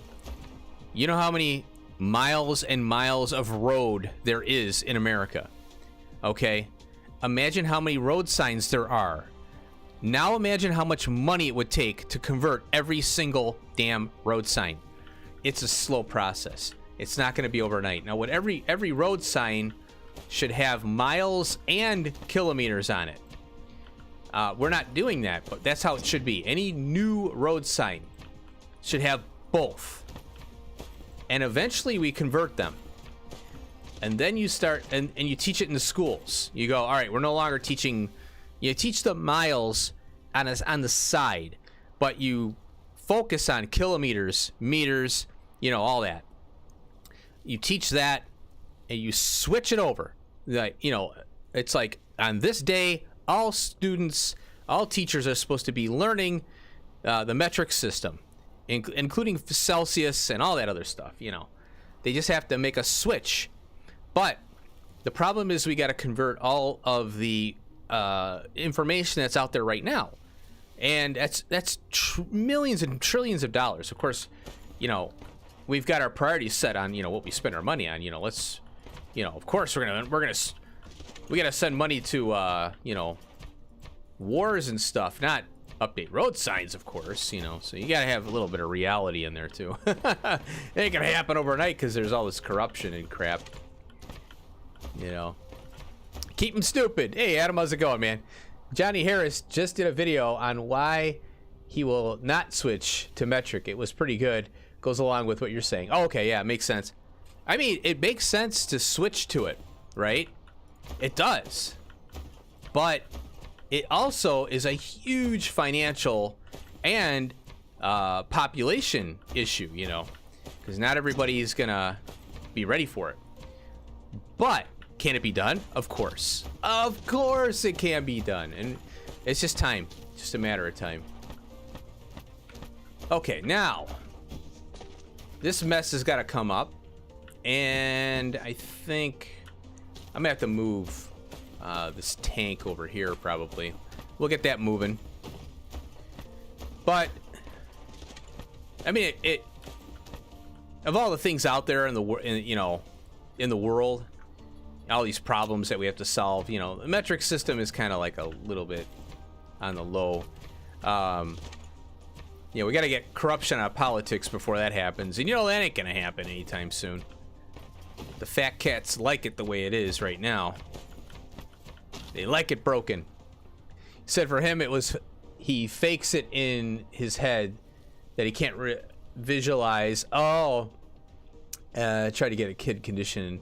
You know how many miles and miles of road there is in America? Okay, imagine how many road signs there are. Now imagine how much money it would take to convert every single damn road sign. It's a slow process. It's not going to be overnight. Now, what every road sign should have miles and kilometers on it. We're not doing that, but that's how it should be. Any new road sign should have both. And eventually we convert them. And then you start, and you teach it in the schools. You go, all right, we're no longer teaching, you teach the miles on the side, but you focus on kilometers, meters, you know, all that. You teach that, and you switch it over. Like, you know, it's like on this day, all students, all teachers are supposed to be learning the metric system, including Celsius and all that other stuff, you know. They just have to make a switch. But the problem is we got to convert all of the information that's out there right now. And that's millions and trillions of dollars. Of course, you know, we've got our priorities set on, you know, what we spend our money on. You know, let's, you know, of course we got to send money to, you know, wars and stuff, not update road signs, of course, you know. So you got to have a little bit of reality in there too. It ain't gonna happen overnight because there's all this corruption and crap. You know, keep them stupid. Hey, Adam, how's it going, man? Johnny Harris just did a video on why he will not switch to metric. It was pretty good. Goes along with what you're saying. Oh, okay, yeah, it makes sense. I mean, it makes sense to switch to it, right? It does. But it also is a huge financial and population issue, you know, because not everybody is gonna be ready for it. But can it be done? Of course. Of course it can be done. And it's just time. Just a matter of time. Okay, now this mess has got to come up. And I think I'm going to have to move this tank over here probably. We'll get that moving. But, I mean, it of all the things out there in the world, all these problems that we have to solve, you know, the metric system is kind of like a little bit on the low. You know, we got to get corruption out of politics before that happens. And, you know, that ain't going to happen anytime soon. The fat cats like it the way it is right now. They like it broken. He said for him, it was, he fakes it in his head that he can't visualize. Oh, try to get a kid condition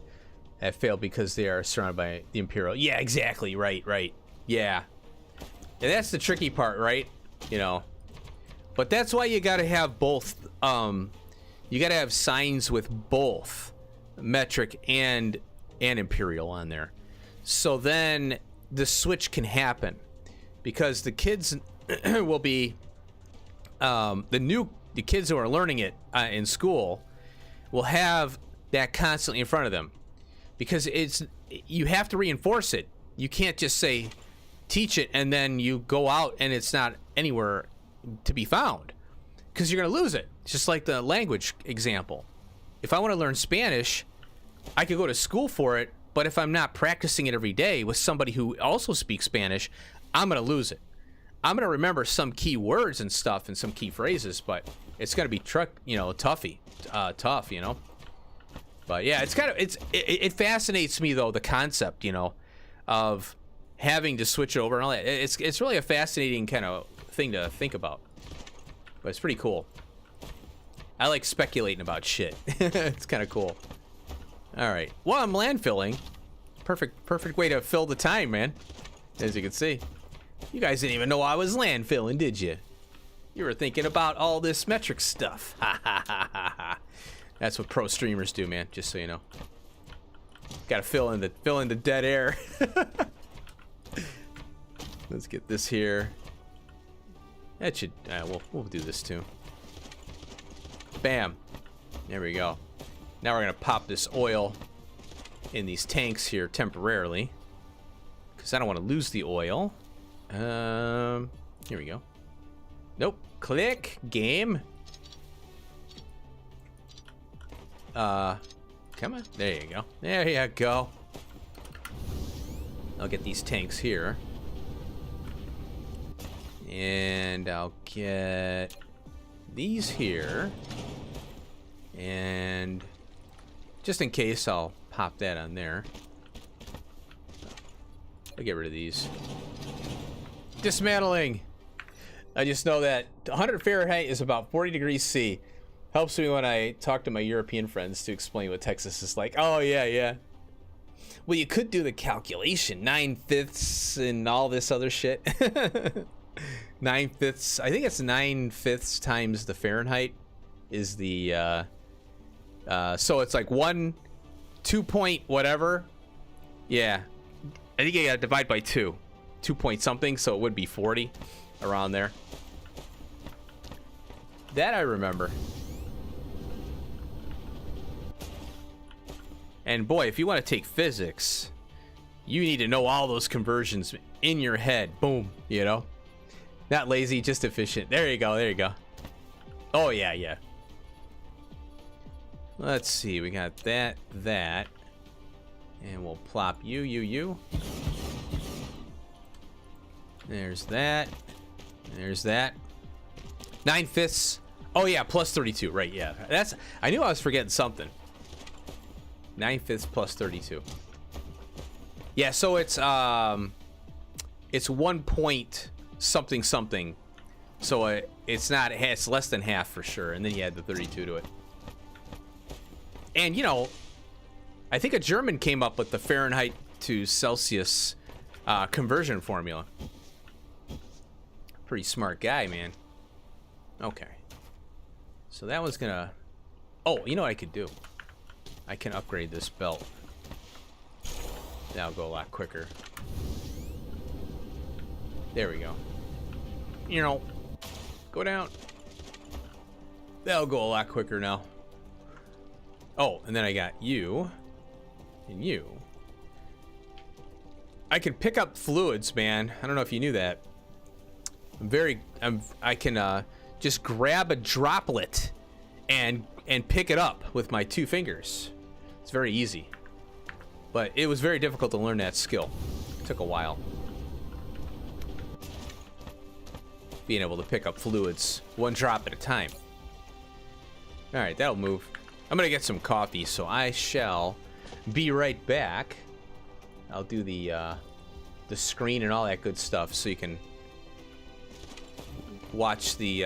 that failed because they are surrounded by the Imperial. Yeah, exactly. Right. Yeah. And that's the tricky part, right? You know, but that's why you got to have both. You got to have signs with both metric and Imperial on there. So then the switch can happen because the kids will be, the kids who are learning it in school will have that constantly in front of them. Because you have to reinforce it. You can't just say, teach it, and then you go out and it's not anywhere to be found. Because you're going to lose it. It's just like the language example. If I want to learn Spanish, I could go to school for it, but if I'm not practicing it every day with somebody who also speaks Spanish, I'm going to lose it. I'm going to remember some key words and stuff and some key phrases, but it's going to be tough, you know. But yeah, it's kind of, it fascinates me though, the concept, you know, of having to switch over and all that. It's really a fascinating kind of thing to think about. But it's pretty cool. I like speculating about shit. It's kind of cool. All right. Well, I'm landfilling. Perfect way to fill the time, man. As you can see. You guys didn't even know I was landfilling, did you? You were thinking about all this metric stuff. Ha ha ha ha ha. That's what pro streamers do, man. Just so you know. Gotta fill in the dead air. Let's get this here. That should. We'll do this too. Bam. There we go. Now we're gonna pop this oil in these tanks here temporarily, because I don't want to lose the oil. Here we go. Nope. Click game. Come on. There you go. There you go. I'll get these tanks here. And I'll get these here. And just in case, I'll pop that on there. I'll get rid of these. Dismantling. I just know that 100 Fahrenheit is about 40 degrees C. Helps me when I talk to my European friends to explain what Texas is like. Oh, yeah, yeah. Well, you could do the calculation. 9/5 and all this other shit. 9/5. I think it's 9/5 times the Fahrenheit is the... so it's like 2 point whatever. Yeah. I think you gotta divide by 2. 2 point something, so it would be 40. Around there. That I remember. And boy, if you want to take physics, you need to know all those conversions in your head. Boom, you know? Not lazy, just efficient. There you go, there you go. Oh, yeah, yeah. Let's see, we got that. And we'll plop you. There's that. There's that. 9/5. Oh yeah, plus 32. Right, yeah. That's. I knew I was forgetting something. 9/5 plus 32. Yeah, so it's 1 point something. So it's not. It's less than half for sure. And then you add the 32 to it. And you know, I think a German came up with the Fahrenheit to Celsius conversion formula. Pretty smart guy, man. Okay. So that was gonna... Oh, you know what I could do? I can upgrade this belt. That'll go a lot quicker. There we go. You know, go down. That'll go a lot quicker now. Oh, and then I got you. And you. I can pick up fluids, man. I don't know if you knew that. I can just grab a droplet and pick it up with my 2 fingers. It's very easy. But it was very difficult to learn that skill. It took a while. Being able to pick up fluids 1 drop at a time. Alright, that'll move. I'm gonna get some coffee, so I shall be right back. I'll do the screen and all that good stuff so you can watch the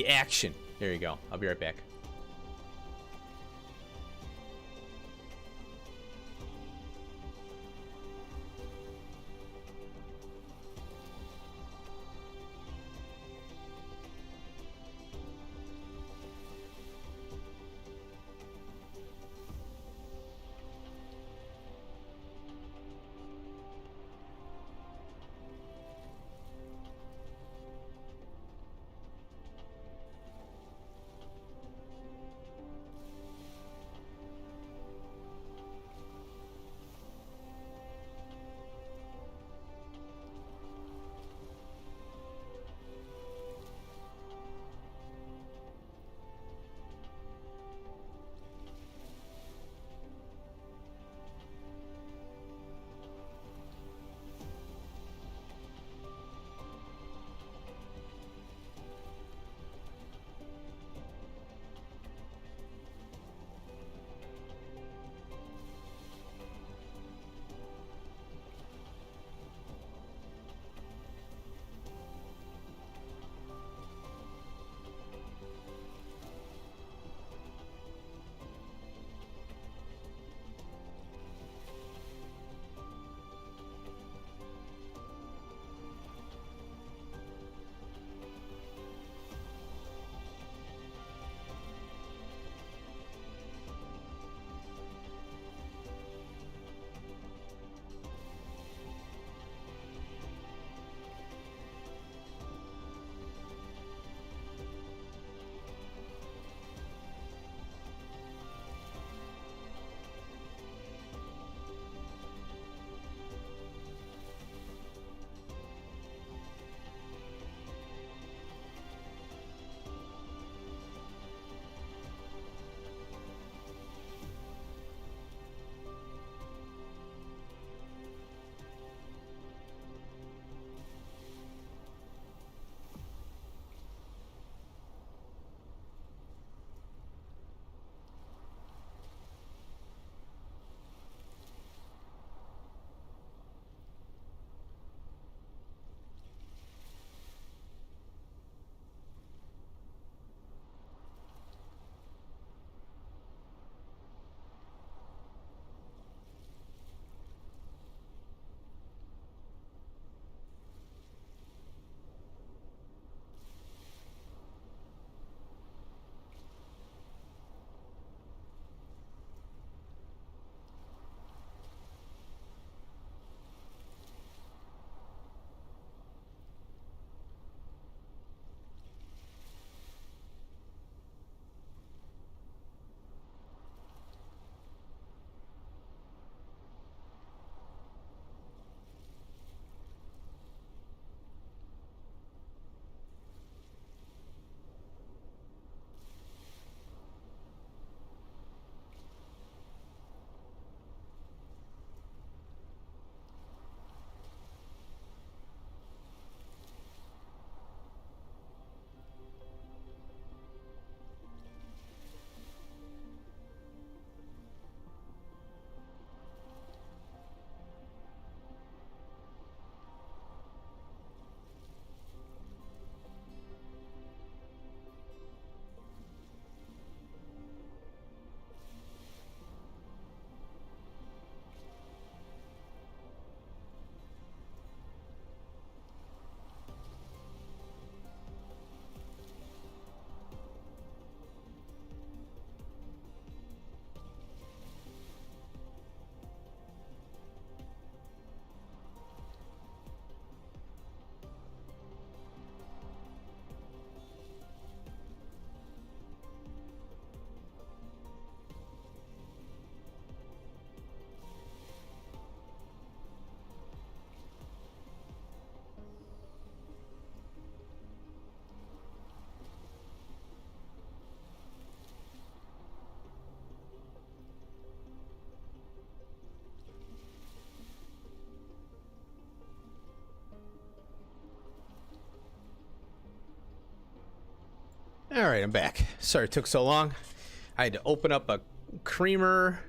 action. There you go. I'll be right back. All right, I'm back. Sorry it took so long. I had to open up a creamer,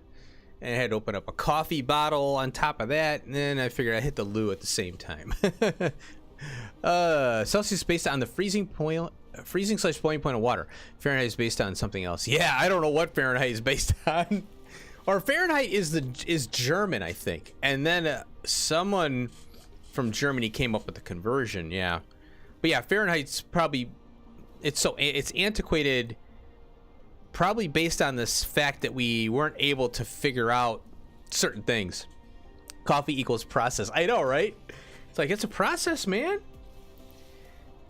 and I had to open up a coffee bottle on top of that, and then I figured I'd hit the loo at the same time. Celsius is based on the freezing slash boiling point of water. Fahrenheit is based on something else. Yeah, I don't know what Fahrenheit is based on. Or Fahrenheit is German, I think. And then someone from Germany came up with the conversion. Yeah, but yeah, Fahrenheit's probably it's antiquated. Probably based on this fact that we weren't able to figure out certain things. Coffee equals process. I know, right? It's like, it's a process, man.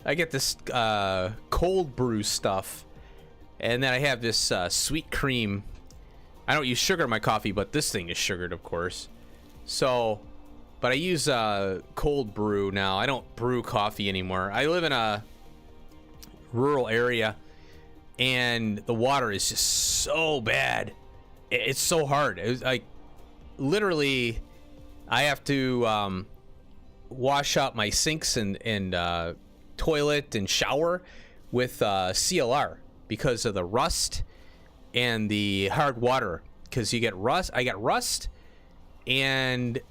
I get this cold brew stuff, and then I have this sweet cream. I don't use sugar in my coffee, but this thing is sugared, of course. So, but I use cold brew now. I don't brew coffee anymore. I live in a rural area, and the water is just so bad. It's so hard. It was like, literally, I have to wash out my sinks and toilet and shower with CLR because of the rust and the hard water. Because you get rust. I got rust and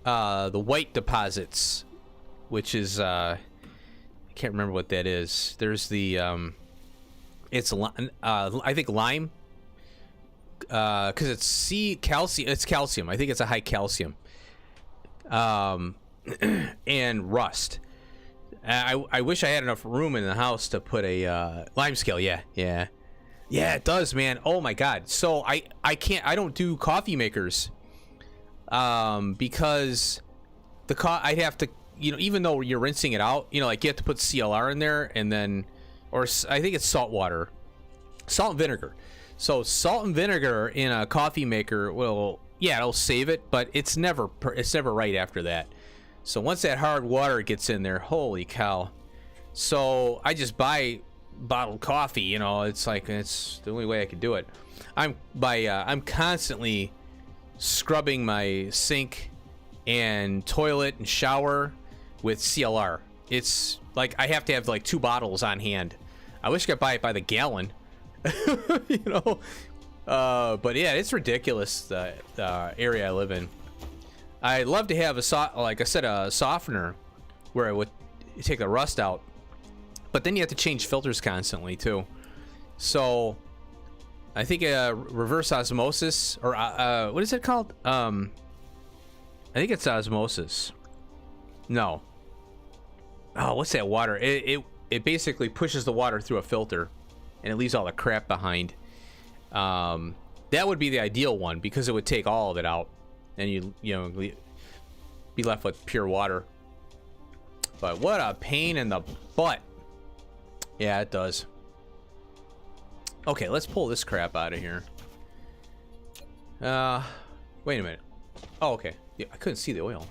the white deposits, which is I can't remember what that is. There's the it's I think lime, because it's calcium. It's calcium. I think it's a high calcium. And rust. I wish I had enough room in the house to put a lime scale. Yeah, it does, man. Oh my god. So I don't do coffee makers because I'd have to, even though you're rinsing it out, like you have to put CLR in there, and then, or I think it's salt and vinegar. So salt and vinegar in a coffee maker will, it'll save it, but it's never right after that. So once that hard water gets in there, holy cow. So I just buy bottled coffee, it's like, it's the only way I could do it. I'm constantly scrubbing my sink and toilet and shower with CLR. It's like I have to have like 2 bottles on hand. I wish I could buy it by the gallon. But yeah, it's ridiculous, the area I live in. I'd love to have a softener where it would take the rust out, but then you have to change filters constantly too. So I think reverse osmosis, or what is it called? I think it's osmosis. No. Oh, what's that water? It basically pushes the water through a filter, and it leaves all the crap behind. That would be the ideal one, because it would take all of it out, and you be left with pure water. But what a pain in the butt. Yeah, it does. Okay, let's pull this crap out of here. Wait a minute. Oh, okay. Yeah, I couldn't see the oil.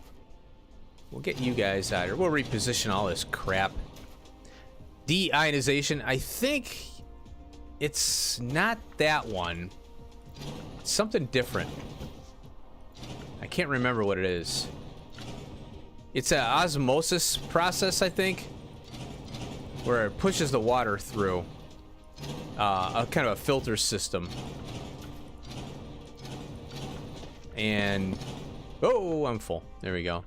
We'll get you guys out of here. We'll reposition all this crap. Deionization. I think it's not that one. It's something different. I can't remember what it is. It's an osmosis process, I think, where it pushes the water through a kind of a filter system. And oh, I'm full. There we go.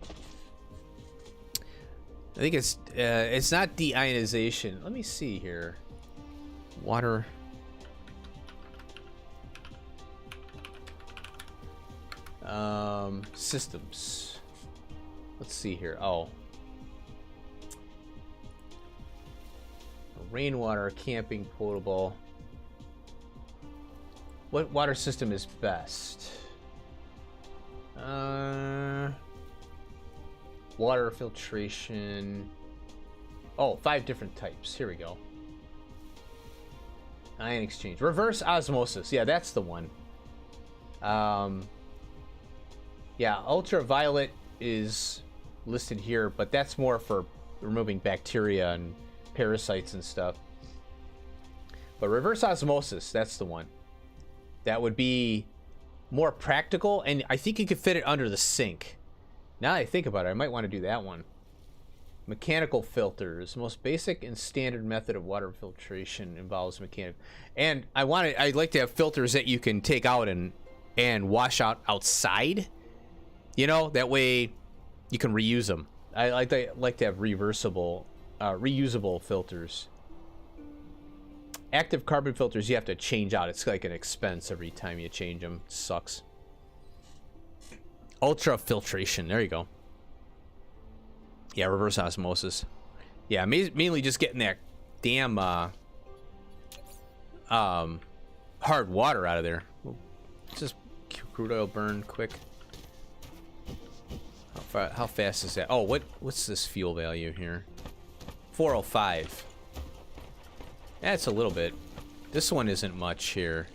I think it's not deionization. Let me see here. Water. Systems. Let's see here. Oh. Rainwater, camping, potable. What water system is best? Water filtration. Oh, 5 different types. Here we go. Ion exchange. Reverse osmosis. Yeah, that's the one. Yeah, ultraviolet is listed here, but that's more for removing bacteria and parasites and stuff. But reverse osmosis, that's the one. That would be more practical, and I think you could fit it under the sink. Now that I think about it, I might want to do that one. Mechanical filters. Most basic and standard method of water filtration involves mechanical. And I'd like to have filters that you can take out and wash out outside. You know, that way you can reuse them. I like to have reusable filters. Active carbon filters you have to change out. It's like an expense every time you change them. It sucks. Ultra filtration. There you go. Yeah, reverse osmosis. Yeah, mainly just getting that damn hard water out of there. Just crude oil burn quick. How fast is that? Oh, what's this fuel value here? 405. That's a little bit. This one isn't much here.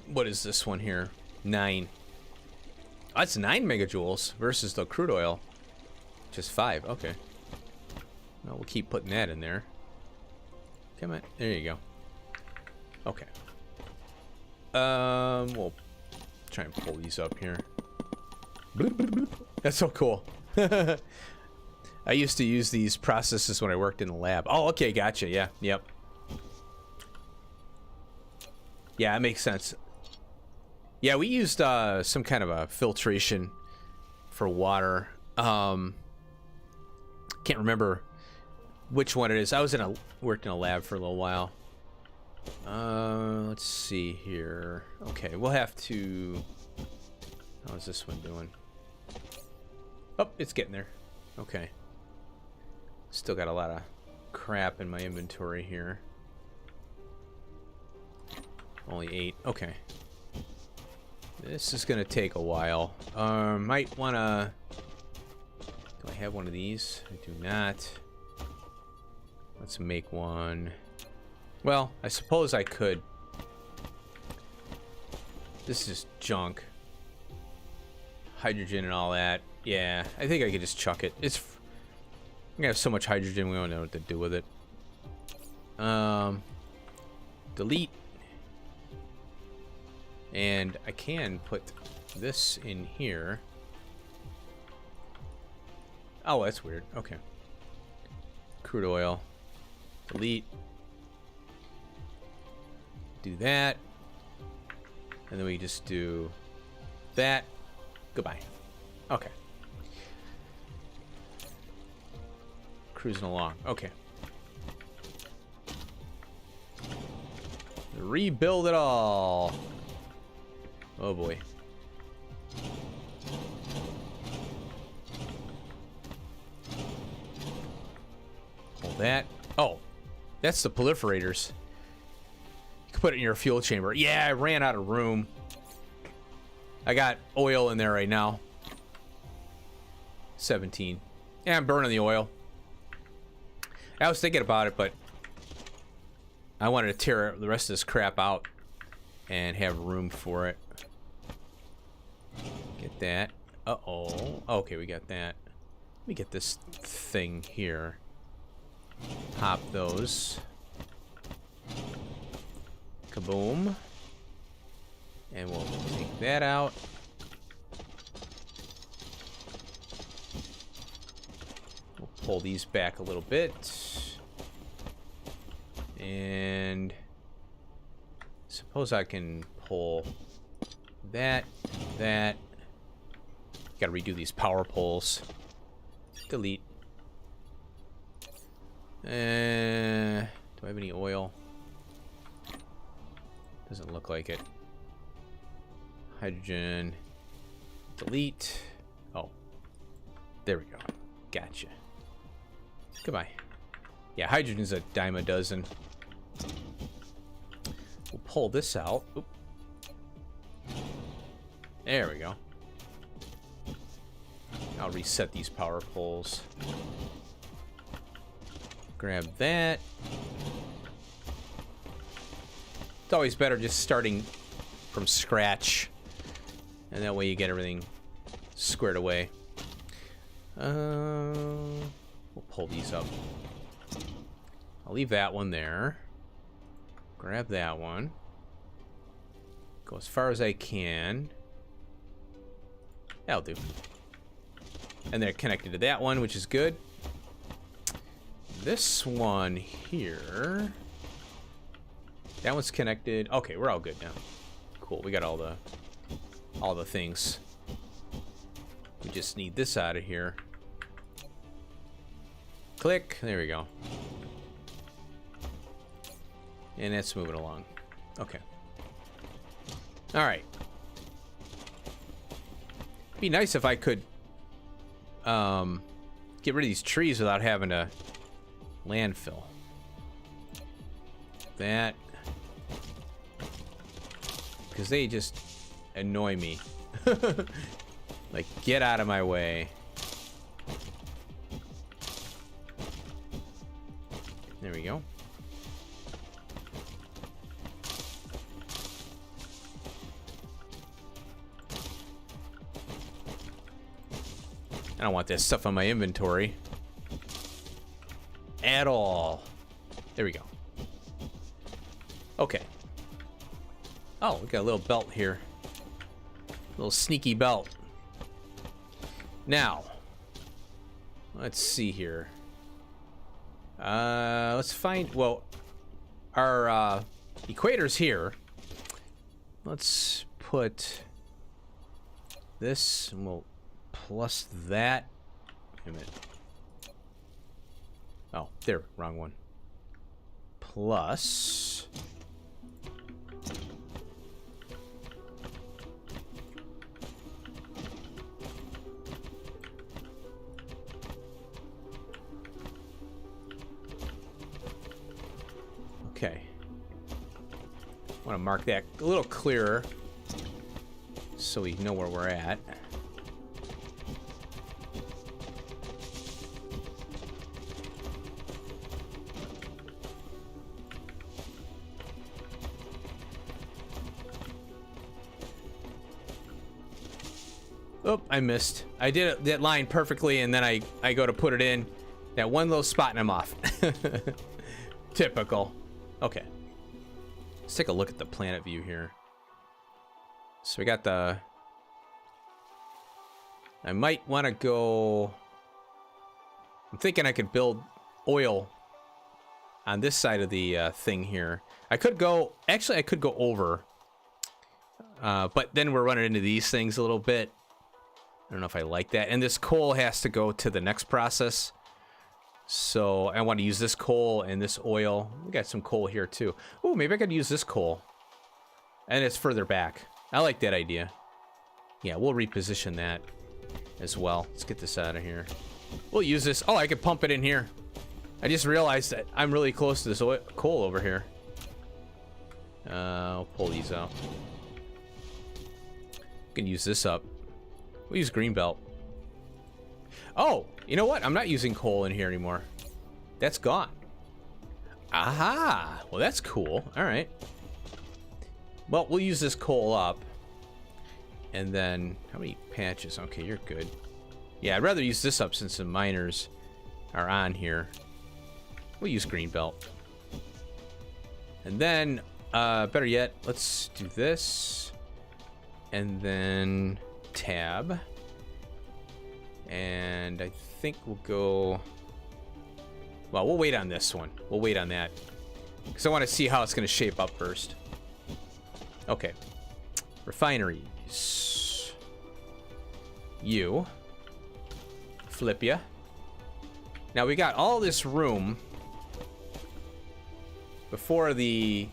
What is this one here? 9. Oh, that's 9 megajoules versus the crude oil. Just 5. Okay. Well, we'll keep putting that in there. Come on. There you go. Okay. We'll try and pull these up here. That's so cool. I used to use these processes when I worked in the lab. Oh, okay, gotcha. Yeah, yep. Yeah, that makes sense. Yeah, we used some kind of a filtration for water. Can't remember which one it is. I worked in a lab for a little while. Let's see here. Okay, we'll have to. How's this one doing? Oh, it's getting there. Okay. Still got a lot of crap in my inventory here. Only 8. Okay. This is gonna take a while. Might wanna. Do I have one of these? I do not. Let's make one. Well, I suppose I could. This is junk. Hydrogen and all that. Yeah, I think I could just chuck it. It's. I'm gonna have so much hydrogen, we don't know what to do with it. Delete. And I can put this in here. Oh, that's weird. Okay. Crude oil. Delete. Do that. And then we just do that. Goodbye. Okay. Cruising along. Okay. Rebuild it all. Oh boy. Hold that. Oh, that's the proliferators. You can put it in your fuel chamber. Yeah, I ran out of room. I got oil in there right now. 17. Yeah, I'm burning the oil. I was thinking about it, but I wanted to tear the rest of this crap out and have room for it. Get that. Uh-oh. Okay, we got that. Let me get this thing here. Pop those. Kaboom. And we'll take that out. We'll pull these back a little bit. And suppose I can pull that. Gotta redo these power poles. Delete. Do I have any oil? Doesn't look like it. Hydrogen. Delete. Oh. There we go. Gotcha. Goodbye. Yeah, hydrogen's a dime a dozen. We'll pull this out. Oop. There we go. I'll reset these power poles. Grab that. It's always better just starting from scratch. And that way you get everything squared away. We'll pull these up. I'll leave that one there. Grab that one. Go as far as I can. That'll do. And they're connected to that one, which is good. This one here, that one's connected. Okay, we're all good now. Cool, we got all the things. We just need this out of here. Click, there we go. And that's moving along. Okay. All right. Be nice if I could get rid of these trees without having to landfill. That, because they just annoy me. Like, get out of my way. There we go. I don't want that stuff on my inventory at all. There we go. Okay. Oh, we got a little belt here. A little sneaky belt. Now, let's see here. Let's find, well, our equator's here. Let's put this, and we'll plus that. Wait a minute. Oh, there, wrong one. Plus. Okay. I want to mark that a little clearer so we know where we're at. Oh, I missed. I did that line perfectly, and then I go to put it in that one little spot, and I'm off. Typical. Okay. Let's take a look at the planet view here. So we got the... I might want to go... I'm thinking I could build oil on this side of the thing here. I could go... Actually, I could go over. But then we're running into these things a little bit. I don't know if I like that. And this coal has to go to the next process. So I want to use this coal and this oil. We got some coal here too. Oh, maybe I could use this coal. And it's further back. I like that idea. Yeah, we'll reposition that as well. Let's get this out of here. We'll use this. Oh, I could pump it in here. I just realized that I'm really close to this coal over here. I'll pull these out. We can use this up. We'll use Greenbelt. Oh, you know what? I'm not using coal in here anymore. That's gone. Aha! Well, that's cool. All right. Well, we'll use this coal up. And then, how many patches? Okay, you're good. Yeah, I'd rather use this up since the miners are on here. We'll use Greenbelt. And then, better yet, let's do this. And then tab. And I think we'll go... Well, we'll wait on this one. We'll wait on that. Because I want to see how it's going to shape up first. Okay. Refineries. You. Flip ya. Now we got all this room before the...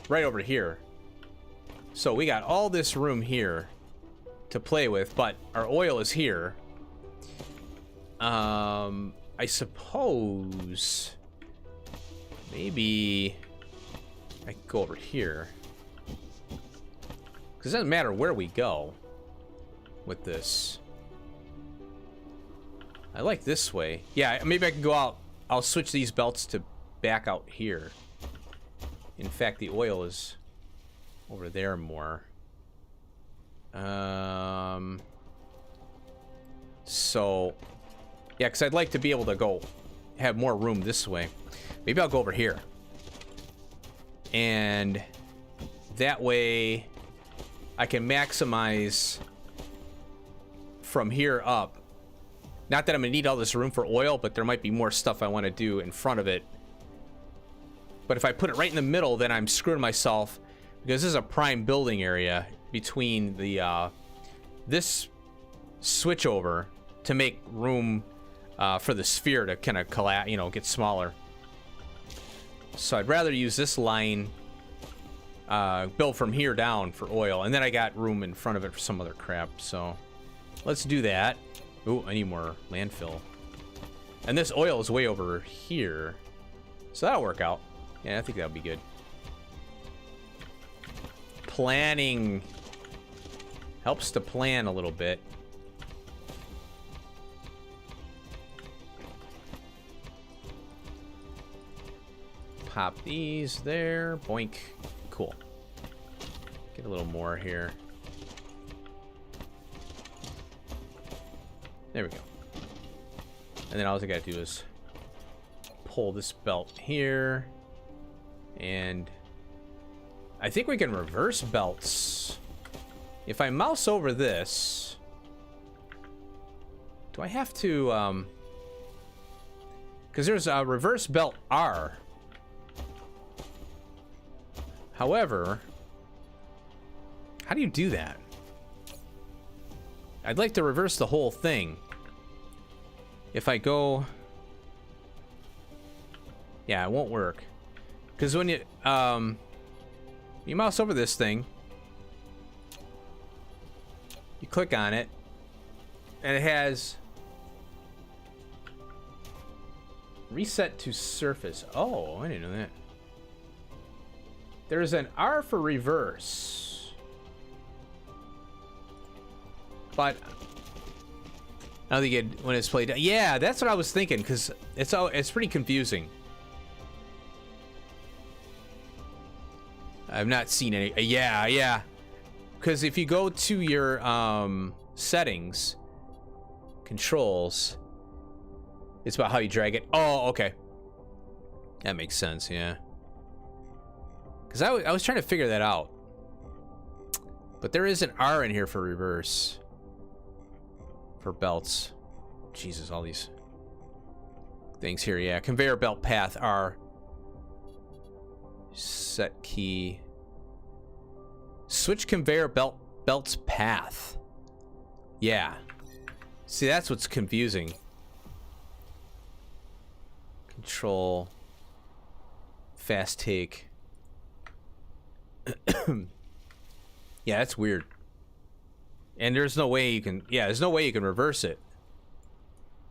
Right over here. So we got all this room here to play with, but our oil is here. I suppose maybe I could go over here, because it doesn't matter where we go with this. I like this way. Yeah, maybe I can go out. I'll switch these belts to back out here. In fact, the oil is over there more. So, yeah, because I'd like to be able to go have more room this way. Maybe I'll go over here. And that way I can maximize from here up Not that I'm gonna need all this room for oil, but there might be more stuff I want to do in front of it. But if I put it right in the middle, then I'm screwing myself, because this is a prime building area between the this switch over to make room for the sphere to kind of collapse, you know, get smaller. So I'd rather use this line, build from here down for oil, and then I got room in front of it for some other crap. So let's do that. Ooh, I need more landfill. And this oil is way over here, so that'll work out. Yeah, I think that'll be good. Planning helps to plan a little bit. Pop these there. Boink. Cool. Get a little more here. There we go. And then all I gotta do is pull this belt here. And I think we can reverse belts. If I mouse over this, do I have to, because there's a reverse belt R. However, how do you do that? I'd like to reverse the whole thing. If I go, yeah, it won't work. Because when you mouse over this thing, you click on it, and it has reset to surface. Oh, I didn't know that. There's an R for reverse, but I don't think it when it's played. Yeah, that's what I was thinking, because it's pretty confusing. I've not seen any. Yeah. Because if you go to your settings, controls, it's about how you drag it. Oh, okay. That makes sense, yeah. Because I was trying to figure that out. But there is an R in here for reverse. For belts. Jesus, all these things here, yeah. Conveyor belt path R. Set key. Switch conveyor belt's path. Yeah. See, that's what's confusing. Control. Fast take. Yeah, that's weird. And there's no way you can, yeah, there's no way you can reverse it.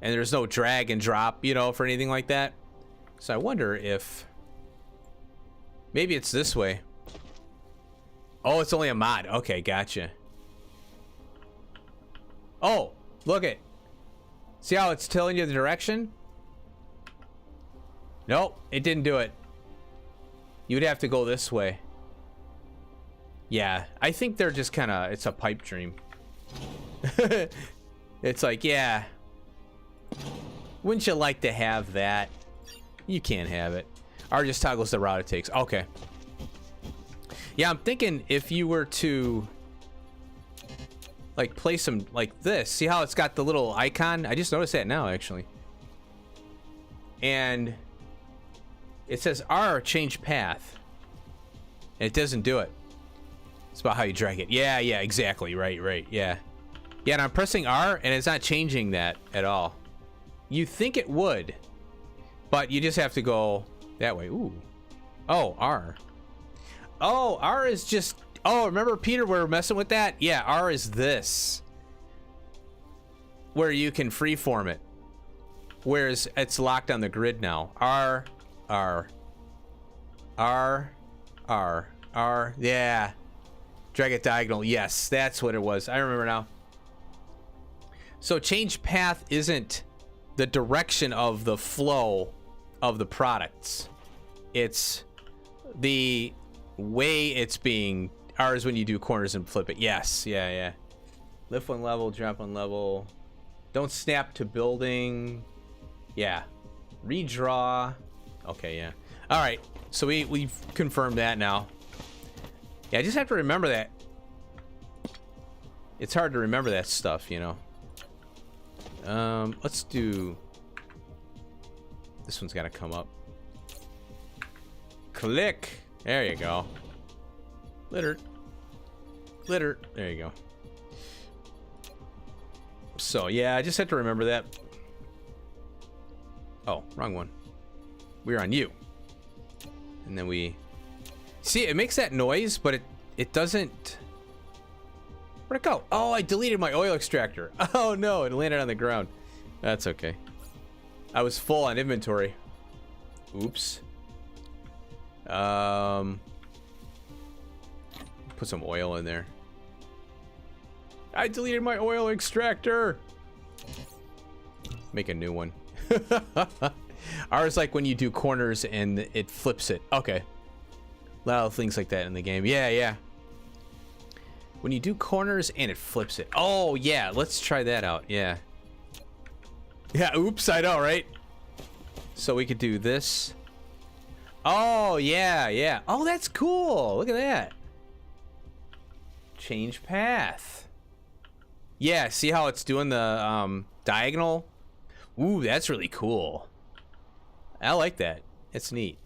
And there's no drag and drop, you know, for anything like that. So I wonder if maybe it's this way. Oh, it's only a mod. Okay, gotcha. Oh, look it. See how it's telling you the direction? Nope, it didn't do it. You would have to go this way. Yeah, I think they're just kind of, it's a pipe dream. It's like, yeah. Wouldn't you like to have that? You can't have it. R just toggles the route it takes. Okay. Yeah, I'm thinking if you were to like play some like this. See how it's got the little icon? I just noticed that now, actually. And it says R, change path. And it doesn't do it. It's about how you drag it. Yeah, exactly. Right, yeah. Yeah, and I'm pressing R, and it's not changing that at all. You think it would, but you just have to go that way. Ooh. Oh, R. Oh, R is just... Oh, remember, Peter, we were messing with that? Yeah, R is this. Where you can freeform it. Whereas it's locked on the grid now. R. Yeah. Drag it diagonal. Yes, that's what it was. I remember now. So change path isn't the direction of the flow of the products. It's the way it's being... R is when you do corners and flip it. Yes, yeah. Lift one level, drop one level. Don't snap to building. Yeah. Redraw. Okay, yeah. All right, so we've confirmed that now. Yeah, I just have to remember that. It's hard to remember that stuff, you know. Let's do... This one's got to come up. Click. There you go. Glitter. Glitter. There you go. So, yeah, I just had to remember that. Oh, wrong one. We're on you. And then we... See, it makes that noise, but it doesn't... Where'd it go? Oh, I deleted my oil extractor. Oh, no, it landed on the ground. That's okay. I was full on inventory. Oops. Put some oil in there. I deleted my oil extractor. Make a new one. Ours, like when you do corners and it flips it. Okay. A lot of things like that in the game. Yeah, yeah. When you do corners and it flips it. Oh, yeah. Let's try that out. Yeah. Yeah, oops. I know, right? So we could do this. Oh, yeah, yeah. Oh, that's cool. Look at that. Change path. Yeah, see how it's doing the diagonal? Ooh, that's really cool. I like that. It's neat.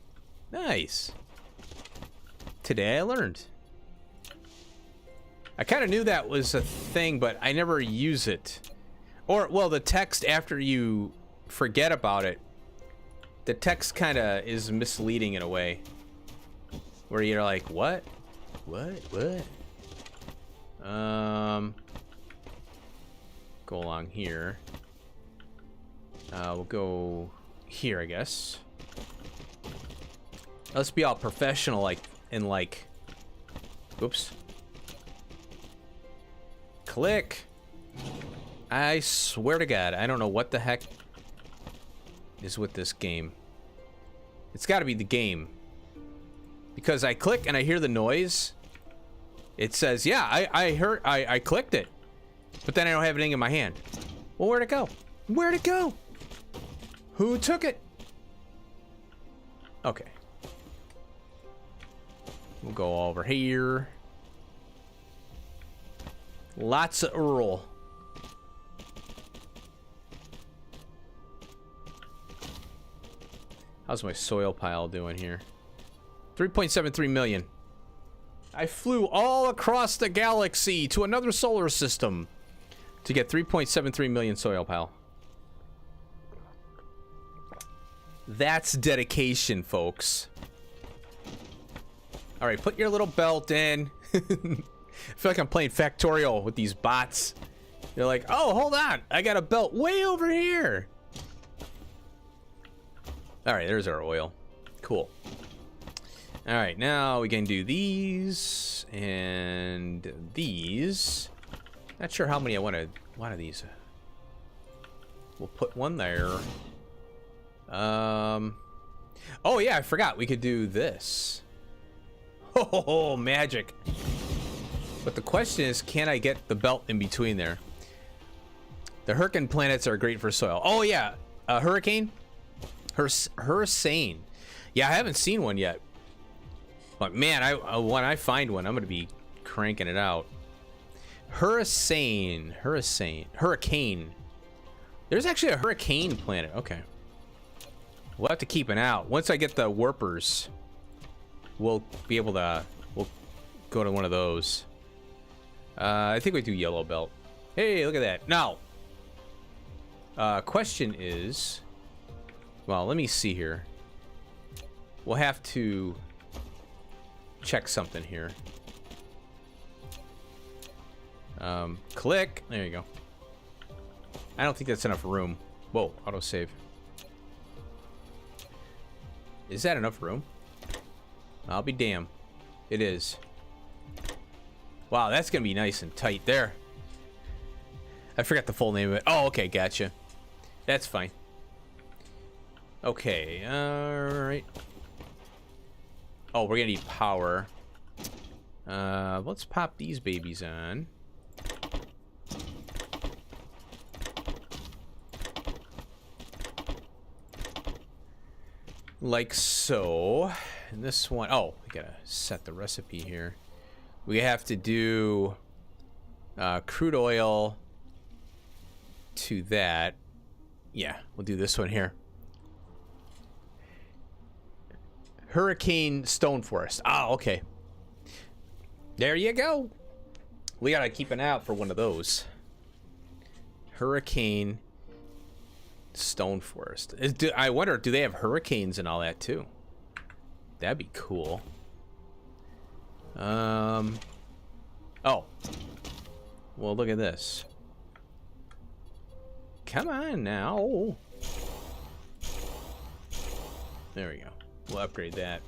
Nice. Today I learned. I kind of knew that was a thing, but I never use it. Or, well, the text after you forget about it, the text kind of is misleading in a way. Where you're like, what? What? Go along here. We'll go here, I guess. Let's be all professional, like, and like... Oops. Click. I swear to God, I don't know what the heck is with this game. It's got to be the game. Because I click and I hear the noise. It says, yeah, I clicked it. But then I don't have anything in my hand. Well, where'd it go? Where'd it go? Who took it? Okay. We'll go over here. Lots of Earl. How's my soil pile doing here? 3.73 million. I flew all across the galaxy to another solar system to get 3.73 million soil pile. That's dedication, folks. All right, put your little belt in. I feel like I'm playing Factorial with these bots. They're like, oh, hold on. I got a belt way over here. All right, there's our oil. Cool. All right, now we can do these and these. Not sure how many I wanted. One of these. We'll put one there. Oh yeah, I forgot we could do this. Oh, magic. But the question is, can I get the belt in between there? The hurricane planets are great for soil. Oh yeah, hurricane? Hurricane. Yeah, I haven't seen one yet. But man, when I find one, I'm gonna be cranking it out. Hurricane. There's actually a hurricane planet. Okay. We'll have to keep an eye out. Once I get the warpers, we'll be able to, we'll go to one of those. I think we do yellow belt. Hey, look at that. Now, question is, well, let me see here. We'll have to check something here. Click. There you go. I don't think that's enough room. Whoa, autosave. Is that enough room? I'll be damned. It is. Wow, that's gonna be nice and tight there. I forgot the full name of it. Oh, okay, gotcha. That's fine. Okay, alright. Oh, we're gonna need power. Let's pop these babies on. Like so. And this one, oh, we gotta set the recipe here. We have to do crude oil, to that. Yeah, we'll do this one here. Hurricane Stone Forest. Oh, okay. There you go. We gotta keep an eye out for one of those. Hurricane Stone Forest. I wonder, do they have hurricanes and all that too? That'd be cool. Oh. Well, look at this. Come on now. There we go. We'll upgrade that.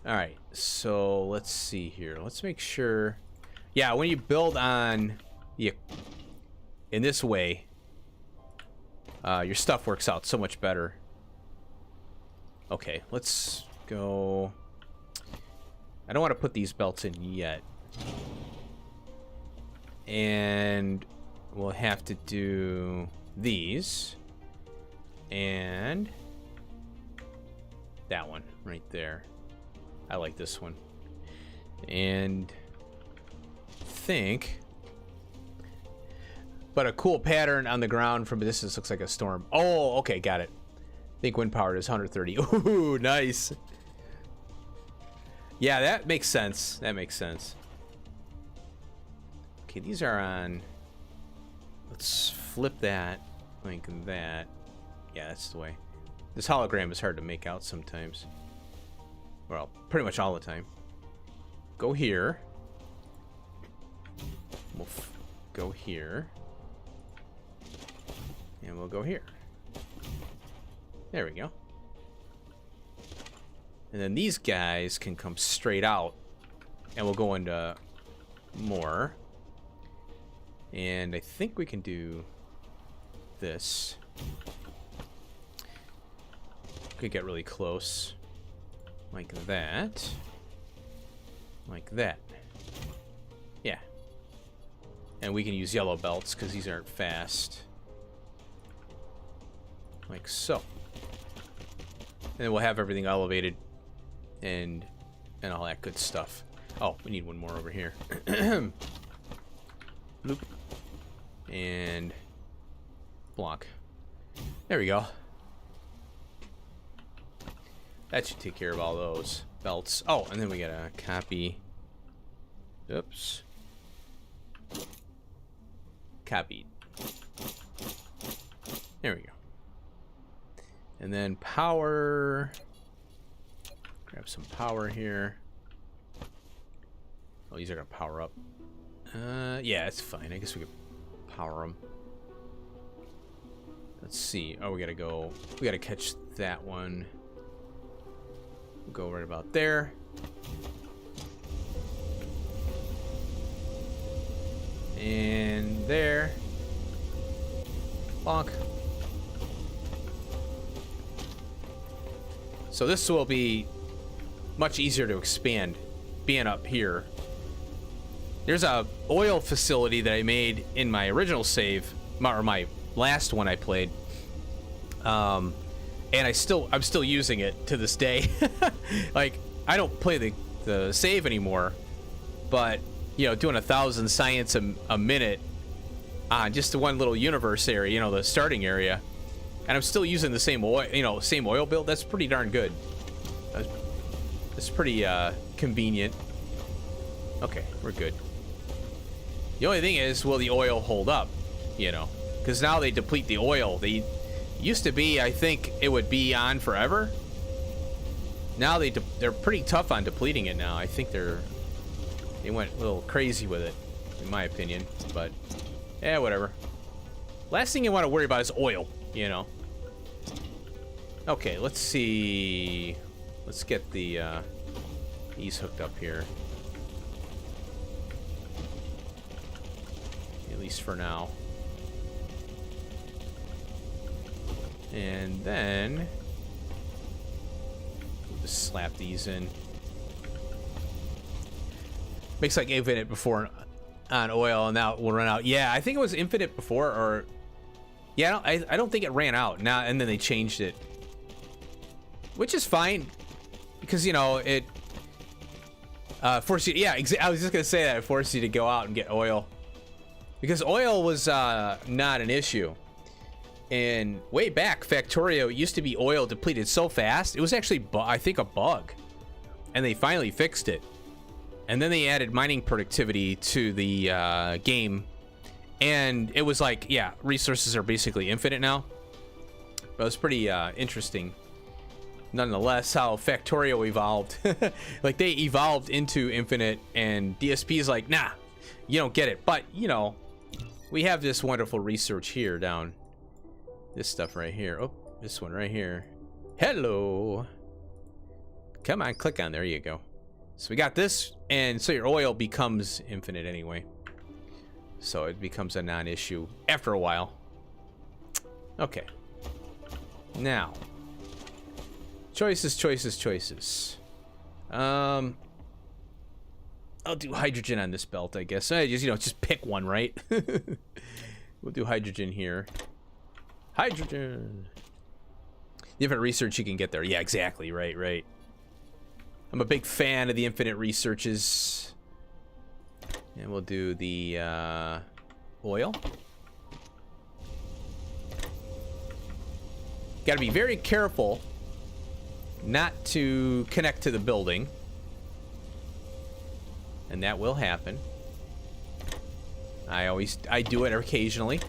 Alright, so let's see here. Let's make sure. Yeah, when you build on in this way, your stuff works out so much better. Okay, let's go. I don't want to put these belts in yet. And we'll have to do these. And that one right there. I like this one. And think. But a cool pattern on the ground from a distance looks like a storm. Oh, okay, got it. Think wind power is 130. Ooh, nice. Yeah, that makes sense. That makes sense. Okay, these are on. Let's flip that like that. Yeah, that's the way. This hologram is hard to make out sometimes. Well, pretty much all the time. Go here. We'll go here. And we'll go here. There we go. And then these guys can come straight out. And we'll go into more. And I think we can do this. Could get really close. Like that. Like that. Yeah. And we can use yellow belts because these aren't fast. Like so. And then we'll have everything elevated and all that good stuff. Oh, we need one more over here. Loop. And block. There we go. That should take care of all those belts. Oh, and then we gotta copy. Oops. Copied. There we go. And then power. Grab some power here. Oh, these are gonna power up. Yeah, it's fine. I guess we could power them. Let's see. Oh, we gotta go. We gotta catch that one. We'll go right about there. And there. Bonk. So this will be much easier to expand being up here. There's a oil facility that I made in my original save, or my last one I played. And I'm still using it to this day. Like, I don't play the save anymore, but you know, doing 1,000 science a minute on just the one little universe area, you know, the starting area, and I'm still using the same oil build. That's pretty darn good. That's pretty convenient. Okay, we're good. The only thing is, will the oil hold up? You know, because now they deplete the oil. They used to be, I think, it would be on forever. Now they're pretty tough on depleting it now. I think they went a little crazy with it, in my opinion. But yeah, whatever. Last thing you want to worry about is oil, you know. Okay, let's see. Let's get these hooked up here. At least for now. And then we'll just slap these in. Makes like infinite before on oil, and now we'll run out. Yeah, I think it was infinite before, or yeah, I don't think it ran out now, and then they changed it, which is fine because you know it forced you. Yeah, I was just gonna say that it forced you to go out and get oil. because oil was not an issue. And way back, Factorio, it used to be oil depleted so fast. It was actually, I think, a bug. And they finally fixed it. And then they added mining productivity to the game. And it was like, yeah, resources are basically infinite now. But it was pretty interesting. Nonetheless, how Factorio evolved. Like, they evolved into infinite, and DSP is like, nah, you don't get it. But, you know, we have this wonderful research here down. This stuff right here. Oh, this one right here. Hello. Come on, click on. There you go. So we got this, and so your oil becomes infinite anyway. So it becomes a non-issue after a while. Okay. Now. Choices. I'll do hydrogen on this belt, I guess. I just pick one, right? We'll do hydrogen here. Hydrogen. Different research you can get there. Yeah, exactly. Right. I'm a big fan of the infinite researches. And we'll do the oil. Got to be very careful not to connect to the building. And that will happen. I do it occasionally.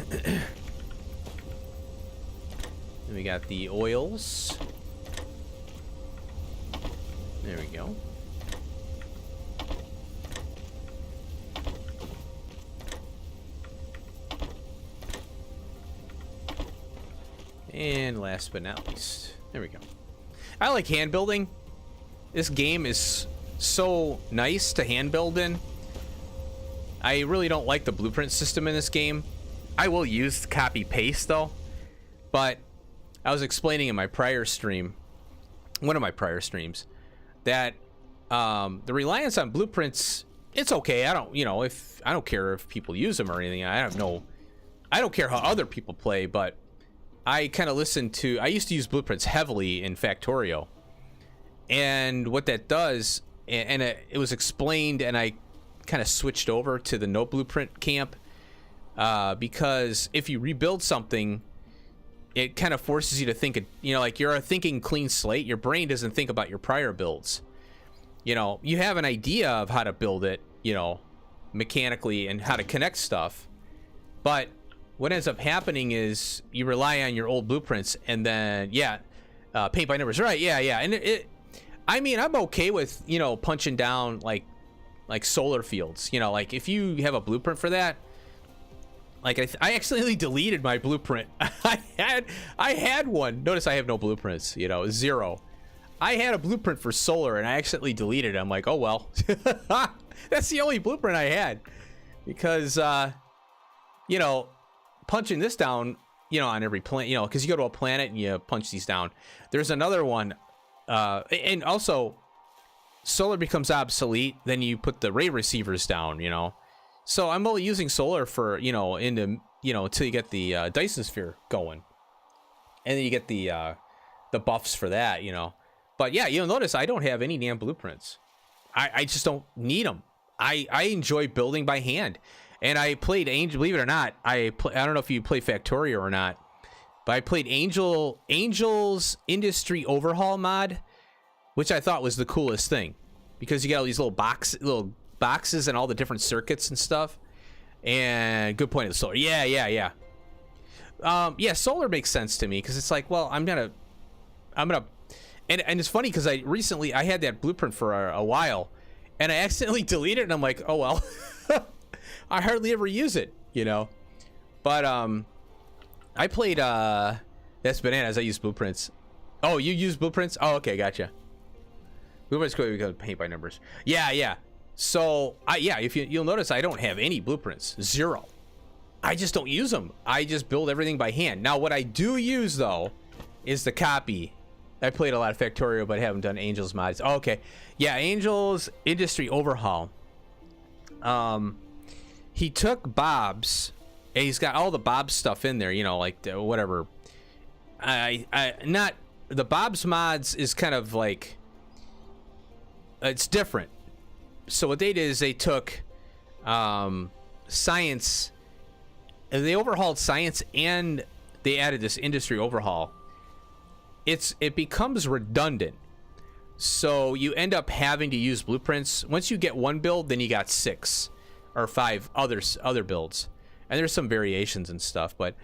Then we got the oils. There we go. And last but not least, there we go. I like hand building. This game is so nice to hand build in. I really don't like the blueprint system in this game. I will use copy paste though, but I was explaining in my prior stream, one of my prior streams, that the reliance on blueprints, it's okay. I don't care if people use them or anything. I don't care how other people play, but I kind of I used to use blueprints heavily in Factorio, and what that does, and it was explained, and I kind of switched over to the no blueprint camp. Because if you rebuild something, it kind of forces you to think, like you're a thinking clean slate. Your brain doesn't think about your prior builds. You have an idea of how to build it, mechanically and how to connect stuff. But what ends up happening is you rely on your old blueprints, and then, paint by numbers. Right, yeah. And I'm okay with, punching down like solar fields. Like if you have a blueprint for that, like I accidentally deleted my blueprint. I had one. Notice I have no blueprints, zero. I had a blueprint for solar and I accidentally deleted it. I'm like, oh well. That's the only blueprint I had. Because punching this down, on every planet, because you go to a planet and you punch these down. There's another one, and also solar becomes obsolete, then you put the ray receivers down, So I'm only using solar for, until you get the Dyson sphere going. And then you get the buffs for that, But yeah, you'll notice I don't have any damn blueprints. I just don't need them. I enjoy building by hand. And I played Angel, believe it or not, I don't know if you play Factorio or not, but I played Angel's Industry Overhaul mod, which I thought was the coolest thing. Because you got all these little boxes and all the different circuits and stuff. And good point of the solar. Yeah, solar makes sense to me because it's like, well, I'm gonna and it's funny because I had that blueprint for a while and I accidentally deleted it and I'm like, oh well. I hardly ever use it, but I played that's bananas. I use blueprints. Oh, you use blueprints? Oh, okay, gotcha. Blueprints cool because paint by numbers. Yeah. So if you'll notice, I don't have any blueprints. Zero. I just don't use them. I just build everything by hand. Now, what I do use though is the copy. I played a lot of Factorio, but haven't done Angel's mods. Oh, okay. Yeah, Angel's Industry Overhaul. He took Bob's, and he's got all the Bob's stuff in there, like whatever. Not the Bob's mods is kind of like, it's different. So what they did is they took science. They overhauled science and they added this industry overhaul. It becomes redundant. So you end up having to use blueprints. Once you get one build, then you got 6 or 5 other builds. And there's some variations and stuff, but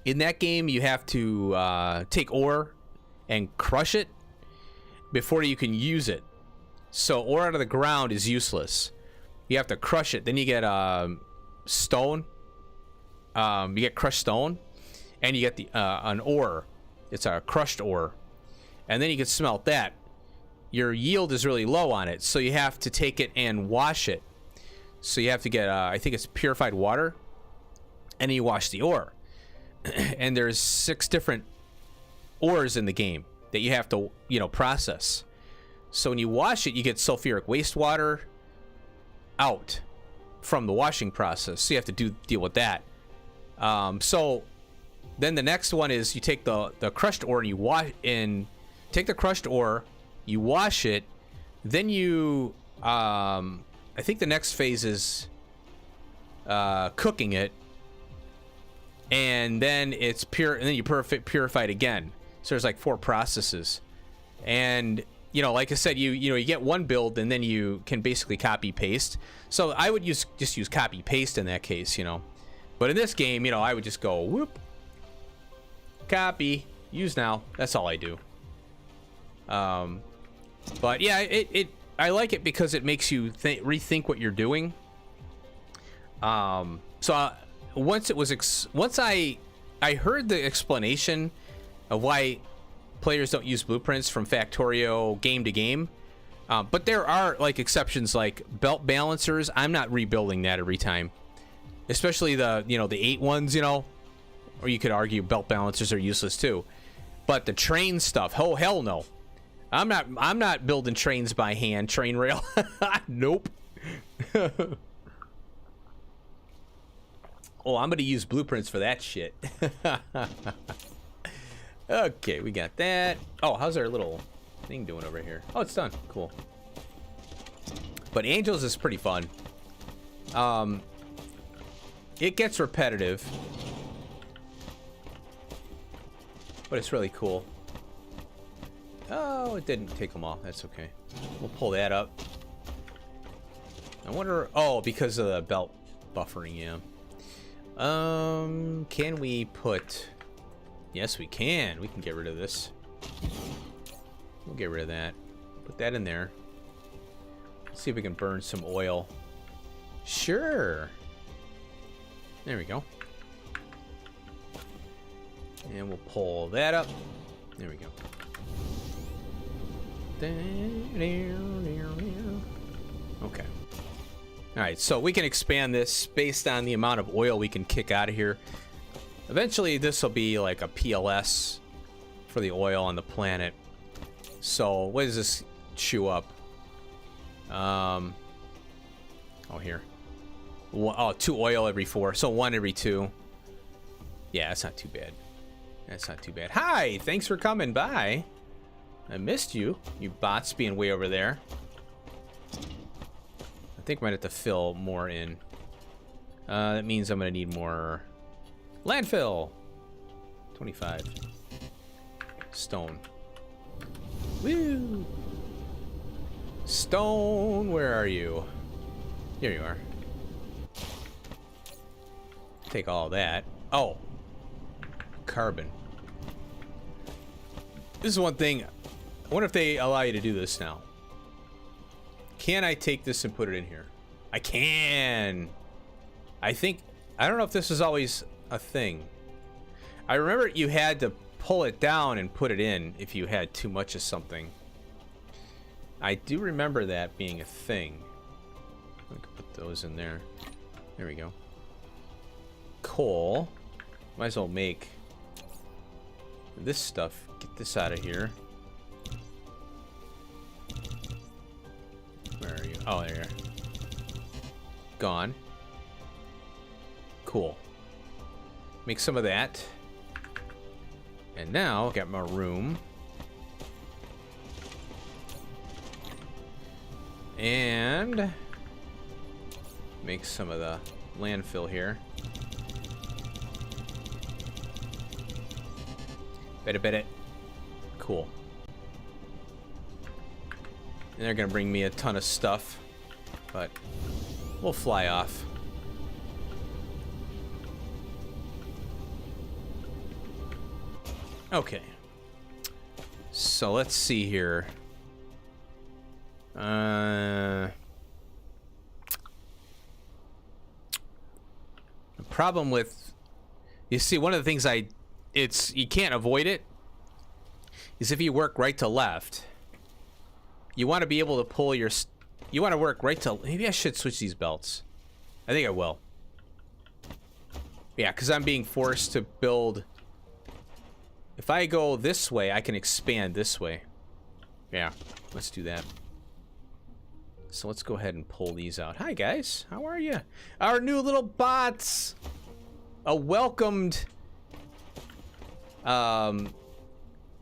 in that game you have to take ore and crush it before you can use it. So ore out of the ground is useless. You have to crush it. Then you get stone. You get crushed stone, and you get an ore. It's a crushed ore, and then you can smelt that. Your yield is really low on it, so you have to take it and wash it. So you have to get I think it's purified water, and then you wash the ore. And there's 6 different ores in the game that you have to process. So when you wash it, you get sulfuric wastewater out from the washing process. So you have to deal with that. So then the next one is you take the crushed ore and you take the crushed ore, you wash it, then you I think the next phase is cooking it, and then it's pure, and then you purify it again. So there's like 4 processes, and like I said, you get one build and then you can basically copy paste. So I would just use copy paste in that case, but in this game, I would just go whoop, copy, use now. That's all I do. But yeah, I like it because it makes you rethink what you're doing. So once I heard the explanation of why players don't use blueprints from Factorio game to game, but there are like exceptions, like belt balancers. I'm not rebuilding that every time, especially the the 8 ones, or you could argue belt balancers are useless too. But the train stuff, oh hell no. I'm not building trains by hand, train rail. Nope. Oh, I'm gonna use blueprints for that shit. Okay, we got that. Oh, how's our little thing doing over here? Oh, it's done. Cool. But Angels is pretty fun. It gets repetitive, but it's really cool. Oh, it didn't take them all. That's okay. We'll pull that up. I wonder... Oh, because of the belt buffering, yeah. Can we put... Yes, we can. We can get rid of this. We'll get rid of that. Put that in there. Let's see if we can burn some oil. Sure. There we go. And we'll pull that up. There we go. Okay. Alright, so we can expand this based on the amount of oil we can kick out of here. Eventually, this will be like a PLS for the oil on the planet. So, what does this chew up? Oh, here. Oh, 2 oil every 4. So 1 every 2. Yeah, that's not too bad. That's not too bad. Hi! Thanks for coming by. I missed you, you bots being way over there. I think I might have to fill more in. That means I'm gonna need more landfill. 25. Stone. Woo! Stone, where are you? Here you are. Take all that. Oh. Carbon. This is one thing. I wonder if they allow you to do this now. Can I take this and put it in here? I can. I don't know if this was always a thing. I remember you had to pull it down and put it in if you had too much of something. I do remember that being a thing. I can put those in there. There we go. Coal. Might as well make this stuff. Get this out of here. Where are you? Oh, there you are. Gone. Cool. Make some of that. And now, got my room. And make some of the landfill here. Bet it. Cool. And they're gonna bring me a ton of stuff, but we'll fly off. Okay. So let's see here. The problem with, you see, one of the things you can't avoid it, is if you work right to left, you want to be able to pull your, you want to work right to, maybe I should switch these belts. I think I will. Yeah, because I'm being forced to build. If I go this way, I can expand this way. Yeah, let's do that. So let's go ahead and pull these out. Hi guys, how are you? Our new little bots. A welcomed, what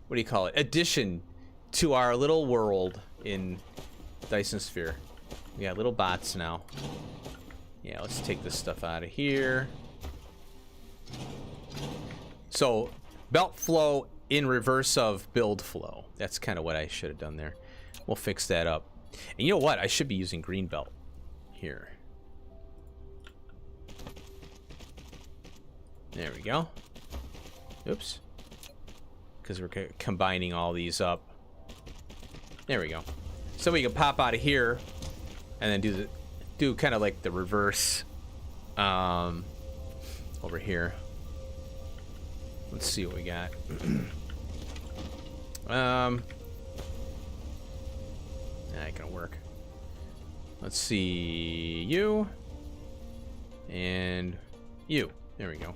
do you call it? Addition to our little world in Dyson Sphere. We got little bots now. Yeah, let's take this stuff out of here. So, belt flow in reverse of build flow. That's kind of what I should have done there. We'll fix that up. And you know what? I should be using green belt here. There we go. Oops. Because we're combining all these up. There we go. So we can pop out of here and then do kind of like the reverse over here. Let's see what we got. That ain't gonna work. Let's see you and you. There we go.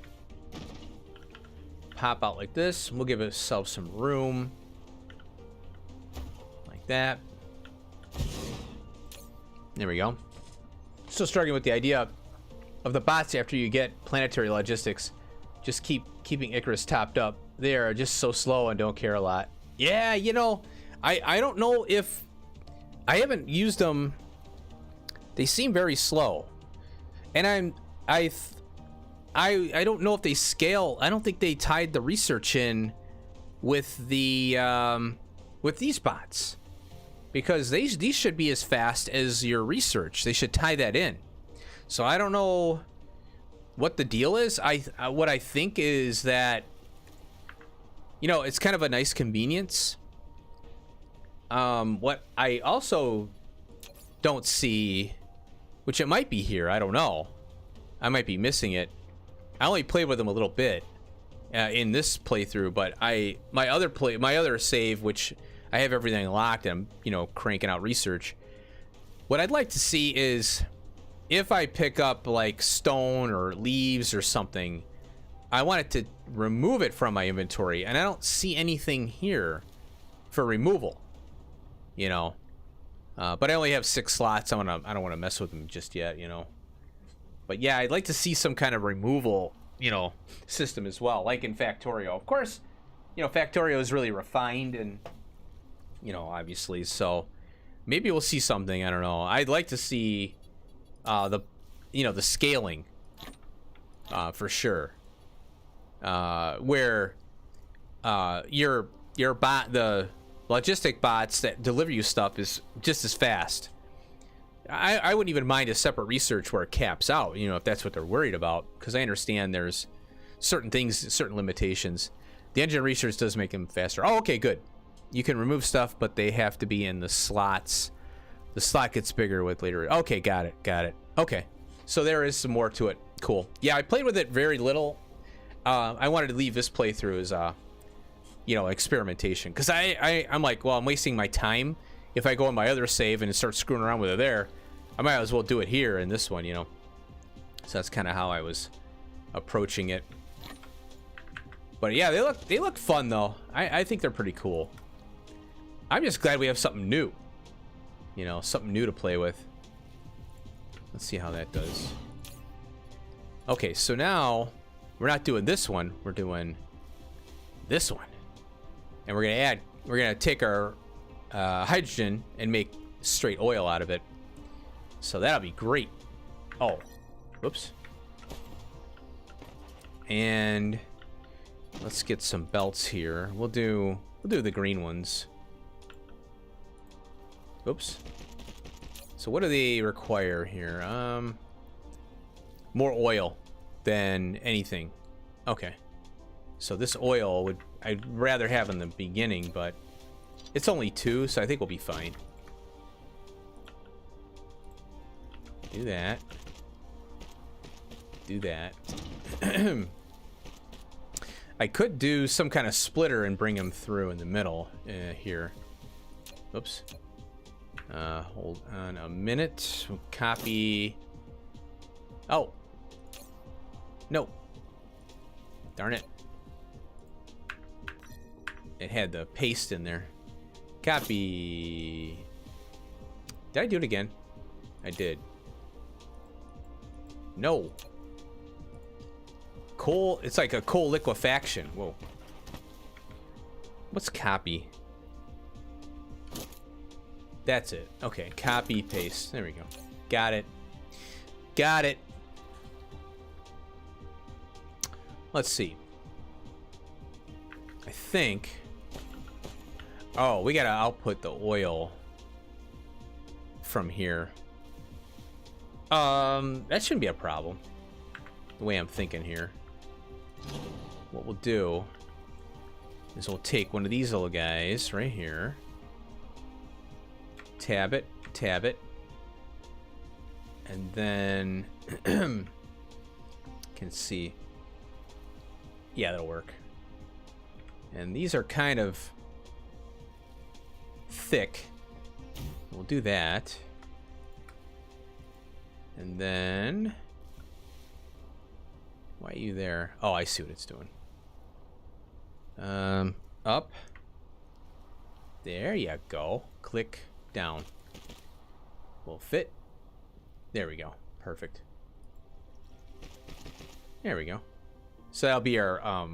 Pop out like this. We'll give ourselves some room. Like that. There we go. Still struggling with the idea of the bots after you get planetary logistics. Just keeping Icarus topped up. They are just so slow and don't care a lot. Yeah, you know, I don't know if I haven't used them. They seem very slow, and I don't know if they scale. I don't think they tied the research in with the with these bots, because these should be as fast as your research. They should tie that in. So I don't know what the deal is. What I think is that, you know, it's kind of a nice convenience. What I also don't see, which it might be here, I don't know. I might be missing it. I only played with them a little bit in this playthrough, but my other save, which I have everything locked and I'm, you know, cranking out research. What I'd like to see is if I pick up like stone or leaves or something, I want it to remove it from my inventory, and I don't see anything here for removal, you know. But I only have 6 slots. I don't want to mess with them just yet, you know. But yeah, I'd like to see some kind of removal, you know, system as well, like in Factorio. Of course, you know, Factorio is really refined and, you know, obviously, so maybe we'll see something. I don't know. I'd like to see the scaling for sure. Where your bot, the logistic bots that deliver you stuff, is just as fast. I wouldn't even mind a separate research where it caps out, you know, if that's what they're worried about, because I understand there's certain things, certain limitations. The engine research does make them faster. Oh, okay, good. You can remove stuff, but they have to be in the slots. The slot gets bigger with later. Okay, got it. Okay, so there is some more to it. Cool. Yeah, I played with it very little. I wanted to leave this playthrough as you know, experimentation, because I'm like, well, I'm wasting my time if I go on my other save and start screwing around with it there. I might as well do it here in this one, you know. So that's kind of how I was approaching it. But yeah, they look fun though. I think they're pretty cool. I'm just glad we have something new, you know, something new to play with. Let's see how that does. Okay, so now we're not doing this one, we're doing this one, and we're gonna take our hydrogen and make straight oil out of it. So that'll be great. Oh, whoops. And let's get some belts here. We'll do the green ones. Oops. So what do they require here? More oil than anything. Okay. So this oil I'd rather have in the beginning, but it's only 2, so I think we'll be fine. Do that. Do that. I could do some kind of splitter and bring them through in the middle here. Oops. Hold on a minute. We'll copy. Oh. No. Darn it. It had the paste in there. Copy. Did I do it again? I did. No. Coal. It's like a coal liquefaction. Whoa. What's copy? That's it. Okay. Copy, paste. There we go. Got it. Got it. Let's see. I think. Oh, we gotta output the oil from here. That shouldn't be a problem. The way I'm thinking here. What we'll do is we'll take one of these little guys right here. Tab it, and then can see. Yeah, that'll work. And these are kind of thick. We'll do that. And then why are you there? Oh, I see what it's doing. Up. There you go. Click down. Will fit. There we go. Perfect. There we go. So that'll be our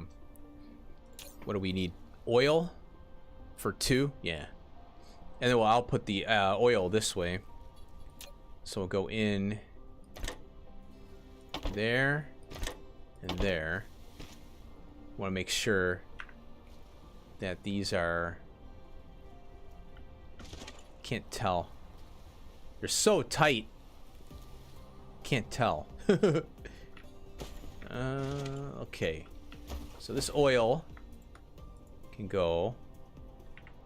what do we need? Oil for 2? Yeah. And then I'll put the oil this way. So we'll go in there and there. Want to make sure that these are. Can't tell. They're so tight. Can't tell. Okay. So this oil can go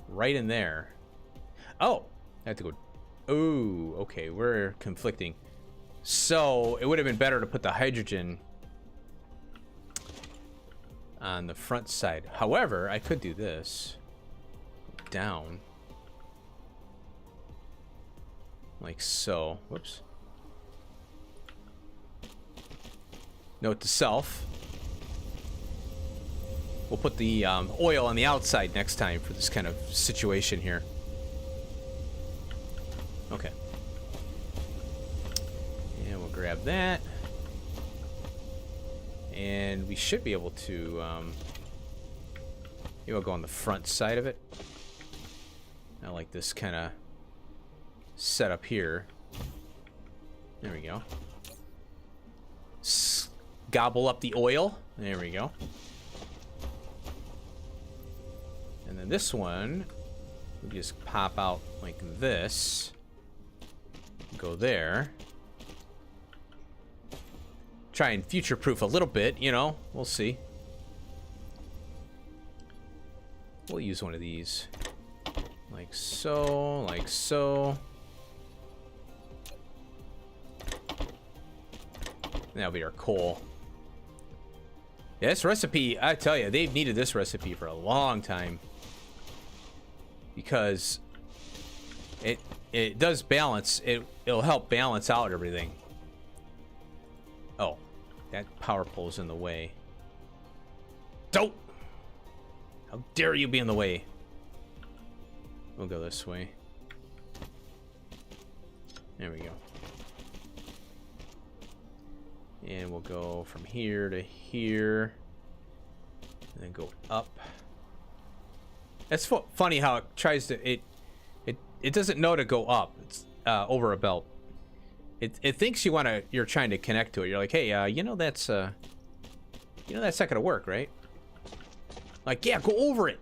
right in there. Oh, I have to go. Oh, okay. We're conflicting. So it would have been better to put the hydrogen on the front side. However, I could do this. Down. Like so. Whoops. Note to self. We'll put the oil on the outside next time for this kind of situation here. Okay. And we'll grab that. And we should be able to... maybe we'll go on the front side of it. I like this kind of setup here. There we go. Gobble up the oil. There we go. And then this one, we just pop out like this. Go there. Try and future-proof a little bit, you know. We'll see. We'll use one of these. Like so, like so. That'll be our coal. Yeah, this recipe, I tell you, they've needed this recipe for a long time. Because it does balance. It'll help balance out everything. Oh, that power pole's in the way. Don't! How dare you be in the way? We'll go this way. There we go. And we'll go from here to here. And then go up. It's funny how it tries to... It doesn't know to go up. It's over a belt. It thinks you're trying to connect to it. You're like, hey, you know that's not gonna work, right? Like, yeah, go over it.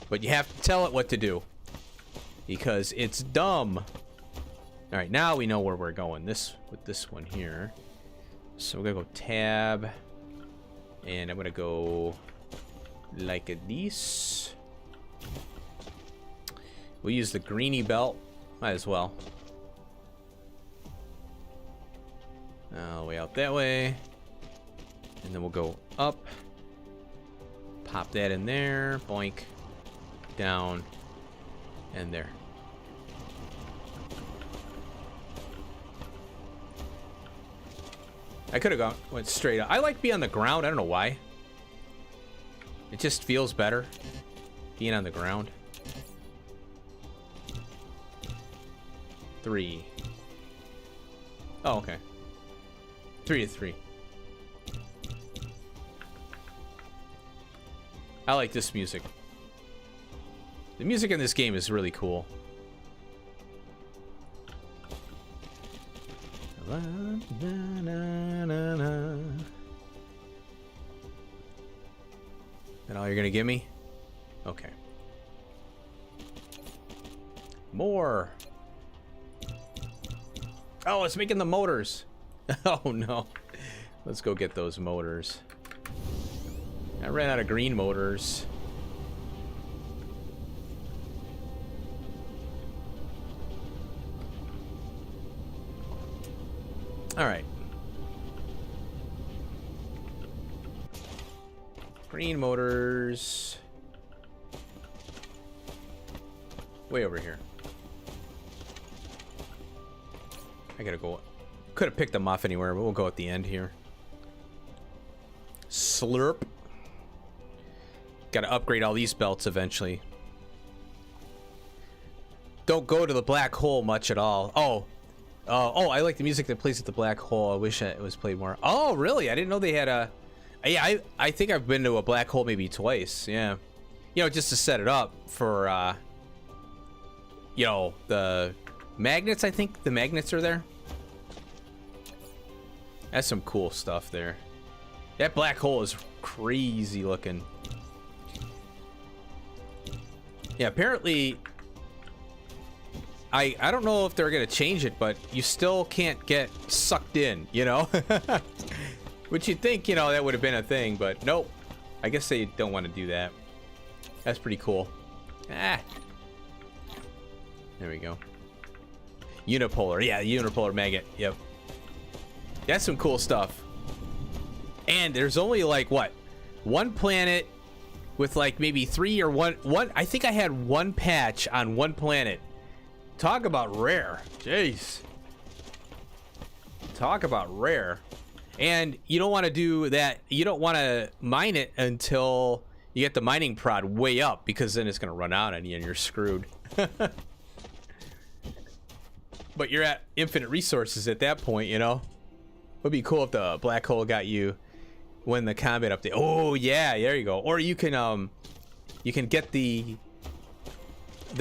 But you have to tell it what to do because it's dumb. All right, now we know where we're going. With this one here. So we're gonna go tab, and I'm gonna go like this. We'll use the greeny belt. Might as well. All the way out that way. And then we'll go up. Pop that in there. Boink. Down. And there. I could have went straight up. I like being on the ground. I don't know why. It just feels better being on the ground. 3. Oh, okay. 3 to 3. I like this music. The music in this game is really cool. That all you're gonna give me? Okay. More. Oh, it's making the motors. Oh no. Let's go get those motors. I ran out of green motors. All right. Green motors. Way over here. I gotta go. Could have picked them off anywhere, but we'll go at the end here. Slurp. Gotta upgrade all these belts eventually. Don't go to the black hole much at all. Oh. Oh, I like the music that plays at the black hole. I wish it was played more. Oh, really? I didn't know they had a... Yeah, I think I've been to a black hole maybe twice. Yeah. You know, just to set it up for, you know, the magnets, I think. The magnets are there. That's some cool stuff there. That black hole is crazy looking. Yeah, apparently... I don't know if they're gonna change it, but you still can't get sucked in, you know? Which you'd think, you know, that would have been a thing, but nope. I guess they don't want to do that. That's pretty cool. Ah. There we go. Unipolar. Yeah, unipolar magnet. Yep. That's some cool stuff. And there's only like, what? One planet with like maybe 3 or one. I think I had one patch on one planet. Talk about rare. Jeez. Talk about rare. And you don't want to do that. You don't want to mine it until you get the mining prod way up, because then it's going to run out on you and you're screwed. But you're at infinite resources at that point, you know? Would be cool if the black hole got you when the combat update. Oh yeah, there you go. Or you can get the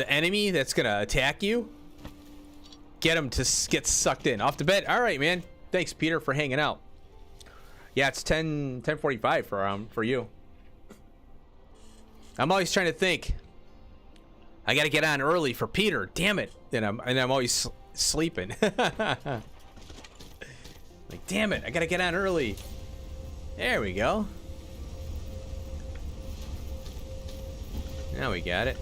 enemy that's gonna attack you, get him to get sucked in off the bed. All right, man. Thanks, Peter, for hanging out. Yeah, it's 10:45 for you. I'm always trying to think. I gotta get on early for Peter. Damn it! And I'm always sleeping. Like, damn it! I gotta get on early. There we go. Now we got it.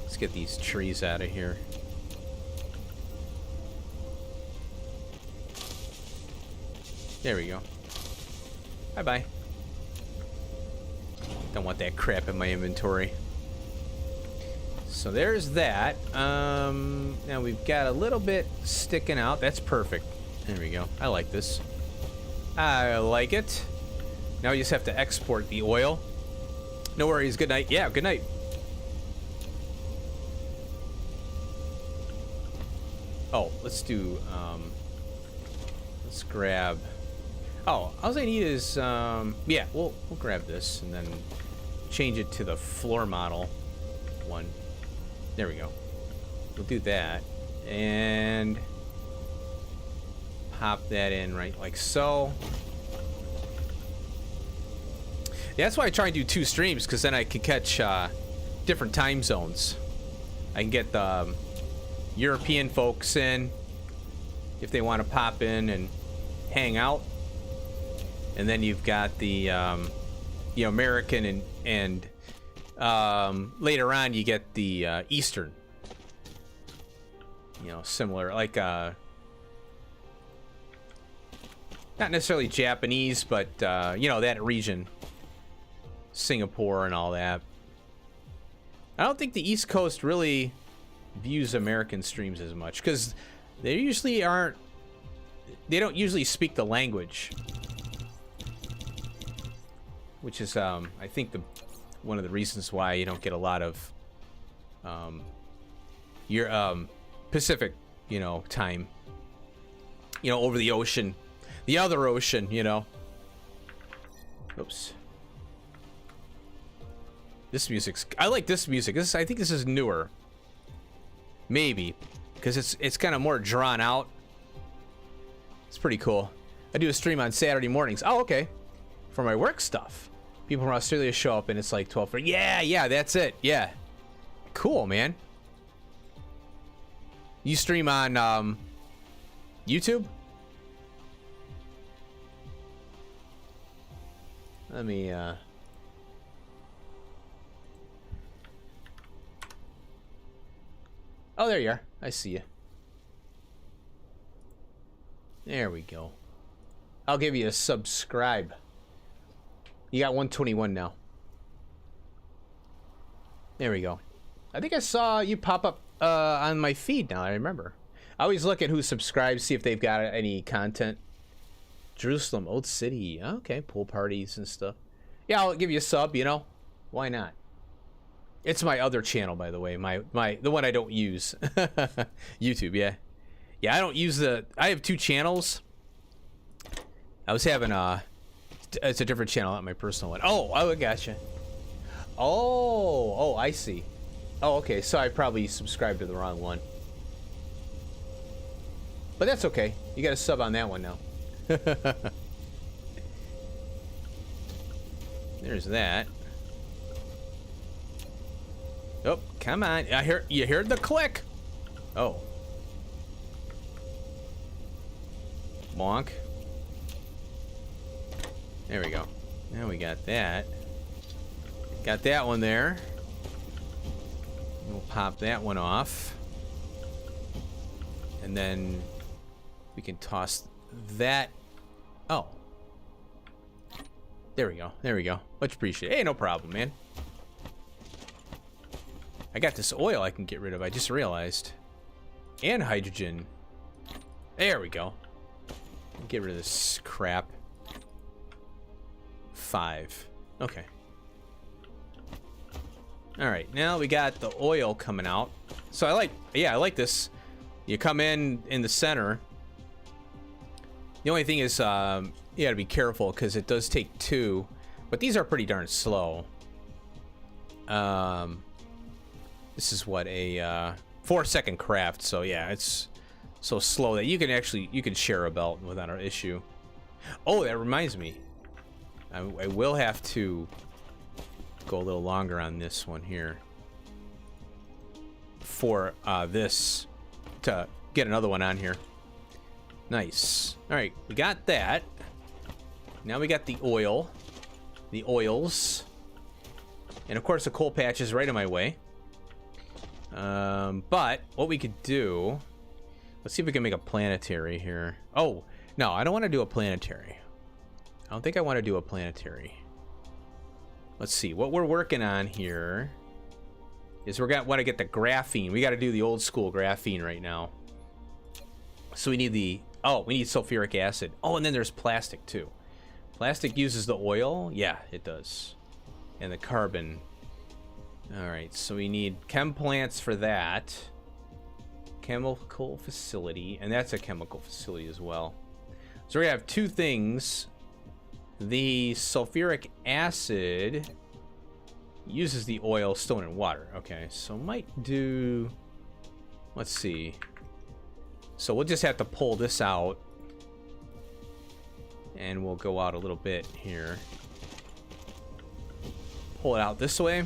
Let's get these trees out of here. There we go. Bye-bye. Don't want that crap in my inventory. So there's that. Now we've got a little bit sticking out. That's perfect. There we go. I like this. I like it. Now we just have to export the oil. No worries. Good night. Yeah, good night. Oh, let's do, let's grab, oh, all I need is, yeah, we'll grab this and then change it to the floor model one. There we go. we'll do that. And pop that in right like so. Yeah, that's why I try and do 2 streams, because then I can catch different time zones. I can get the European folks in if they want to pop in and hang out, and then you've got the American and later on you get the Eastern. Similar, like not necessarily Japanese, but that region, Singapore and all that. I don't think the East Coast really views American streams as much, because they don't usually speak the language, which is I think one of the reasons why you don't get a lot of your Pacific time over the ocean, the other ocean. Oops. This music's, I like this music. I think this is newer. Maybe because it's kind of more drawn out. It's pretty cool. I do a stream on Saturday mornings. Oh, okay. For my work stuff. People from Australia show up and it's like 12. Yeah, that's it. Yeah. Cool, man. You stream on YouTube? Let me Oh, there you are. I see you. There we go. I'll give you a subscribe. You got 121 now. There we go. I think I saw you pop up on my feed now. I remember. I always look at who subscribes, see if they've got any content. Jerusalem, Old City. Okay, pool parties and stuff. Yeah, I'll give you a sub, Why not? It's my other channel, by the way. The one I don't use. YouTube, yeah. Yeah, I don't use I have 2 channels. I was having it's a different channel, not my personal one. Oh, I gotcha. Oh, I see. Oh, okay. So I probably subscribed to the wrong one. But that's okay. You got a sub on that one now. There's that. Oh, come on. You heard the click. Oh. Bonk. There we go. Now we got that. Got that one there. We'll pop that one off. And then we can toss that. Oh. There we go. There we go. Much appreciated. Hey, no problem, man. I got this oil I can get rid of. I just realized. And hydrogen. There we go. Get rid of this crap. 5. Okay. Alright, now we got the oil coming out. So I like this. You come in the center. The only thing is, you gotta be careful because it does take 2. But these are pretty darn slow. This is what, a 4-second craft, so yeah, it's so slow that you can share a belt without an issue. Oh, that reminds me. I will have to go a little longer on this one here for this to get another one on here. Nice. All right, we got that. Now we got the oil, the oils, and of course the coal patch is right in my way. But what we could do, let's see if we can make a planetary here. Oh, no, I don't want to do a planetary. I don't think I want to do a planetary. Let's see. What we're working on here is want to get the graphene. We got to do the old school graphene right now. So we need we need sulfuric acid. Oh, and then there's plastic too. Plastic uses the oil? Yeah, it does. And the carbon. Alright, so we need chem plants for that. Chemical facility. And that's a chemical facility as well. So we have 2 things. The sulfuric acid uses the oil, stone, and water. Okay, so might do let's see. So we'll just have to pull this out. And we'll go out a little bit here. Pull it out this way.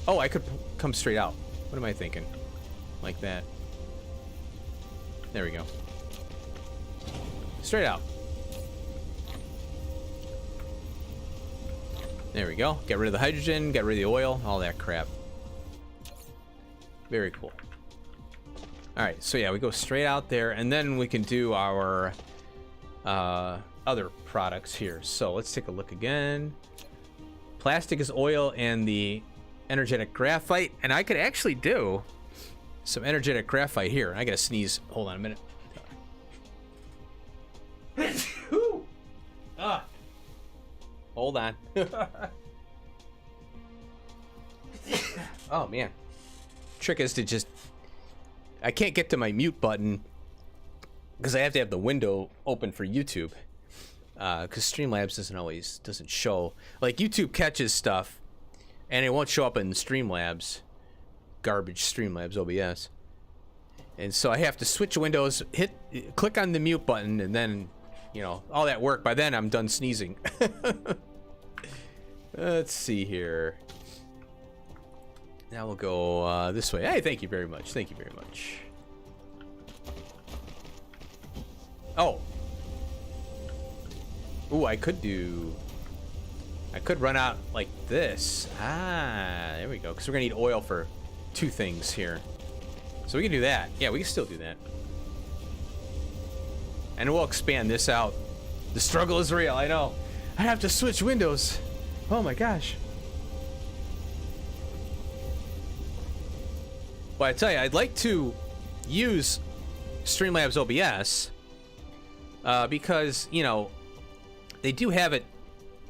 Oh, I could come straight out. What am I thinking? Like that. There we go. Straight out. There we go. Get rid of the hydrogen, get rid of the oil, all that crap. Very cool. Alright, so yeah, we go straight out there, and then we can do our other products here. So let's take a look again. Plastic is oil and the energetic graphite, and I could actually do some energetic graphite here. I gotta sneeze. Hold on a minute. Hold on. Oh man. Trick is to just, I can't get to my mute button because I have to have the window open for YouTube. Because Streamlabs doesn't show. Like YouTube catches stuff and it won't show up in Streamlabs. Garbage Streamlabs OBS. And so I have to switch windows, click on the mute button, and then, you know, all that work. By then I'm done sneezing. Let's see here. Now we'll go this way. Hey, thank you very much. Thank you very much. Oh. Ooh, I could run out like this. Ah, there we go. Because we're going to need oil for 2 things here. So we can do that. Yeah, we can still do that. And we'll expand this out. The struggle is real, I know. I have to switch windows. Oh my gosh. But I tell you, I'd like to use Streamlabs OBS because, you know, they do have it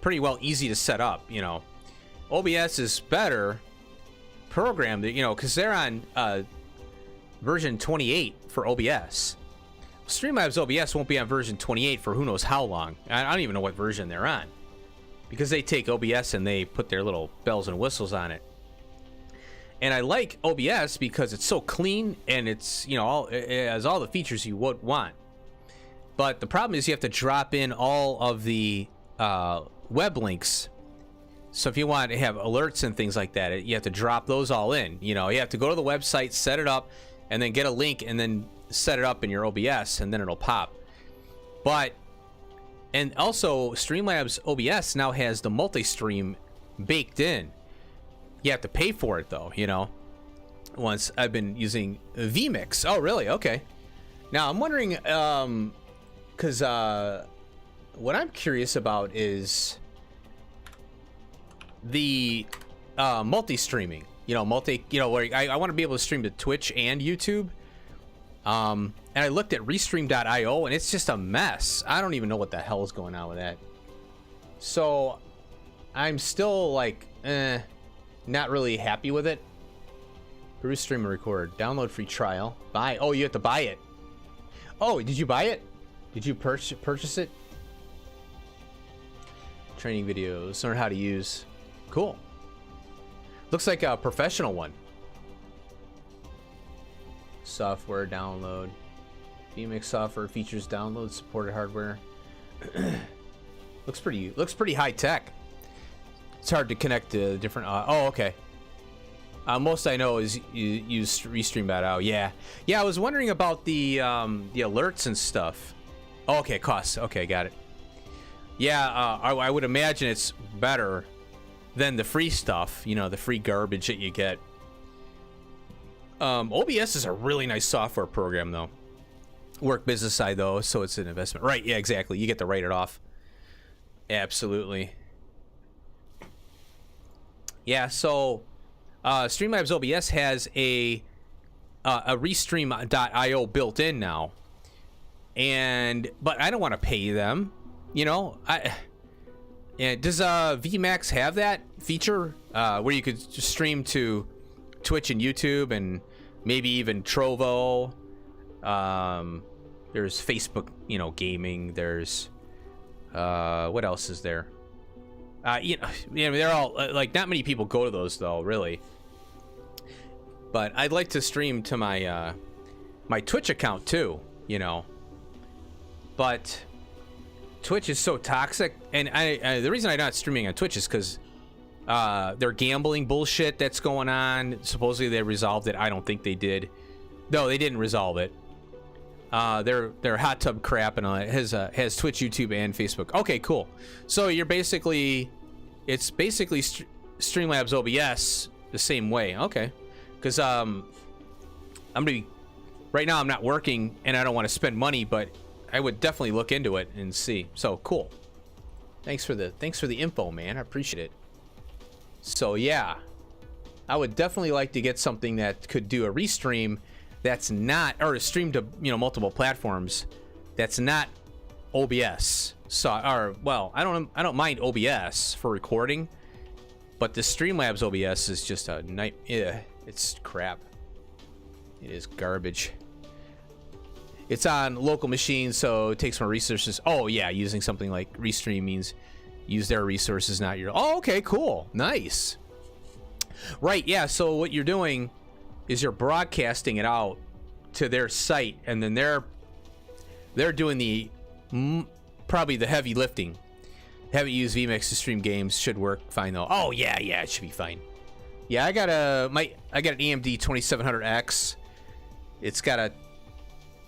pretty well easy to set up, you know. OBS is better programmed, you know, because they're on version 28 for OBS. Streamlabs OBS won't be on version 28 for who knows how long. I don't even know what version they're on. Because they take OBS and they put their little bells and whistles on it. And I like OBS because it's so clean and it's, you know, it has all the features you would want. But the problem is you have to drop in all of the web links. So if you want to have alerts and things like that, you have to drop those all in. You know, you have to go to the website, set it up, and then get a link and then set it up in your OBS and then it'll pop. But, and also Streamlabs OBS now has the multi-stream baked in. You have to pay for it though, you know. Once I've been using vMix. Oh, really? Okay. Now I'm wondering, because what I'm curious about is the multi-streaming. You know, where I want to be able to stream to Twitch and YouTube. And I looked at Restream.io and it's just a mess. I don't even know what the hell is going on with that. So I'm still like, not really happy with it. Produce, stream, and record. Download free trial. Buy. Oh, you have to buy it. Oh, did you buy it? Did you purchase it? Training videos. Learn how to use. Cool. Looks like a professional one. Software download. vMix software features download supported hardware. looks pretty high tech. It's hard to connect to different. Oh, okay. Most I know is you use Restream.io. Yeah. I was wondering about the alerts and stuff. Oh, okay, costs. Okay, got it. Yeah, I would imagine it's better than the free stuff. You know, the free garbage that you get. OBS is a really nice software program, though. Work business side, though, so it's an investment. Right? Yeah, exactly. You get to write it off. Absolutely. Yeah. So. Streamlabs OBS has a Restream.io built in now, but I don't want to pay them. You know, does VMAX have that feature where you could just stream to Twitch and YouTube and maybe even Trovo? There's Facebook, you know, gaming. There's what else is there? You know, they're all like not many people go to those though, really. But I'd like to stream to my my Twitch account too, you know. But Twitch is so toxic, and I the reason I'm not streaming on Twitch is because they're gambling bullshit that's going on. Supposedly they resolved it. I don't think they did. No, they didn't resolve it. Their hot tub crap and all that has Twitch, YouTube, and Facebook. Okay, cool. So you're basically, it's basically Streamlabs OBS the same way. Okay, because I'm gonna be right now. I'm not working and I don't want to spend money, but I would definitely look into it and see. So cool. Thanks for the info, man. I appreciate it. So yeah, I would definitely like to get something that could do a restream that's not, or a stream to, you know, multiple platforms that's not OBS. So, or well, I don't mind OBS for recording, but the Streamlabs OBS is just a night. Yeah, it's crap. It is garbage. It's on local machines, so it takes more resources. Oh yeah, using something like Restream means use their resources, not your. Oh, okay, cool, nice. Right, yeah. So what you're doing is you're broadcasting it out to their site, and then they're doing the probably the heavy lifting. Haven't used vMix to stream games. Should work fine though. Oh yeah, it should be fine. Yeah, I got an AMD 2700X. It's got a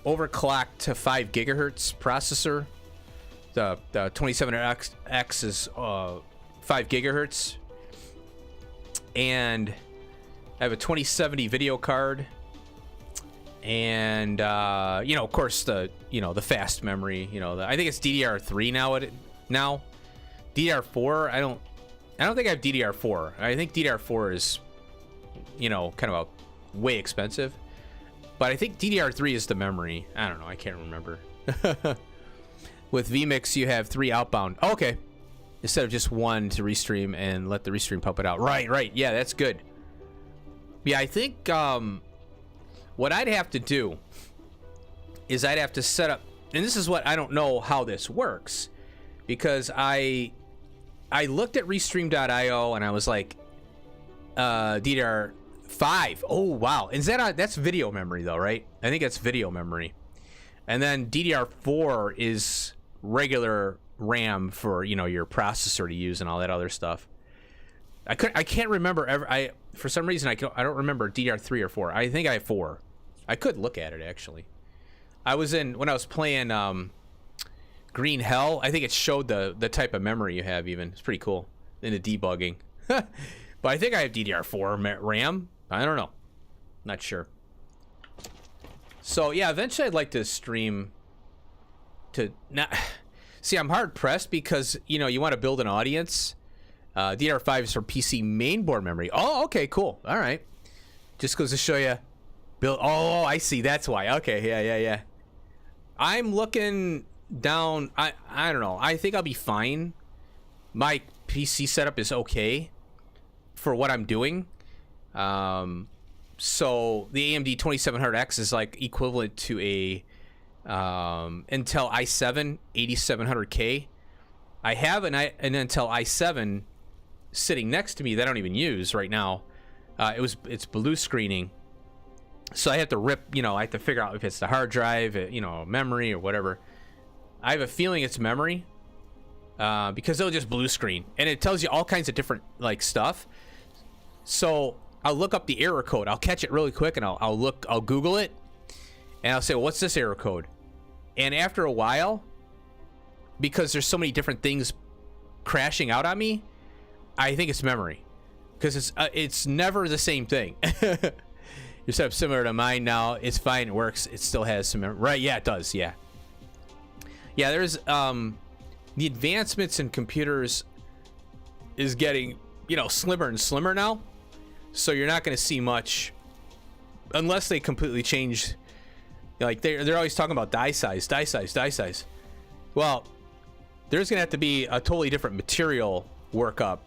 overclocked to 5 gigahertz processor. The 2700X is 5 gigahertz, and I have a 2070 video card, and you know, of course, the fast memory. You know, I think it's DDR3 now. DDR4, I don't think I have DDR4. I think DDR4 is, you know, kind of a way expensive. But I think DDR3 is the memory. I don't know. I can't remember. With vMix, you have 3 outbound. Oh, okay. Instead of just 1 to restream and let the restream pump it out. Right. Yeah, that's good. Yeah, I think what I'd have to do is I'd have to set up, and this is what I don't know how this works, because I looked at Restream.io and I was like, DDR5. Oh wow, is that that's video memory though, right? I think that's video memory, and then DDR4 is regular RAM for, you know, your processor to use and all that other stuff. I can't remember ever. For some reason I don't remember DDR3 or 4. I think I have 4. I could look at it actually. When I was playing Green Hell, I think it showed the type of memory you have. Even it's pretty cool in the debugging. But I think I have DDR4 RAM. I don't know, not sure. So yeah, eventually I'd like to stream to not. See, I'm hard pressed because, you know, you want to build an audience. DDR5 is for PC mainboard memory. Oh, okay, cool. All right. Just goes to show you. Build. Oh, I see. That's why. Okay. Yeah. I'm looking down. I don't know. I think I'll be fine. My PC setup is okay for what I'm doing. So the AMD 2700X is like equivalent to a Intel i7 8700K. I have an Intel i7 sitting next to me that I don't even use right now. It's blue screening, so I have to rip. You know, I have to figure out if it's the hard drive, you know, memory or whatever. I have a feeling it's memory, because they'll just blue screen and it tells you all kinds of different like stuff. So I'll look up the error code. I'll catch it really quick and I'll Google it and I'll say, well, what's this error code? And after a while, because there's so many different things crashing out on me, I think it's memory, because it's never the same thing. Your setup similar to mine now. It's fine. It works. It still has some memory. Right? Yeah, it does. Yeah. There's the advancements in computers is getting, you know, slimmer and slimmer now. So you're not going to see much unless they completely change. Like they're always talking about die size. Well, there's gonna have to be a totally different material workup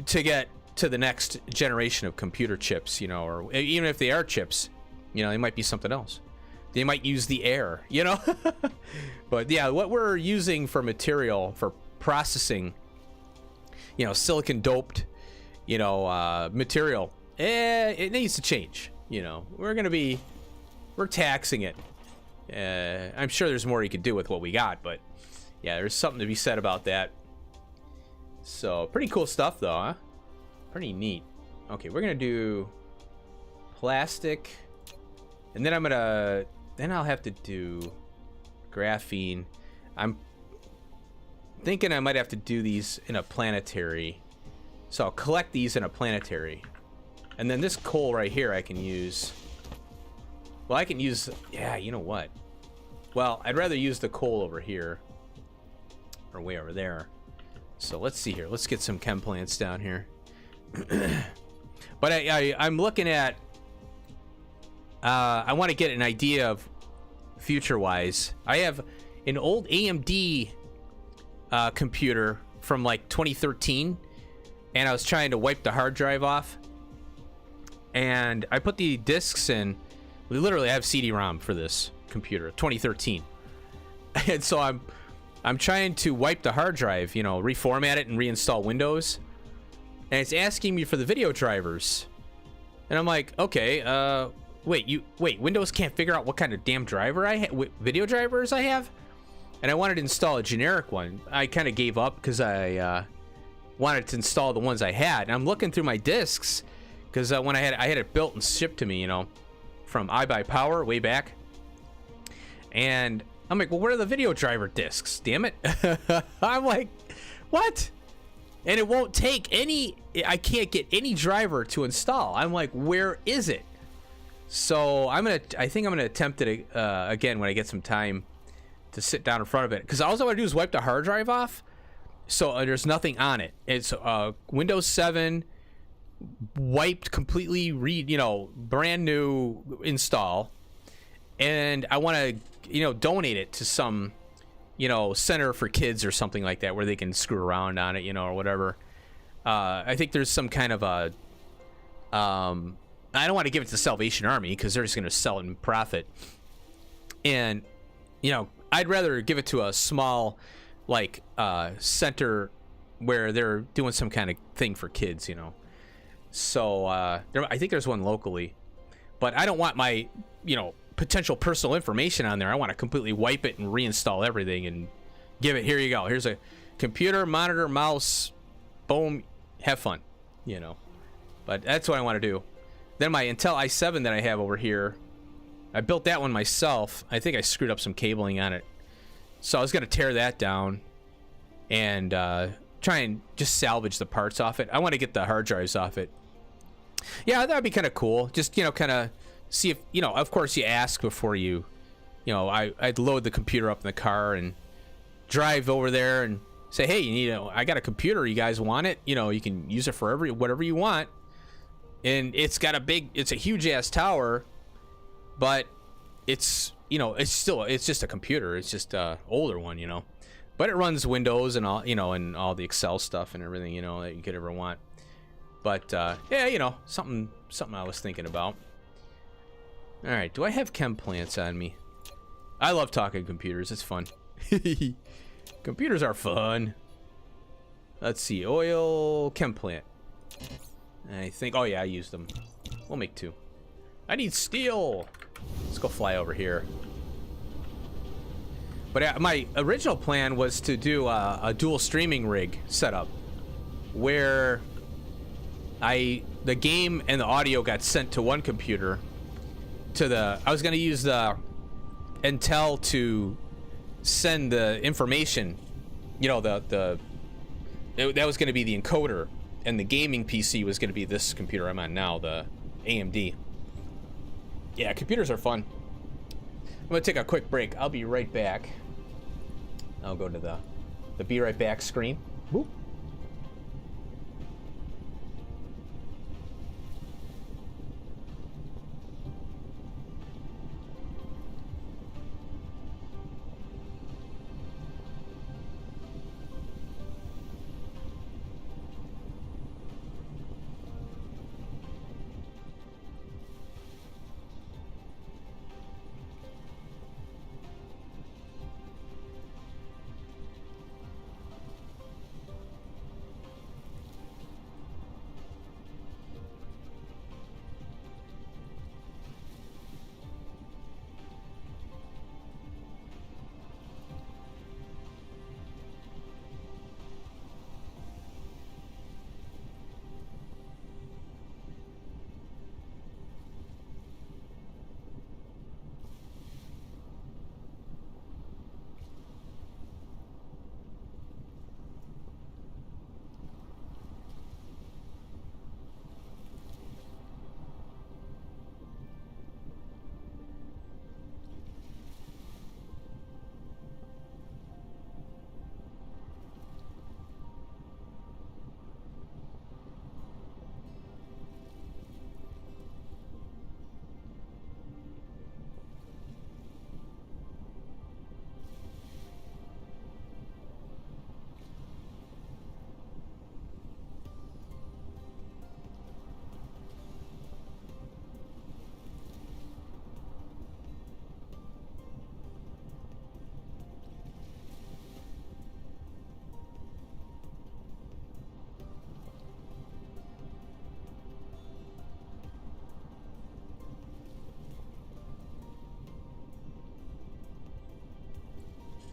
to get to the next generation of computer chips, you know, or even if they are chips, you know, they might be something else. They might use the air, you know. But yeah, what we're using for material for processing, you know, silicon doped, you know, material it needs to change. You know, we're taxing it. I'm sure there's more you could do with what we got, but yeah, there's something to be said about that. So pretty cool stuff though, huh? Pretty neat. Okay, we're gonna do plastic, and then I'll have to do graphene. I'm thinking I might have to do these in a planetary, so I'll collect these in a planetary, and then this coal right here I can use. Well, I can use, yeah, you know what? Well, I'd rather use the coal over here, or way over there. So let's see here. Let's get some chem plants down here. But I'm looking at, I want to get an idea of future-wise. I have an old AMD computer from like 2013, and I was trying to wipe the hard drive off. And I put the discs in. We literally have CD-ROM for this computer, 2013. And so I'm trying to wipe the hard drive, you know, reformat it and reinstall Windows. And it's asking me for the video drivers. And I'm like, okay, wait, Windows can't figure out what kind of damn driver video drivers I have? And I wanted to install a generic one. I kind of gave up because I wanted to install the ones I had. And I'm looking through my discs because when I had it built and shipped to me, you know, from iBuyPower way back. And I'm like, well, where are the video driver discs? Damn it. I'm like, what? And it won't take any, I can't get any driver to install. I'm like, where is it? So I think I'm gonna attempt it again when I get some time to sit down in front of it. Because all I want to do is wipe the hard drive off. So there's nothing on it. It's Windows 7 wiped completely, brand new install. And I want to, donate it to some, center for kids or something like that where they can screw around on it, or whatever. I think there's some kind of a, I don't want to give it to the Salvation Army because they're just going to sell it and profit. And, I'd rather give it to a small, center where they're doing some kind of thing for kids, So, I think there's one locally. But I don't want my, potential personal information on there. I want to completely wipe it and reinstall everything and give it, here you go. Here's a computer, monitor, mouse, boom, have fun, But that's what I want to do. Then my Intel i7 that I have over here, I built that one myself. I think I screwed up some cabling on it. So I was going to tear that down and try and just salvage the parts off it. I want to get the hard drives off it. Yeah, that would be kind of cool. Just, kind of see if, of course you ask before you, I'd load the computer up in the car and drive over there and say, hey, I got a computer. You guys want it? You can use it for whatever you want. And it's got it's a huge ass tower, but it's, it's just a computer. It's just a older one, but it runs Windows and all, and all the Excel stuff and everything, that you could ever want. But, yeah, something I was thinking about. All right. Do I have chem plants on me? I love talking computers. It's fun. Computers are fun. Let's see. Oil, chem plant. I think, oh yeah, I used them. We'll make 2. I need steel. Let's go fly over here. But my original plan was to do a dual streaming rig setup where the game and the audio got sent to one computer I was going to use the Intel to send the information, that was going to be the encoder, and the gaming PC was going to be this computer I'm on now, the AMD. Yeah, computers are fun. I'm going to take a quick break. I'll be right back. I'll go to the be right back screen. Boop.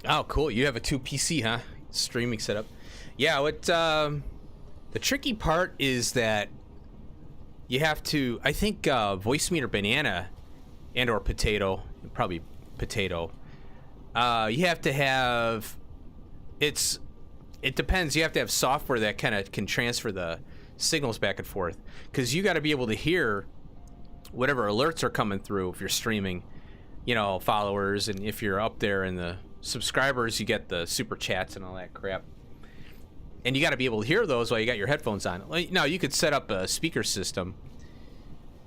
Oh, cool. You have a 2 PC, huh? Streaming setup. Yeah, what the tricky part is that you have to, I think Voice Meter Banana and or Potato, probably Potato, you have to have, it depends. You have to have software that kind of can transfer the signals back and forth, because you got to be able to hear whatever alerts are coming through if you're streaming, you know, followers, and if you're up there in the subscribers, you get the super chats and all that crap. And you got to be able to hear those while you got your headphones on. Now, you could set up a speaker system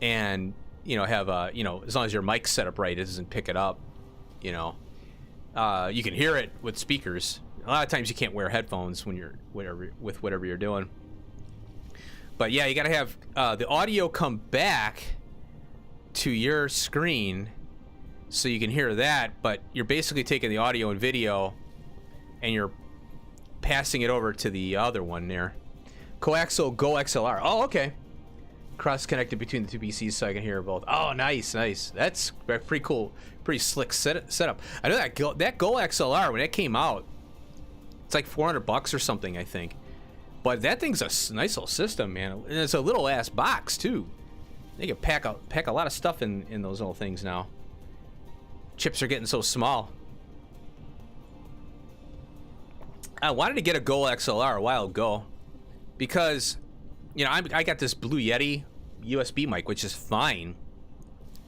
and, you know, have a, you know, as long as your mic's set up right, it doesn't pick it up, you know. You can hear it with speakers. A lot of times you can't wear headphones when you're whatever you're doing. But yeah, you got to have the audio come back to your screen so you can hear that, but you're basically taking the audio and video and you're passing it over to the other one there. Coaxial Go XLR. Oh, okay. Cross connected between the 2 PCs so I can hear both. Oh, nice. That's pretty cool. Pretty slick setup. I know that Go XLR, when it came out, it's like $400 or something, I think. But that thing's a nice little system, man. And it's a little ass box too. They can pack a lot of stuff in those little things now. Chips are getting so small. I wanted to get a Go XLR a while ago because, you know, I got this Blue Yeti USB mic, which is fine.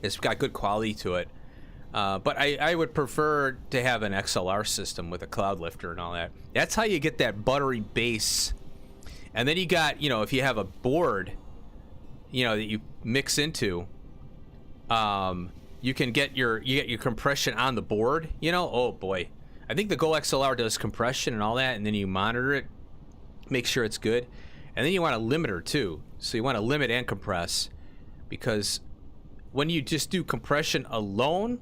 It's got good quality to it. But I would prefer to have an XLR system with a cloud lifter and all that. That's how you get that buttery bass. And then you got, you know, if you have a board, you know, that you mix into, you can get your compression on the board, you know. Oh boy, I think the Go XLR does compression and all that, and then you monitor it, make sure it's good, and then you want a limiter too. So you want to limit and compress, because when you just do compression alone,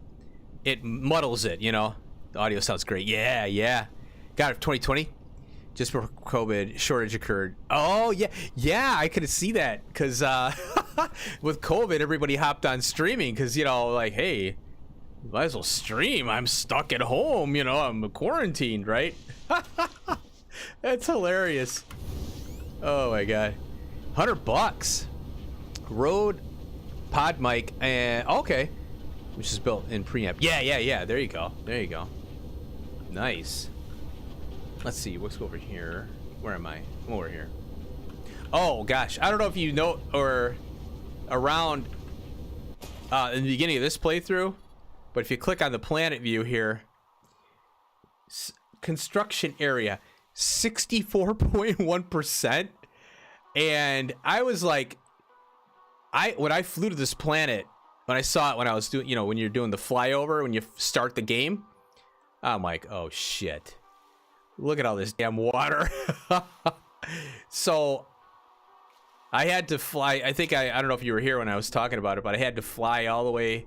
it muddles it, you know. The audio sounds great. Yeah. Got it for 2020. Just before COVID shortage occurred. Oh, yeah, I could see that, because with COVID, everybody hopped on streaming, because, you know, like, hey, might as well stream. I'm stuck at home, you know, I'm quarantined, right? That's hilarious. Oh, my God. $100. Rode Pod Mic, and okay, which is built in preamp. Yeah. There you go. Nice. Let's see, let's go over here. Where am I? I'm over here. Oh gosh, I don't know if you know, or around in the beginning of this playthrough, but if you click on the planet view here, construction area 64.1%, and I was like, when I flew to this planet, when I saw it, when I was doing, you know, when you're doing the flyover, when you start the game, I'm like, oh shit. Look at all this damn water. So I had to fly. I think I don't know if you were here when I was talking about it, but I had to fly all the way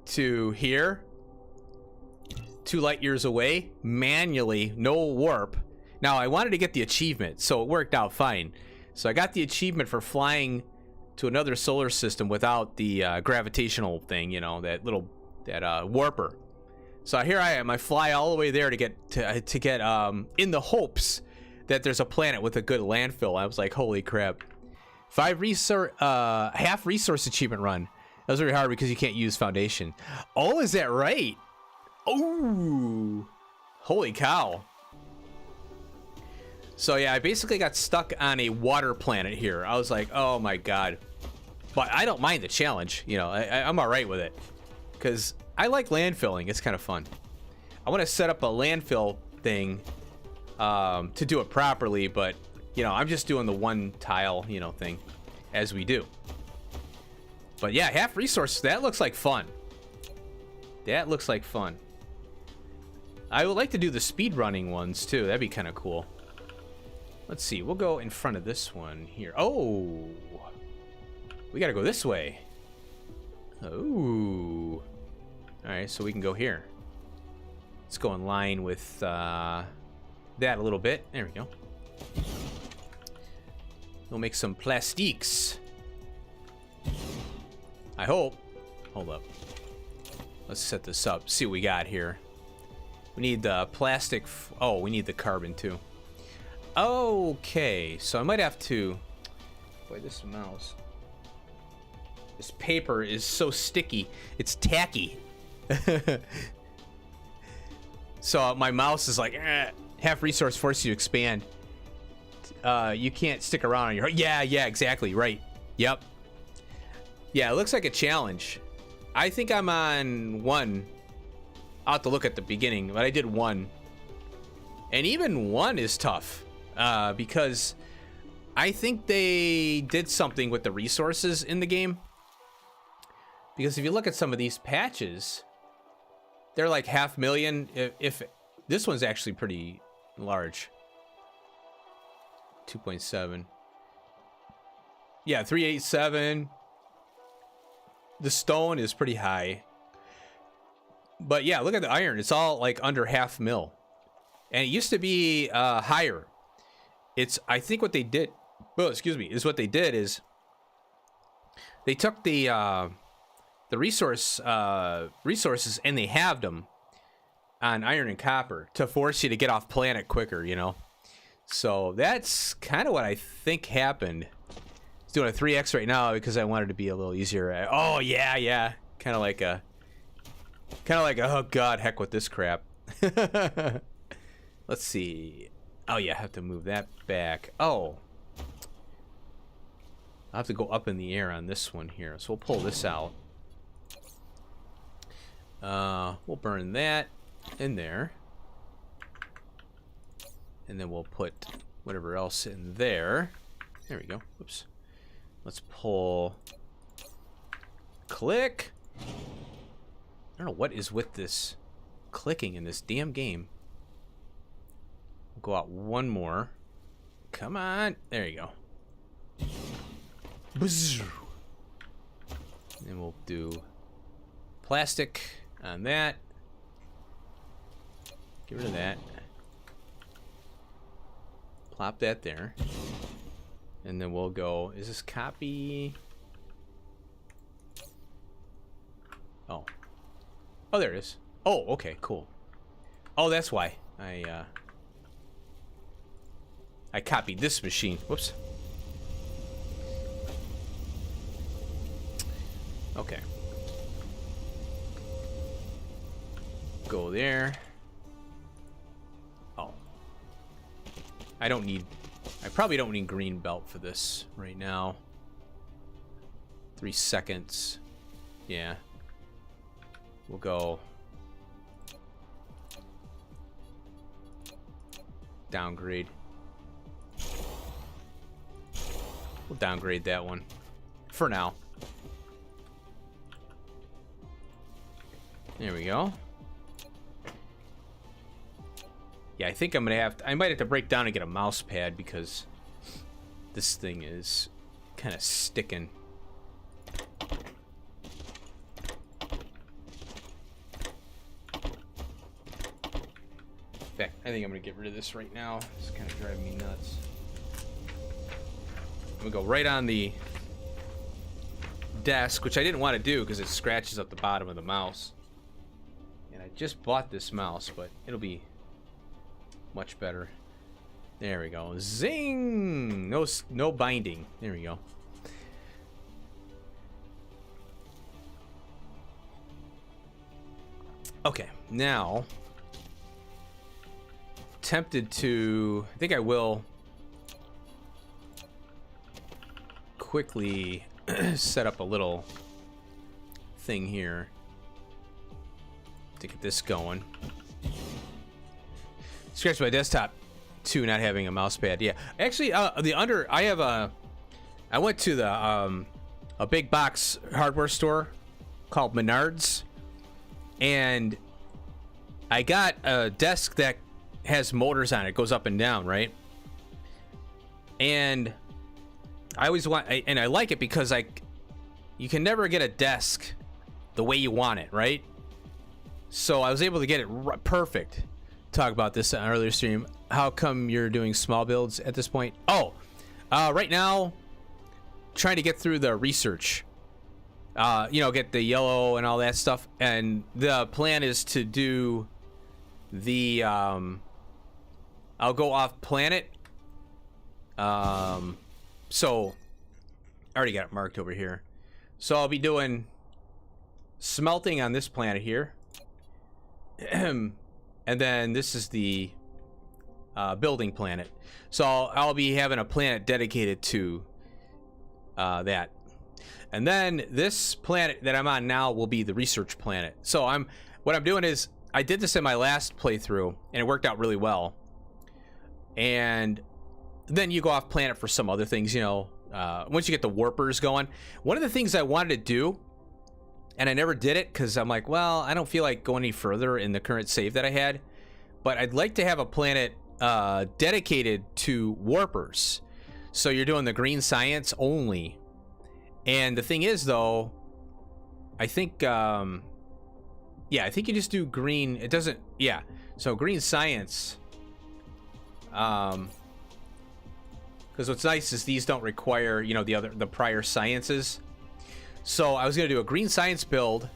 to here, 2 light years away, manually, no warp. Now I wanted to get the achievement, so it worked out fine. So I got the achievement for flying to another solar system without the gravitational thing, you know, that warper. So here I am. I fly all the way there to get in the hopes that there's a planet with a good landfill. I was like, holy crap! Half resource achievement run. That was very hard because you can't use foundation. Oh, is that right? Oh, holy cow! So yeah, I basically got stuck on a water planet here. I was like, oh my god! But I don't mind the challenge. You know, I'm all right with it, because I like landfilling. It's kind of fun. I want to set up a landfill thing to do it properly, but you know, I'm just doing the one tile, you know, thing as we do. But yeah, half resource, that looks like fun. That looks like fun. I would like to do the speed running ones too. That'd be kind of cool. Let's see, we'll go in front of this one here. Oh, we gotta go this way. Oh. Alright, so we can go here. Let's go in line with that a little bit. There we go. We'll make some plastiques. I hope. Hold up. Let's set this up. See what we got here. We need the plastic. Oh, we need the carbon too. Okay, so I might have to. Boy, this mouse. This paper is so sticky. It's tacky. So my mouse is like, half resource forces you to expand. You can't stick around on your. Yeah, exactly. Right. Yep. Yeah, it looks like a challenge. I think I'm on 1. I'll have to look at the beginning, but I did 1. And even 1 is tough. Because I think they did something with the resources in the game. Because if you look at some of these patches, they're like 500,000. If this one's actually pretty large. 2.7. Yeah, 387. The stone is pretty high. But yeah, look at the iron. It's all like under 500,000. And it used to be higher. I think what they did, is what they did is they took the resources and they halved them on iron and copper to force you to get off planet quicker, you know. So that's kind of what I think happened. It's doing a 3x right now because I wanted to be a little easier. Oh yeah, kind of like a oh god, heck with this crap. Let's see. Oh yeah, I have to move that back. Oh, I have to go up in the air on this one here, so we'll pull this out. We'll burn that in there, and then we'll put whatever else in there. There we go. Oops. Let's pull. Click. I don't know what is with this clicking in this damn game. We'll go out 1 more. Come on. There you go. And we'll do plastic on that. Get rid of that. Plop that there. And then we'll go, is this copy? Oh. Oh, there it is. Oh, okay, cool. Oh, that's why I copied this machine. Whoops. Okay. Go there. Oh. I probably don't need green belt for this right now. 3 seconds. Yeah. We'll go downgrade. We'll downgrade that one for now. There we go. Yeah, I think I might have to break down and get a mouse pad because this thing is kind of sticking. In fact, I think I'm gonna get rid of this right now. It's kind of driving me nuts. I'm gonna go right on the desk, which I didn't want to do because it scratches up the bottom of the mouse. And I just bought this mouse, but it'll be much better. There we go. Zing! No binding. There we go. Okay, now tempted to, I think I will quickly set up a little thing here to get this going. Scratch my desktop too, not having a mouse pad. Yeah, actually, I went to the a big box hardware store called Menards, and I got a desk that has motors on it, goes up and down, right? And I always and I like it because you can never get a desk the way you want it, right? So I was able to get it perfect. Talk about this on an earlier stream. How come you're doing small builds at this point? Oh, right now, trying to get through the research. Get the yellow and all that stuff. And the plan is to do the I'll go off planet. So I already got it marked over here. So I'll be doing smelting on this planet here. And then this is the building planet. So I'll be having a planet dedicated to that. And then this planet that I'm on now will be the research planet. So what I'm doing is, I did this in my last playthrough and it worked out really well. And then you go off planet for some other things, you know, once you get the warpers going. One of the things I wanted to do, and I never did it because I'm like, well, I don't feel like going any further in the current save that I had, but I'd like to have a planet dedicated to warpers. So you're doing the green science only. And the thing is, though, I think, yeah, I think you just do green. It doesn't, yeah. So green science, because what's nice is these don't require, you know, the prior sciences. So I was going to do a green science build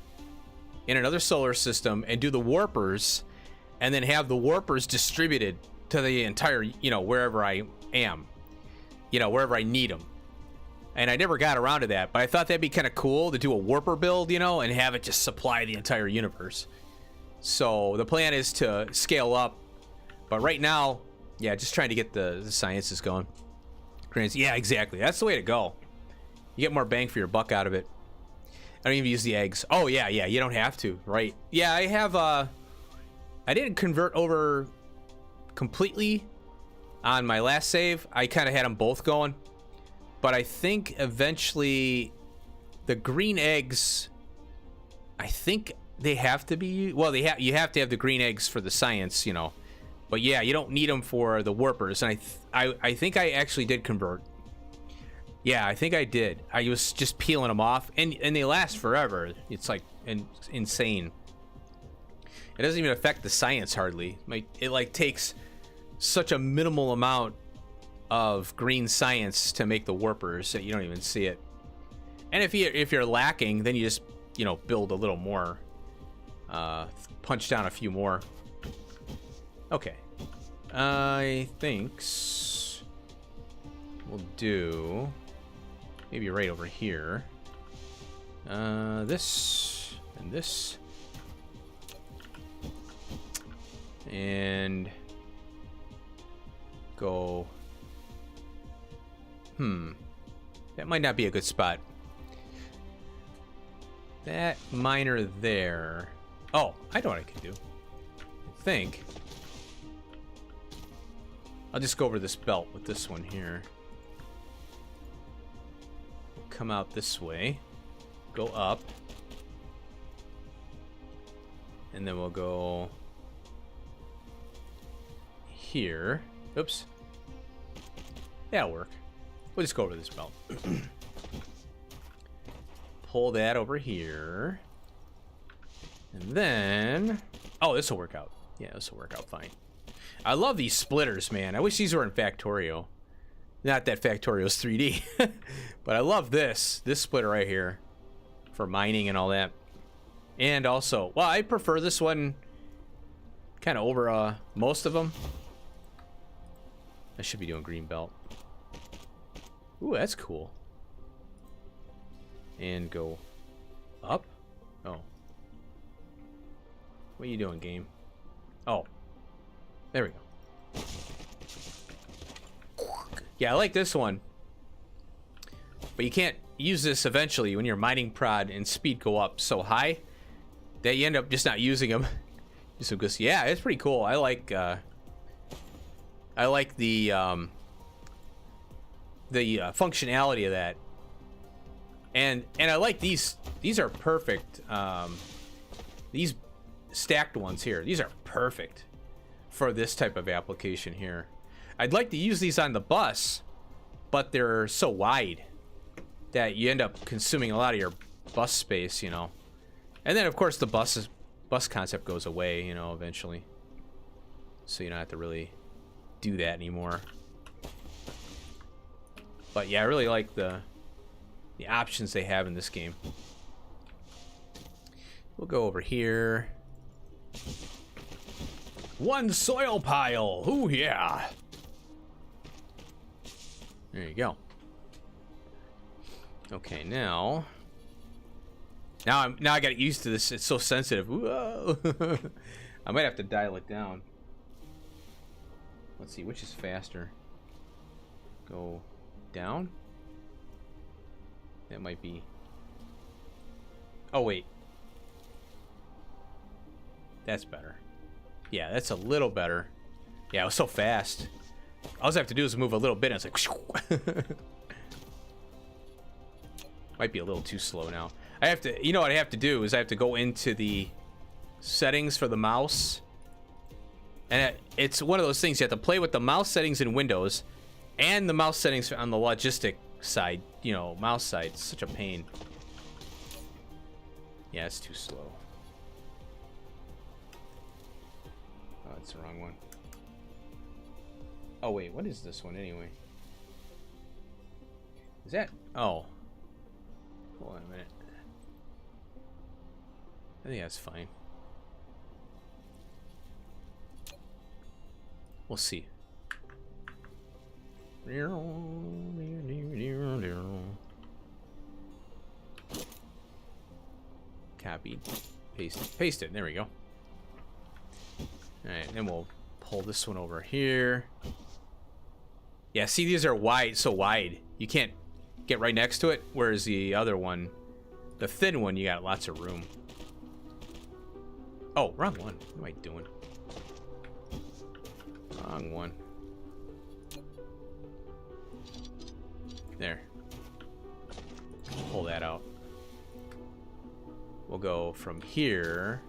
in another solar system and do the warpers, and then have the warpers distributed to the entire, you know, wherever I am, you know, wherever I need them. And I never got around to that, but I thought that'd be kind of cool to do a warper build, you know, and have it just supply the entire universe. So the plan is to scale up, but right now, yeah, just trying to get the sciences going. Yeah, exactly. That's the way to go. You get more bang for your buck out of it. I don't even use the eggs. Oh yeah, you don't have to, right? Yeah, I have, I didn't convert over completely on my last save. I kind of had them both going. But I think eventually the green eggs, I think they have to be, well, you have to have the green eggs for the science, you know. But yeah, you don't need them for the warpers. And I think I actually did convert. Yeah, I think I did. I was just peeling them off, and they last forever. It's like insane. It doesn't even affect the science hardly. It like takes such a minimal amount of green science to make the warpers that you don't even see it. And if you're lacking, then you just, you know, build a little more, punch down a few more. Okay, I think we'll do maybe right over here, this and this, and go. That might not be a good spot. That miner there. Oh, I know what I can do. I think I'll just go over this belt with this one here. Come out this way. Go up. And then we'll go here. Oops. That'll work. We'll just go over this belt. Pull that over here. And then... oh, this will work out. Yeah, this will work out fine. I love these splitters, man. I wish these were in Factorio. Not that Factorio's 3D. But I love this splitter right here for mining and all that. And also, well, I prefer this one kind of over most of them. I should be doing green belt. Ooh, that's cool. And go up. Oh. What are you doing, game? Oh. There we go. Yeah, I like this one. But you can't use this eventually when your mining prod and speed go up so high that you end up just not using them. Yeah, it's pretty cool. I like the functionality of that, and I like these are perfect. These stacked ones here, these are perfect for this type of application here. I'd like to use these on the bus, but they're so wide that you end up consuming a lot of your bus space, you know. And then of course the bus concept goes away, you know, eventually, so you don't have to really do that anymore. But yeah, I really like the options they have in this game. We'll go over here. 1 soil pile. Ooh, yeah. There you go. Okay, now I got to get used to this. It's so sensitive. Whoa. I might have to dial it down. Let's see, which is faster? Go down? That might be... Oh, wait. That's better. Yeah, that's a little better. Yeah, it was so fast. All I have to do is move a little bit and it's like... Might be a little too slow now. I have to... You know what I have to do is I have to go into the settings for the mouse. And it's one of those things you have to play with the mouse settings in Windows and the mouse settings on the logistic side, you know, mouse side. It's such a pain. Yeah, it's too slow. Oh, it's the wrong one. Oh, wait, what is this one anyway? Is that... Oh. Hold on a minute. I think that's fine. We'll see. Copied. Paste it. There we go. Alright, then we'll pull this one over here. Yeah, see, these are wide, so wide. You can't get right next to it, whereas the other one, the thin one, you got lots of room. Oh, wrong one. What am I doing? Wrong one. There. Pull that out. We'll go from here.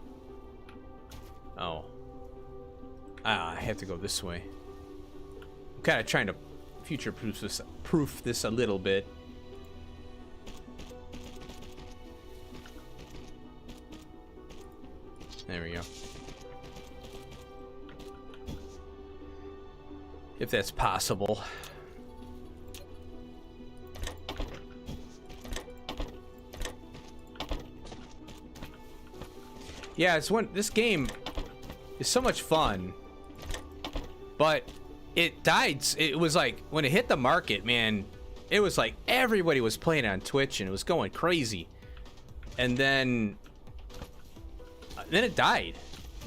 Oh. I have to go this way. I'm kind of trying to proof this a little bit. There we go. If that's possible. Yeah, this game is so much fun, but it died. It was like when it hit the market, man, it was like everybody was playing on Twitch and it was going crazy. And then it died.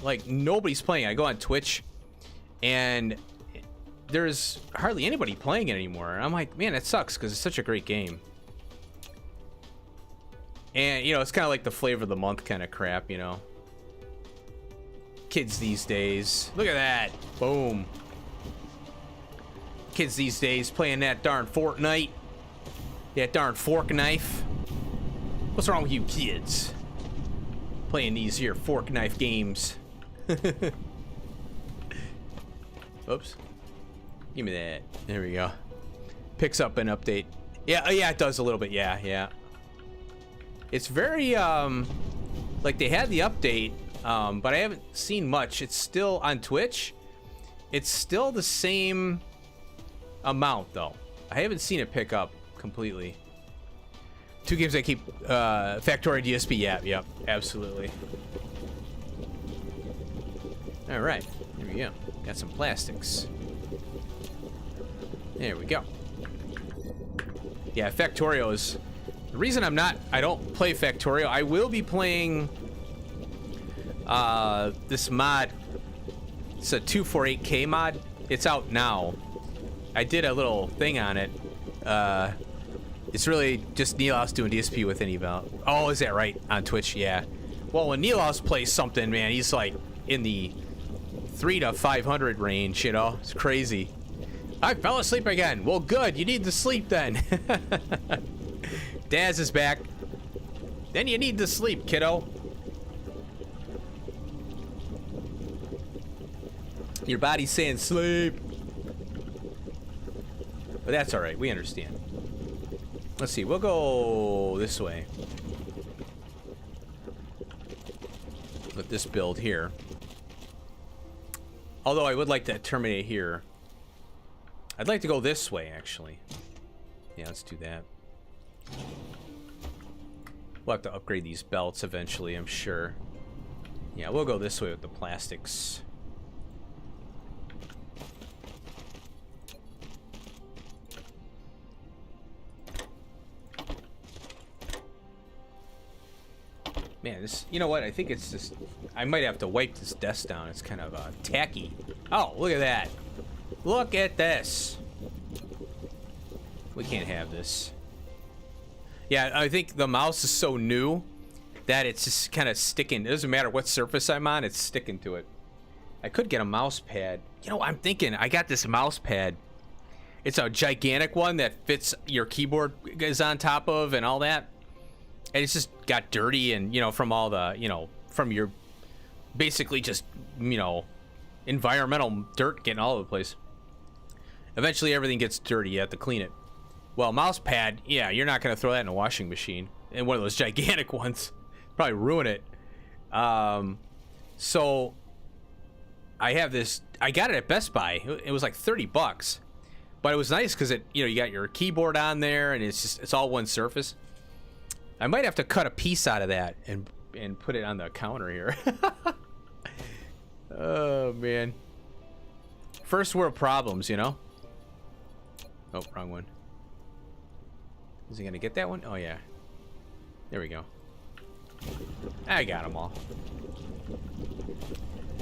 Like nobody's playing. I go on Twitch and there's hardly anybody playing it anymore. I'm like, man, that sucks because it's such a great game. And, you know, it's kind of like the flavor of the month kind of crap, you know. Kids these days. Look at that. Boom. Kids these days playing that darn Fortnite. That darn fork knife. What's wrong with you kids? Playing these here fork knife games. Oops. Give me that. There we go. Picks up an update. Yeah, yeah, it does a little bit. Yeah. It's very, like they had the update, but I haven't seen much. It's still on Twitch. It's still the same amount, though. I haven't seen it pick up completely. 2 games I keep, Factorio DSP, yeah, absolutely. All right, here we go. Got some plastics. There we go. Yeah, Factorio is... The reason I don't play Factorio, I will be playing this mod. It's a 248K mod. It's out now. I did a little thing on it. It's really just Nelos doing DSP with any valve. Oh, is that right? On Twitch, yeah. Well, when Nelos plays something, man, he's like in the 300 to 500 range, you know? It's crazy. I fell asleep again. Well, good. You need to sleep then. Daz is back. Then you need to sleep, kiddo. Your body's saying sleep. But that's all right. We understand. Let's see. We'll go this way. With this build here. Although I would like to terminate here. I'd like to go this way, actually. Yeah, let's do that. We'll have to upgrade these belts eventually, I'm sure. Yeah, we'll go this way with the plastics. Man, this, you know what? I think it's just, I might have to wipe this desk down. It's kind of tacky. Oh, look at that. Look at this. We can't have this. Yeah, I think the mouse is so new that it's just kind of sticking. It doesn't matter what surface I'm on, it's sticking to it. I could get a mouse pad. You know, I'm thinking, I got this mouse pad. It's a gigantic one that fits your keyboard is on top of and all that. And it's just got dirty and, you know, from all the, you know, from your basically just, you know, environmental dirt getting all over the place. Eventually everything gets dirty. You have to clean it. Well, mouse pad, yeah, you're not going to throw that in a washing machine. And one of those gigantic ones. Probably ruin it. So I have this, I got it at Best Buy. It was like 30 bucks. But it was nice because it, you know, you got your keyboard on there and it's just, it's all one surface. I might have to cut a piece out of that and put it on the counter here. Oh, man. First world problems, you know? Oh, wrong one. Is he gonna get that one? Oh, yeah. There we go. I got them all.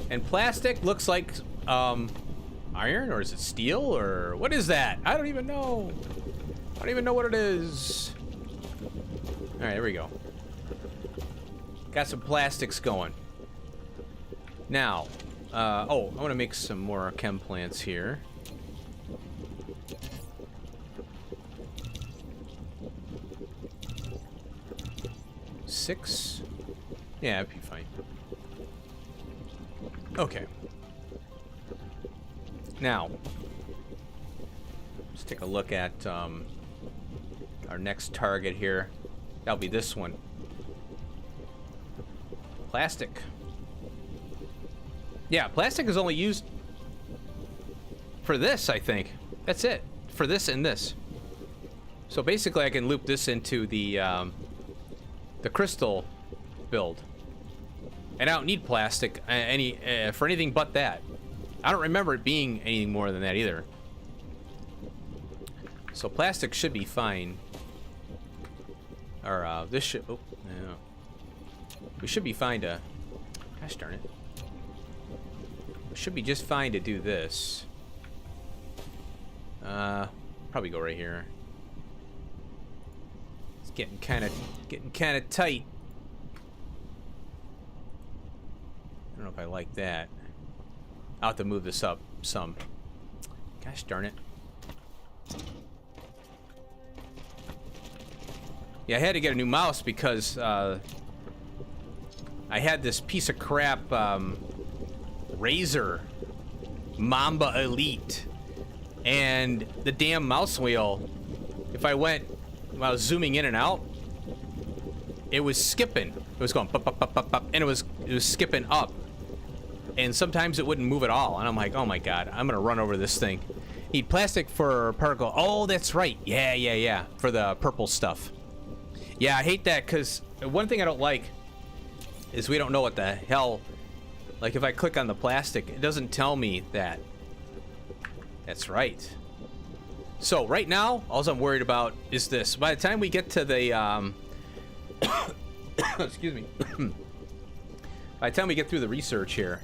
And plastic looks like iron, or is it steel, or what is that? I don't even know. I don't even know what it is. All right, here we go. Got some plastics going. Now, oh, I want to make some more chem plants here. Six. Yeah, that'd be fine. Okay. Now, let's take a look at our next target here. That'll be this one. Plastic. Yeah, plastic is only used for this, I think. That's it. For this and this. So basically I can loop this into the crystal build. And I don't need plastic for anything but that. I don't remember it being anything more than that either. So plastic should be fine. Or this should, oh, no. We should be fine to, gosh darn it. We should be just fine to do this. Probably go right here. It's getting kind of tight. I don't know if I like that. I'll have to move this up some. Gosh darn it. Yeah, I had to get a new mouse because I had this piece of crap Razer Mamba Elite, and the damn mouse wheel, if I was zooming in and out, it was skipping. It was going pop, pop, pop, pop, pop, and it was skipping up. And sometimes it wouldn't move at all. And I'm like, oh my god, I'm gonna run over this thing. Need plastic for particle. Oh, that's right. Yeah. For the purple stuff. Yeah, I hate that because one thing I don't like is we don't know what the hell. Like if I click on the plastic, it doesn't tell me that. That's right. So right now, all I'm worried about is this. By the time we get to the excuse me. By the time we get through the research here,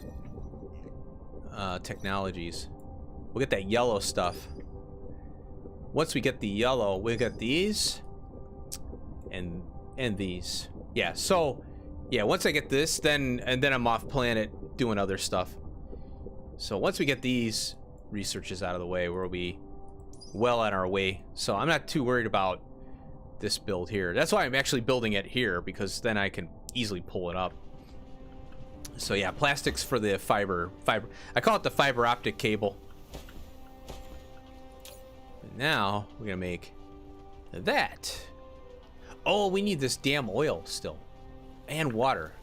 technologies, we'll get that yellow stuff. Once we get the yellow, we'll get these and these. Yeah, so yeah, once I get this, then I'm off planet doing other stuff. So once we get these researches out of the way, we'll be well on our way. So I'm not too worried about this build here. That's why I'm actually building it here, because then I can easily pull it up. So yeah, plastics for the fiber. I call it the fiber optic cable. And now we're gonna make that. Oh, we need this damn oil still, and water.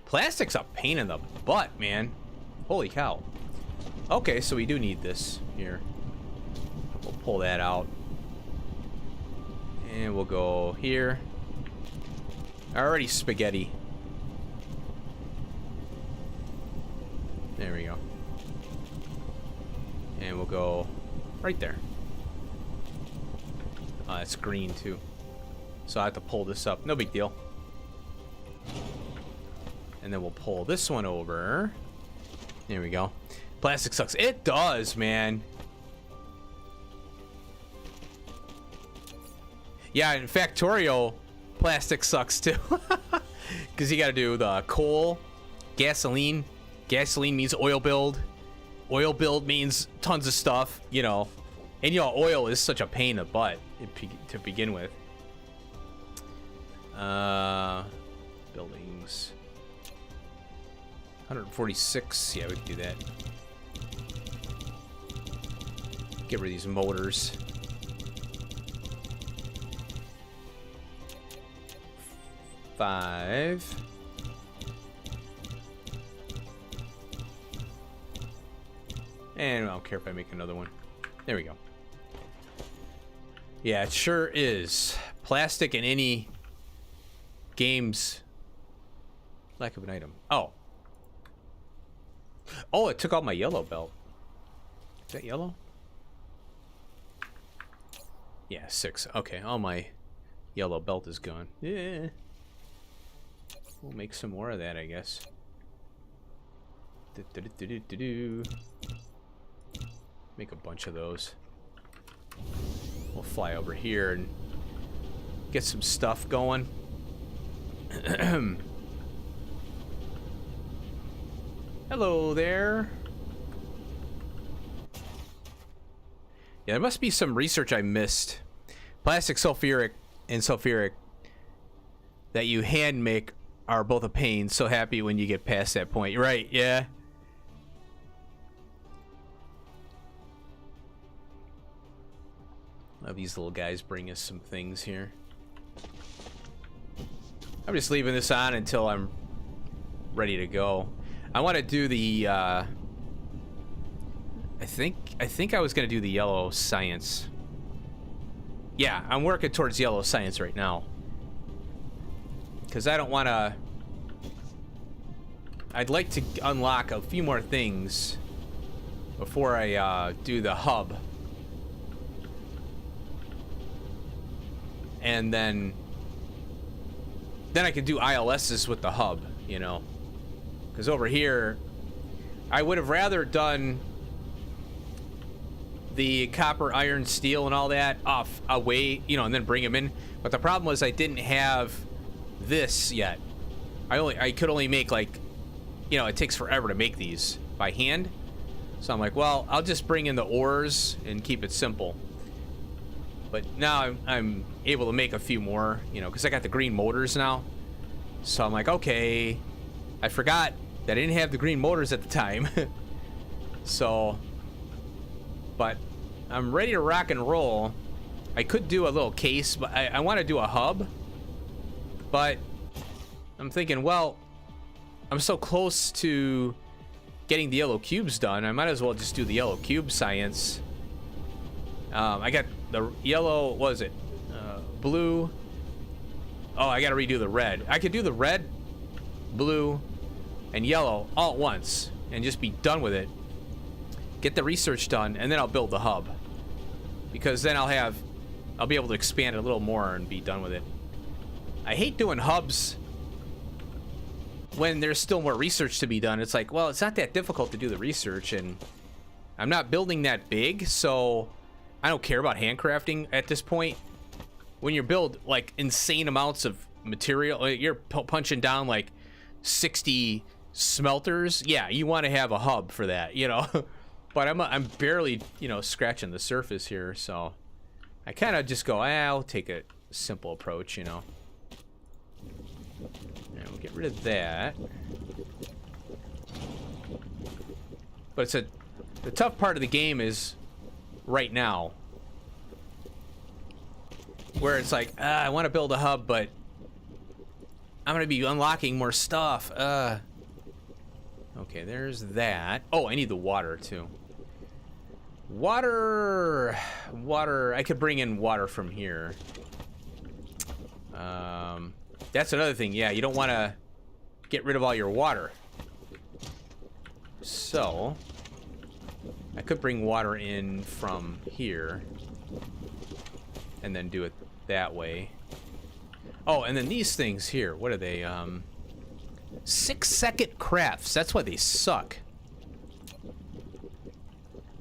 Plastic's a pain in the butt, man. Holy cow. Okay, so we do need this here. We'll pull that out, and we'll go here. Already spaghetti. There we go. And we'll go right there. Oh, that's green too. So I have to pull this up. No big deal. And then we'll pull this one over. There we go. Plastic sucks. It does, man. Yeah, in Factorio, plastic sucks too. Because you got to do the coal, gasoline. Gasoline means oil build. Oil build means tons of stuff, you know. And, you know, oil is such a pain in the butt to begin with. Buildings. 146. Yeah, we can do that. Get rid of these motors. Five. And I don't care if I make another one. There we go. Yeah, it sure is. Plastic in any games. Lack of an item. Oh. Oh, it took out my yellow belt. Is that yellow? Yeah, 6. Okay, all my yellow belt is gone. Yeah. We'll make some more of that, I guess. Make a bunch of those. We'll fly over here and get some stuff going. Hello there. Yeah, there must be some research I missed. Plastic sulfuric and sulfuric that you hand make are both a pain. So happy when you get past that point. Right, yeah. Love these little guys bring us some things here. I'm just leaving this on until I'm ready to go. I want to do the I think I was gonna do the yellow science. Yeah, I'm working towards yellow science right now. Because I don't want to... I'd like to unlock a few more things before I do the hub. And then I can do ILSs with the hub, you know. Because over here, I would have rather done the copper, iron, steel, and all that off away, you know, and then bring them in. But the problem was I didn't have this yet. I could only make, like, you know, it takes forever to make these by hand. So I'm like, well, I'll just bring in the ores and keep it simple. But now I'm able to make a few more, you know, because I got the green motors now. So I'm like, okay, I forgot that I didn't have the green motors at the time. So, but I'm ready to rock and roll. I could do a little case, but I want to do a hub. But I'm thinking, well, I'm so close to getting the yellow cubes done. I might as well just do the yellow cube science. I got the yellow, what was it? Blue. Oh, I gotta redo the red. I could do the red, blue, and yellow all at once and just be done with it. Get the research done, and then I'll build the hub. Because then I'll be able to expand it a little more and be done with it. I hate doing hubs when there's still more research to be done. It's like, well, it's not that difficult to do the research, and I'm not building that big, so I don't care about handcrafting at this point. When you build like insane amounts of material, like you're punching down like 60 smelters. Yeah, you want to have a hub for that, you know. But I'm barely, you know, scratching the surface here, so I kind of just go, I'll take a simple approach, you know. And we'll get rid of that. But it's the tough part of the game is right now, where it's like, I want to build a hub, but I'm gonna be unlocking more stuff. Okay, there's that. Oh, I need the water too. Water. I could bring in water from here. That's another thing. Yeah, you don't want to get rid of all your water. So I could bring water in from here and then do it that way. Oh, and then these things here, what are they? 6-second crafts. That's why they suck.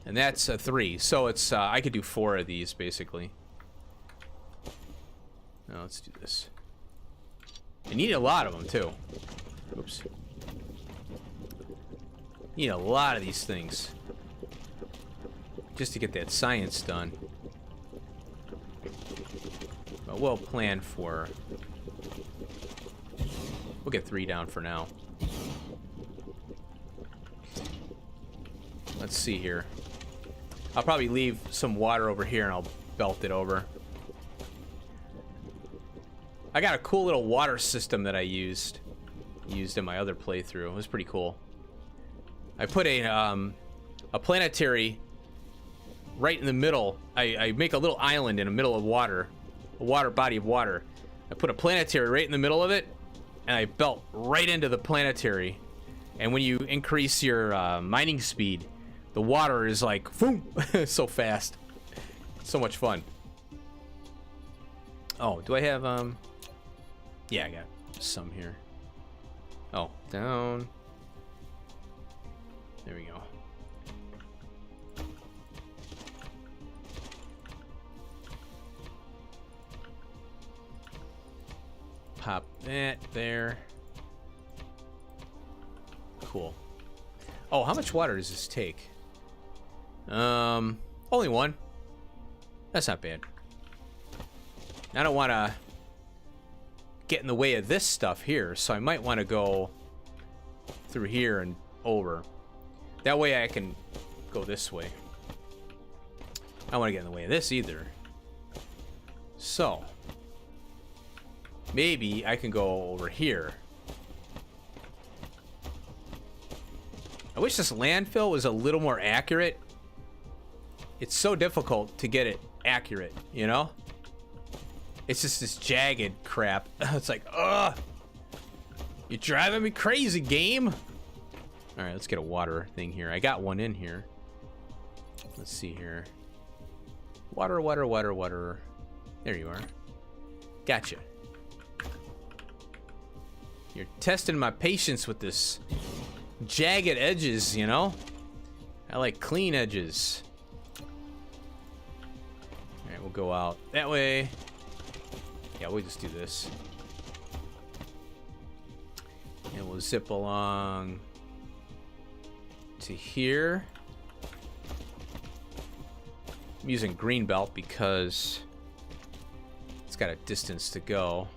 And that's a 3. So it's, I could do 4 of these, basically. Now, let's do this. I need a lot of them, too. Oops. Need a lot of these things. Just to get that science done. But we'll plan for... We'll get 3 down for now. Let's see here. I'll probably leave some water over here and I'll belt it over. I got a cool little water system that I used in my other playthrough. It was pretty cool. I put a planetary right in the middle. I make a little island in the middle of water, a body of water. I put a planetary right in the middle of it, and I belt right into the planetary. And when you increase your mining speed, the water is like, boom, so fast. So much fun. Oh, do I have, yeah, I got some here. Oh, down. There we go. Pop that there. Cool. Oh, how much water does this take? Only 1. That's not bad. I don't want to get in the way of this stuff here, so I might want to go through here and over. That way I can go this way. I don't want to get in the way of this either. So, maybe I can go over here. I wish this landfill was a little more accurate. It's so difficult to get it accurate, you know? It's just this jagged crap. It's like, ugh! You're driving me crazy, game! Alright, let's get a water thing here. I got one in here. Let's see here. Water, water, water, water. There you are. Gotcha. You're testing my patience with this jagged edges, you know? I like clean edges. Alright, we'll go out that way. Yeah, we'll just do this. And we'll zip along to here. I'm using green belt because it's got a distance to go.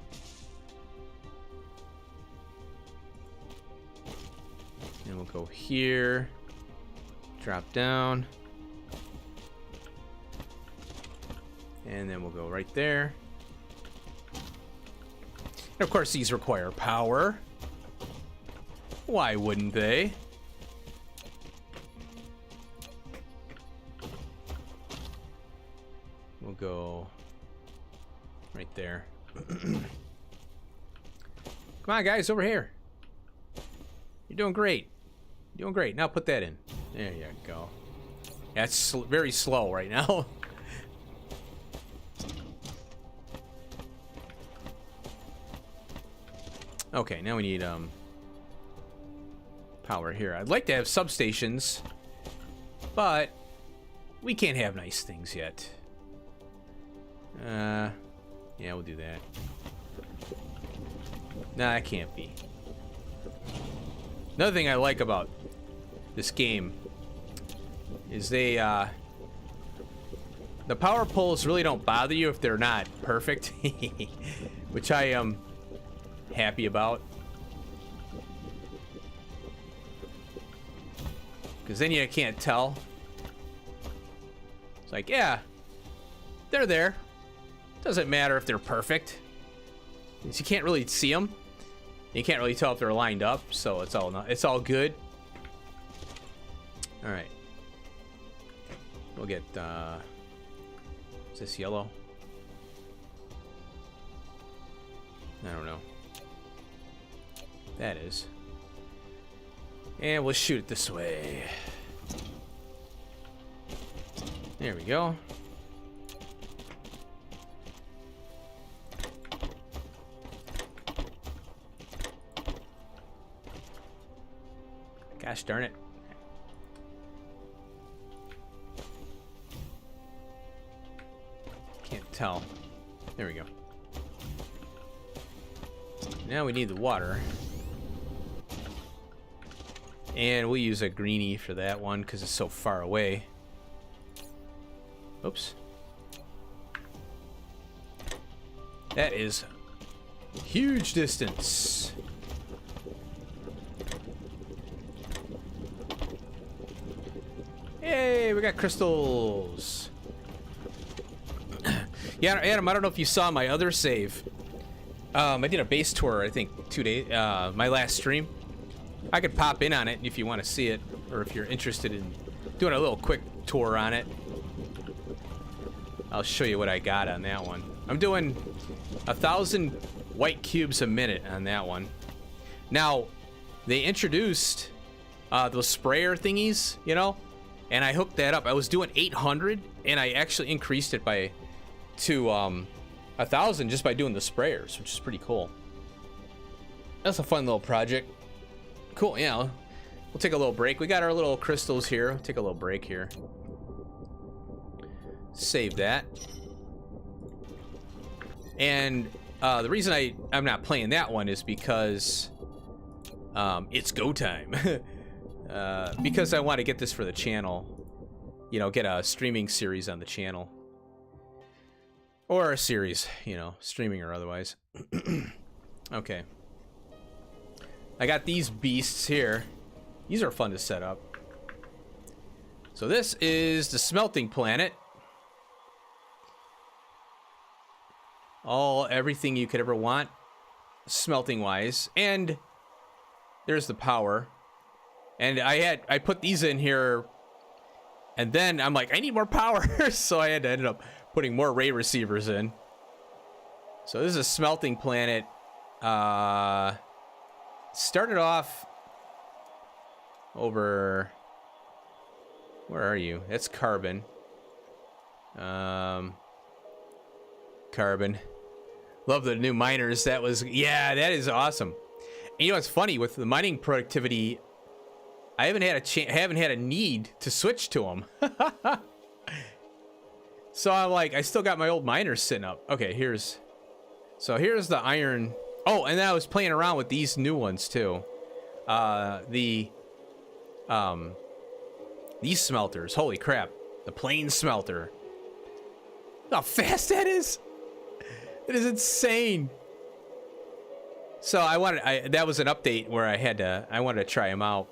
And we'll go here, drop down, and then we'll go right there. And of course, these require power. Why wouldn't they? We'll go right there. Come on, guys, over here. You're doing great. You're doing great. Now put that in. There you go. Yeah, it's very slow right now. Okay, now we need power here. I'd like to have substations, but we can't have nice things yet. Yeah, we'll do that. Nah, that can't be. Another thing I like about this game is they, the power poles really don't bother you if they're not perfect, which I am happy about. Because then you can't tell. It's like, yeah, they're there. Doesn't matter if they're perfect. Because you can't really see them. You can't really tell if they're lined up, so it's all good. All right. We'll get. Is this yellow? I don't know. That is. And we'll shoot it this way. There we go. Gosh darn it. Can't tell. There we go. Now we need the water. And we'll use a greenie for that one because it's so far away. Oops. That is huge distance. Hey, we got crystals. Yeah, Adam, I don't know if you saw my other save. I did a base tour, I think, 2 days, my last stream. I could pop in on it if you want to see it, or if you're interested in doing a little quick tour on it. I'll show you what I got on that one. I'm doing 1,000 white cubes a minute on that one. Now, they introduced those sprayer thingies, you know, and I hooked that up. I was doing 800, and I actually increased it to 1,000 just by doing the sprayers, which is pretty cool. That's a fun little project. Cool, yeah. We'll take a little break. We got our little crystals here. We'll take a little break here. Save that. And the reason I'm not playing that one is because it's go time. Because I want to get this for the channel. You know, get a streaming series on the channel. Or a series, you know, streaming or otherwise. Okay. I got these beasts here. These are fun to set up. So this is the smelting planet. Everything you could ever want, smelting wise. And there's the power. And I put these in here, and then I'm like, I need more power. So I had to end up putting more ray receivers in. So this is a smelting planet. Started off over, where are you? That's carbon. Carbon. Love the new miners. That was, yeah, that is awesome. And you know what's funny with the mining productivity? I haven't had a need to switch to them. So I'm like, I still got my old miners sitting up. Okay, here's the iron. Oh, and then I was playing around with these new ones too. These smelters. Holy crap. The plain smelter. Look how fast that is. It is insane. So that was an update where I wanted to try them out.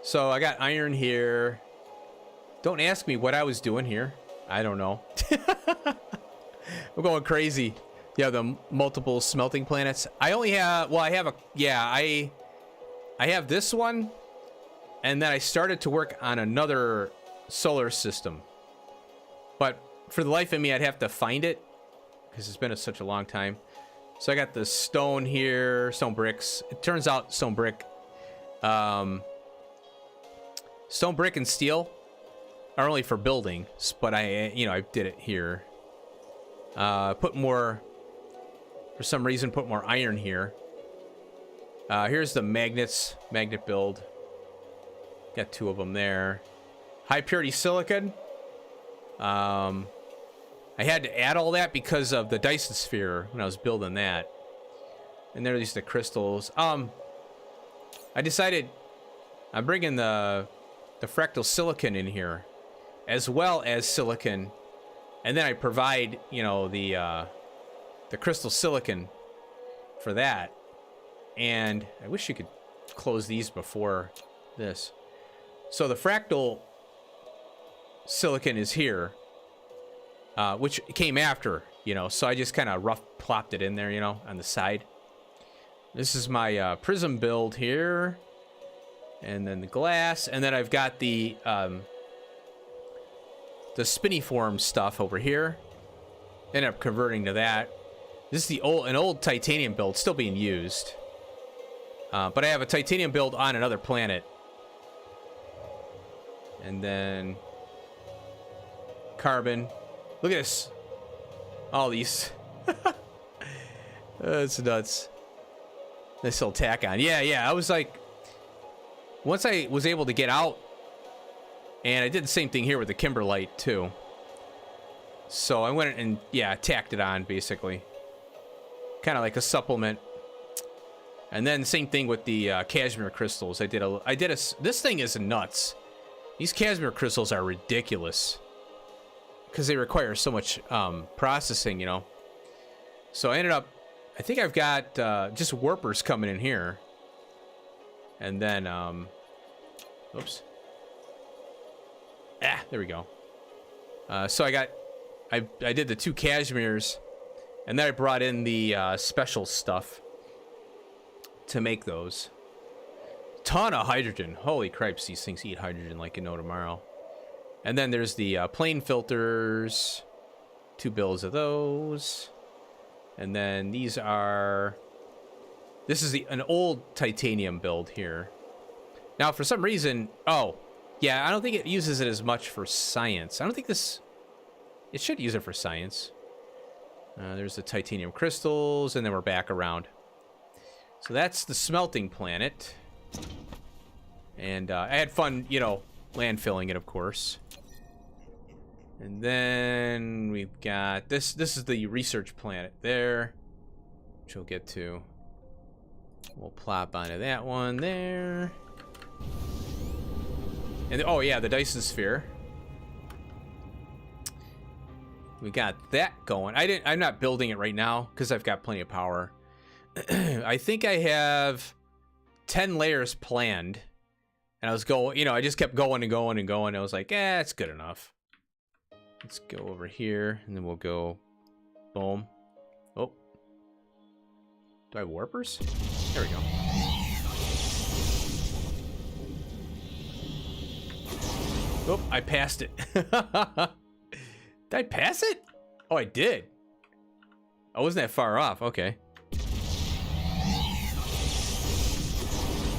So I got iron here. Don't ask me what I was doing here. I don't know. I'm going crazy. Yeah, the multiple smelting planets. I only have, well, I have this one, and then I started to work on another solar system. But for the life of me, I'd have to find it, because it's been such a long time. So I got the stone here, stone bricks. It turns out stone brick, stone brick and steel are only for building, but I did it here. Put more, for some reason, put more iron here. Here's the magnet build. Got 2 of them there. High purity silicon. I had to add all that because of the Dyson sphere when I was building that. And there's the crystals. I decided I'm bringing the fractal silicon in here, as well as silicon, and then I provide, you know, the crystal silicon for that. And I wish you could close these before this. So the fractal silicon is here, which came after, you know, so I just kind of rough plopped it in there, you know, on the side. This is my prism build here, and then the glass, and then I've got the spiniform stuff over here. End up converting to that. This is an old titanium build, still being used. But I have a titanium build on another planet. And then carbon. Look at this. All these. That's nuts. This little tack on. Yeah. I was like, once I was able to get out, and I did the same thing here with the Kimberlite too. So I went and, yeah, tacked it on, basically. Kind of like a supplement. And then same thing with the cashmere crystals. This thing is nuts. These cashmere crystals are ridiculous. Because they require so much processing, you know. So I ended up, I think I've got just warpers coming in here. And then, oops. Ah, there we go. So I did the 2 cashmeres, and then I brought in the special stuff to make those. Ton of hydrogen. Holy cripes, these things eat hydrogen like you know tomorrow. And then there's the plane filters. 2 bills of those. And then these are... This is an old titanium build here. Now, for some reason... Oh, yeah, I don't think it uses it as much for science. I don't think this... It should use it for science. There's the titanium crystals, and then we're back around. So that's the smelting planet. And I had fun, you know, landfilling it, of course. And then we've got this. This is the research planet there, which we'll get to. We'll plop onto that one there. And oh yeah, the Dyson sphere. We got that going. I'm not building it right now because I've got plenty of power. I think I have 10 layers planned. And I was going, you know, I just kept going and going and going. I was like, it's good enough. Let's go over here, and then we'll go, boom. Oh. Do I have warpers? There we go. Oh, I passed it. Did I pass it? Oh, I did. I wasn't that far off. Okay.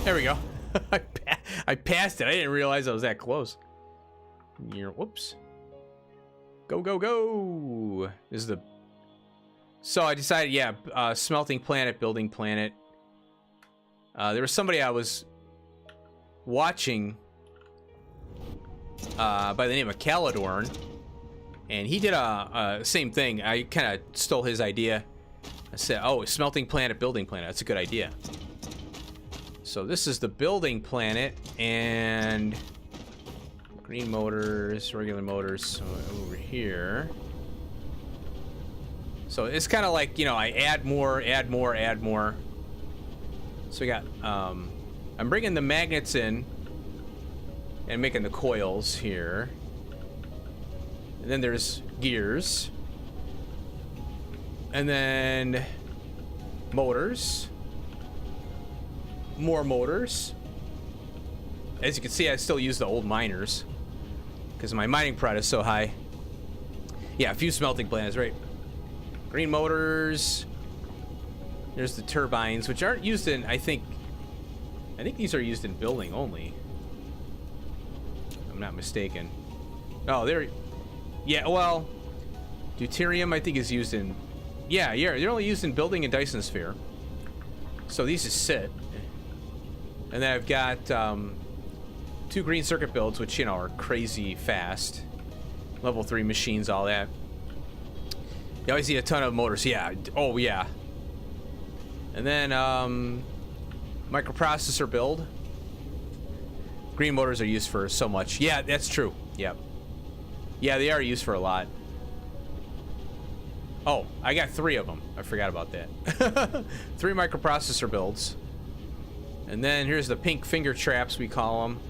There we go. I passed it. I didn't realize I was that close. Whoops. Go, go, go. This is the... So I decided, yeah, smelting planet, building planet. There was somebody I was watching by the name of Caladorn. And he did a same thing. I kind of stole his idea. I said, oh, smelting planet, building planet. That's a good idea. So this is the building planet, and green motors, regular motors over here. So it's kind of like, you know, I add more, add more, add more. So we got, I'm bringing the magnets in and making the coils here. And then there's gears. And then motors. More motors. As you can see, I still use the old miners because my mining prod is so high. Yeah, a few smelting planets, right? Green motors. There's the turbines, which aren't used in, I think these are used in building only. If I'm not mistaken. Oh, yeah, well, deuterium I think is used in, yeah, they're only used in building and Dyson sphere. So these just sit. And then I've got 2 green circuit builds, which, you know, are crazy fast. Level 3 machines, all that. You always see a ton of motors. Yeah. Oh, yeah. And then microprocessor build. Green motors are used for so much. Yeah, that's true. Yep. Yeah, they are used for a lot. Oh, I got 3 of them. I forgot about that. 3 microprocessor builds. And then here's the pink finger traps, we call them.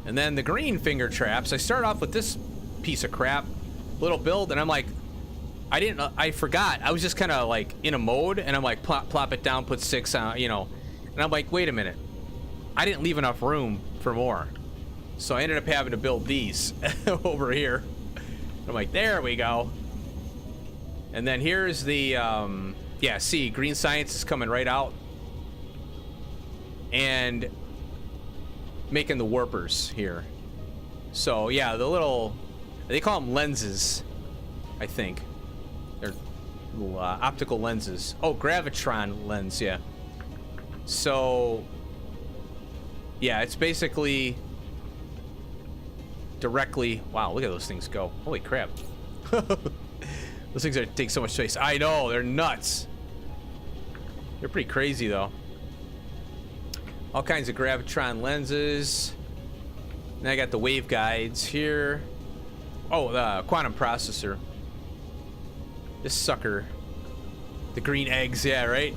And then the green finger traps. I start off with this piece of crap, little build, and I'm like, I forgot. I was just kind of like in a mode, and I'm like, plop it down, put 6 on, you know. And I'm like, wait a minute. I didn't leave enough room for more. So I ended up having to build these over here. I'm like, there we go. And then here's the, yeah, see, green science is coming right out. And making the warpers here. So yeah, the little, they call them lenses, I think. They're little optical lenses. Oh, gravitron lens, yeah. So Yeah, it's basically directly... Wow, look at those things go. Holy crap. Those things take so much space. I know, they're nuts. They're pretty crazy, though. All kinds of gravitron lenses. Then I got the waveguides here. Oh, the quantum processor. This sucker. The green eggs, yeah, right?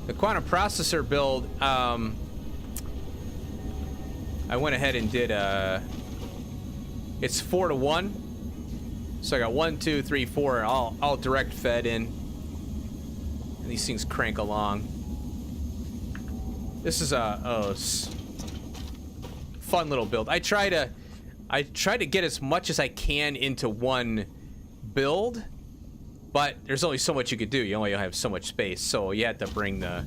The quantum processor build, I went ahead and did, it's 4 to 1. So I got 1, 2, 3, 4, all direct fed in. And these things crank along. This is a fun little build. I try to get as much as I can into one build, but there's only so much you could do. You only have so much space, so you had to bring the,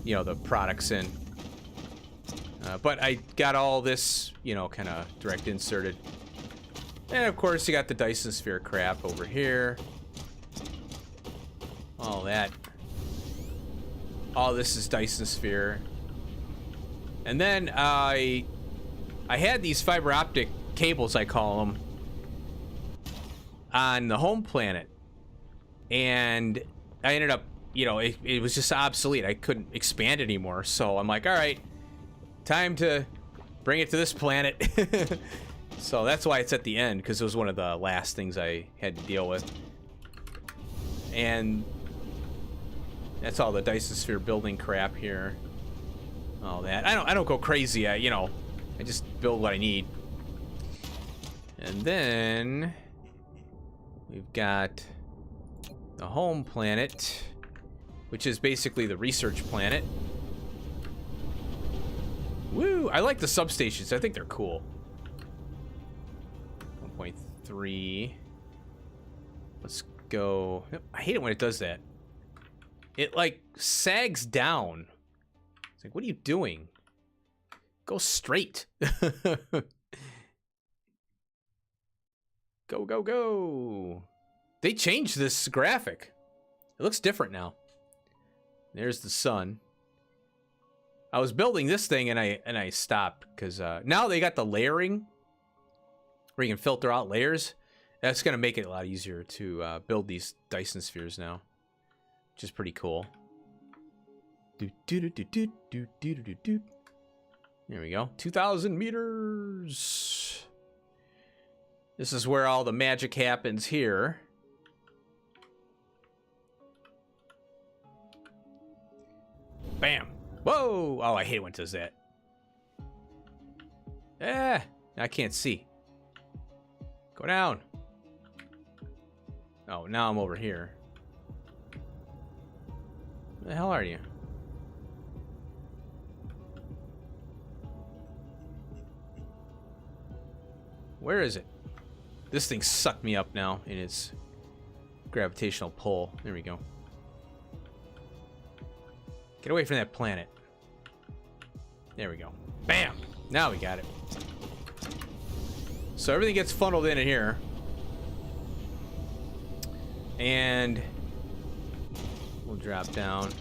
you know, the products in. But I got all this, you know, kind of direct inserted. And of course, you got the Dyson sphere crap over here. All that. All this is Dyson sphere. And then I had these fiber optic cables, I call them, on the home planet. And I ended up, you know, it was just obsolete. I couldn't expand anymore. So I'm like, all right, time to bring it to this planet. So that's why it's at the end, because it was one of the last things I had to deal with. And that's all the Dyson sphere building crap here. All that. I don't go crazy. You know, I just build what I need. And then we've got the home planet, which is basically the research planet. Woo! I like the substations. I think they're cool. 1.3. Let's go. I hate it when it does that. It like sags down. It's like, what are you doing? Go straight. Go, go, go. They changed this graphic. It looks different now. There's the sun. I was building this thing and I stopped because now they got the layering where you can filter out layers. That's gonna make it a lot easier to build these Dyson spheres now, which is pretty cool. There we go. 2,000 meters. This is where all the magic happens here. Bam. Whoa. Oh, I hate it when it does that. I can't see. Go down. Oh, now I'm over here. Where the hell are you? Where is it? This thing sucked me up now in its gravitational pull. There we go. Get away from that planet. There we go. Bam! Now we got it. So everything gets funneled in here. And we'll drop down.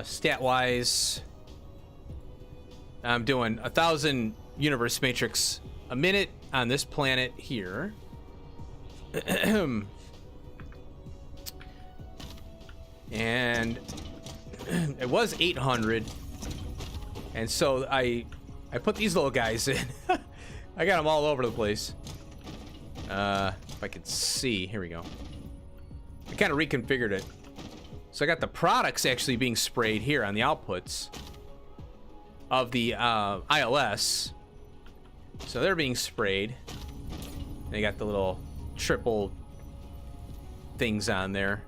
Stat-wise, I'm doing 1,000 universe matrix a minute on this planet here. And it was 800. And so I put these little guys in. I got them all over the place. If I could see, here we go. I kind of reconfigured it. So I got the products actually being sprayed here on the outputs of the ILS. So they're being sprayed. They got the little triple things on there.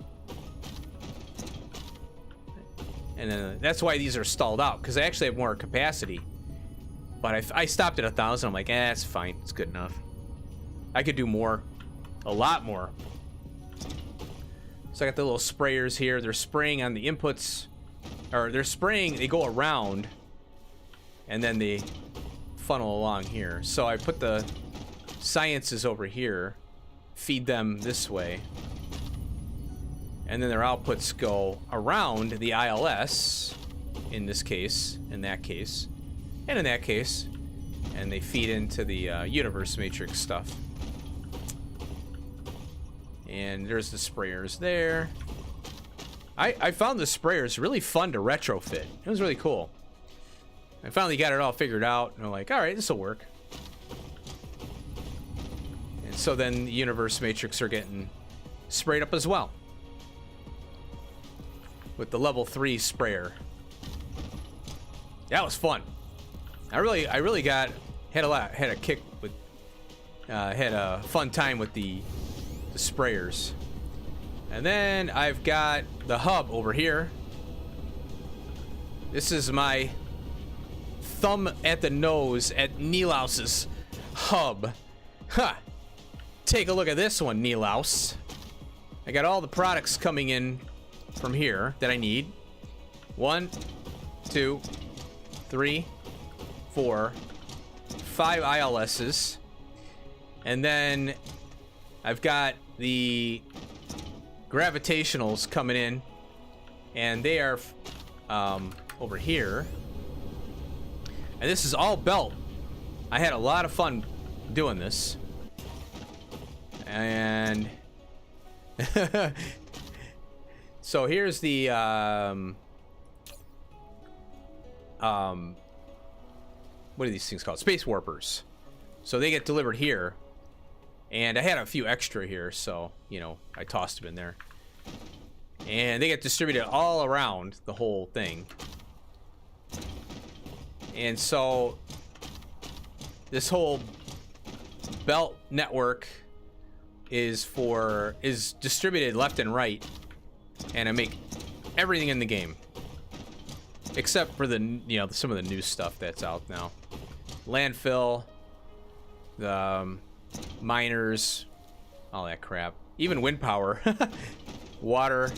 And then that's why these are stalled out, because I actually have more capacity. But I stopped at 1,000. I'm like, it's fine. It's good enough. I could do more. A lot more. So I got the little sprayers here. They're spraying on the inputs. Or they're spraying, they go around. And then they funnel along here. So I put the sciences over here. Feed them this way. And then their outputs go around the ILS. in this case, in that case, and in that case. And they feed into the universe matrix stuff. And there's the sprayers there. I found the sprayers really fun to retrofit. It was really cool. I finally got it all figured out, and I'm like, all right, this will work. And so then the universe matrix are getting sprayed up as well with the level 3 sprayer. That was fun. I really had a kick with had a fun time with the sprayers. And then I've got the hub over here. This is my thumb at the nose at Nilaus's hub. Huh. Take a look at this one, Nilaus. I got all the products coming in from here that I need. 1, 2, 3, 4, 5 ILSs. And then I've got the gravitationals coming in, and they are over here. And this is all belt. I had a lot of fun doing this. And so here's the what are these things called? Space warpers. So they get delivered here. And I had a few extra here, so, you know, I tossed them in there. And they get distributed all around the whole thing. And so this whole belt network is distributed left and right. And I make everything in the game. Except for some of the new stuff that's out now. Landfill, the miners, all that crap. Even wind power, water,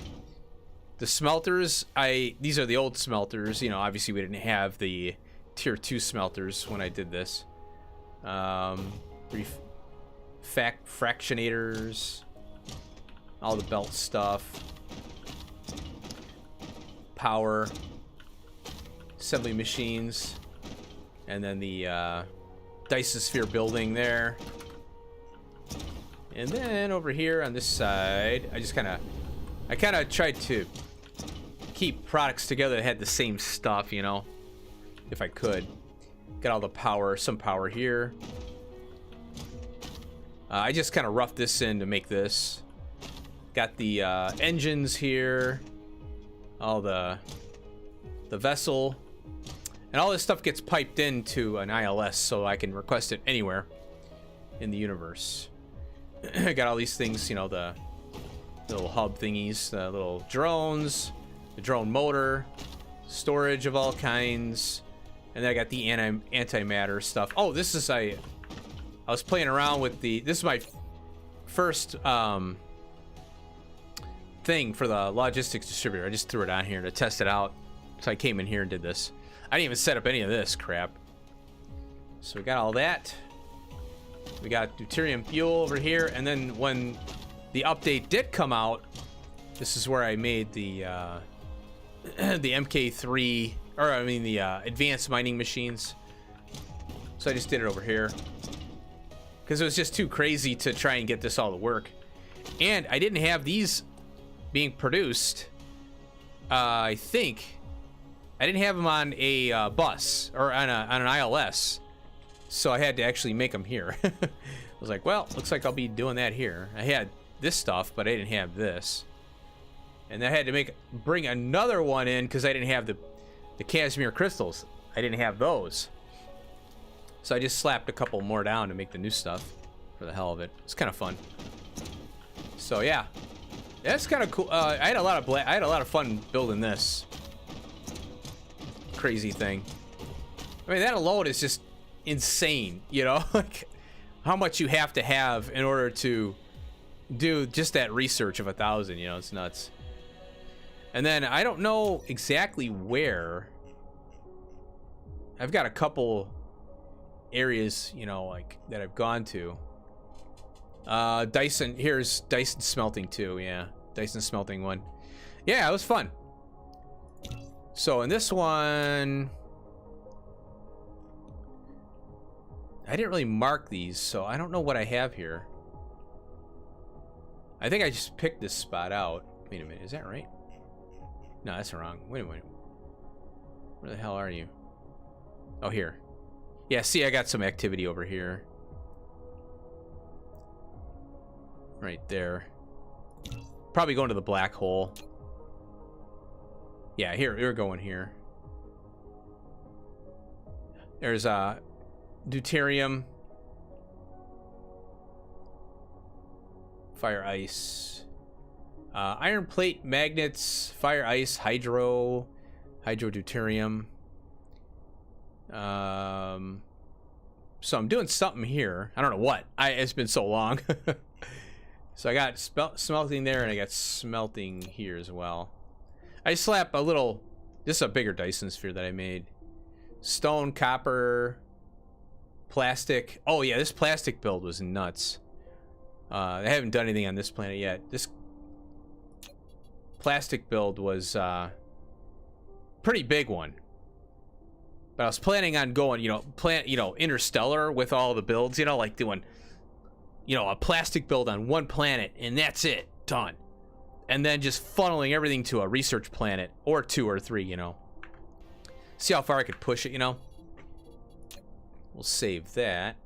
the smelters. These are the old smelters. You know, obviously we didn't have the tier 2 smelters when I did this. Fractionators, all the belt stuff, power, assembly machines, and then the Dyson sphere building there. And then over here on this side, I kind of tried to keep products together that had the same stuff, you know, if I could. Got all the power, some power here. I just kind of roughed this in to make this. Got the engines here, all the vessel, and all this stuff gets piped into an ILS, so I can request it anywhere in the universe. I got all these things, you know, the little hub thingies, the little drones, the drone motor, storage of all kinds, and then I got the antimatter stuff. Oh, this is I was playing around with this is my first thing for the logistics distributor. I just threw it on here to test it out, so I came in here and did this. I didn't even set up any of this crap. So we got all that. We got deuterium fuel over here, and then when the update did come out, this is where I made the the MK3, or I mean the advanced mining machines. So I just did it over here because it was just too crazy to try and get this all to work, and I didn't have these being produced. I think I didn't have them on a bus or on an ILS. So I had to actually make them here. I was like, well, looks like I'll be doing that here. I had this stuff, but I didn't have this. And I had to bring another one in because I didn't have the Casimir crystals. I didn't have those. So I just slapped a couple more down to make the new stuff for the hell of it. It's kind of fun. So yeah, that's kind of cool. I had a lot of fun building this crazy thing. I mean, that alone is just insane, you know, like how much you have to have in order to do just that research of 1,000, you know, it's nuts. And then I don't know exactly where. I've got a couple areas, you know, like that I've gone to. Dyson, here's Dyson smelting too, yeah. Dyson smelting one. Yeah, it was fun. So in this one, I didn't really mark these, so I don't know what I have here. I think I just picked this spot out. Wait a minute, is that right? No, that's wrong. Wait a minute. Where the hell are you? Oh, here. Yeah, see, I got some activity over here. Right there. Probably going to the black hole. Yeah, here, we're going here. There's deuterium. Fire ice. Iron plate, magnets, fire ice, hydro deuterium. So I'm doing something here. I don't know what. It's been so long. So I got smelting there, and I got smelting here as well. I slap a little. This is a bigger Dyson sphere that I made. Stone, copper, plastic. Oh yeah, this plastic build was nuts. I haven't done anything on this planet yet. This plastic build was pretty big one. But I was planning on going, interstellar with all the builds, like doing, a plastic build on one planet, and that's it, done. And then just funneling everything to a research planet, or 2 or 3, See how far I could push it, We'll save that.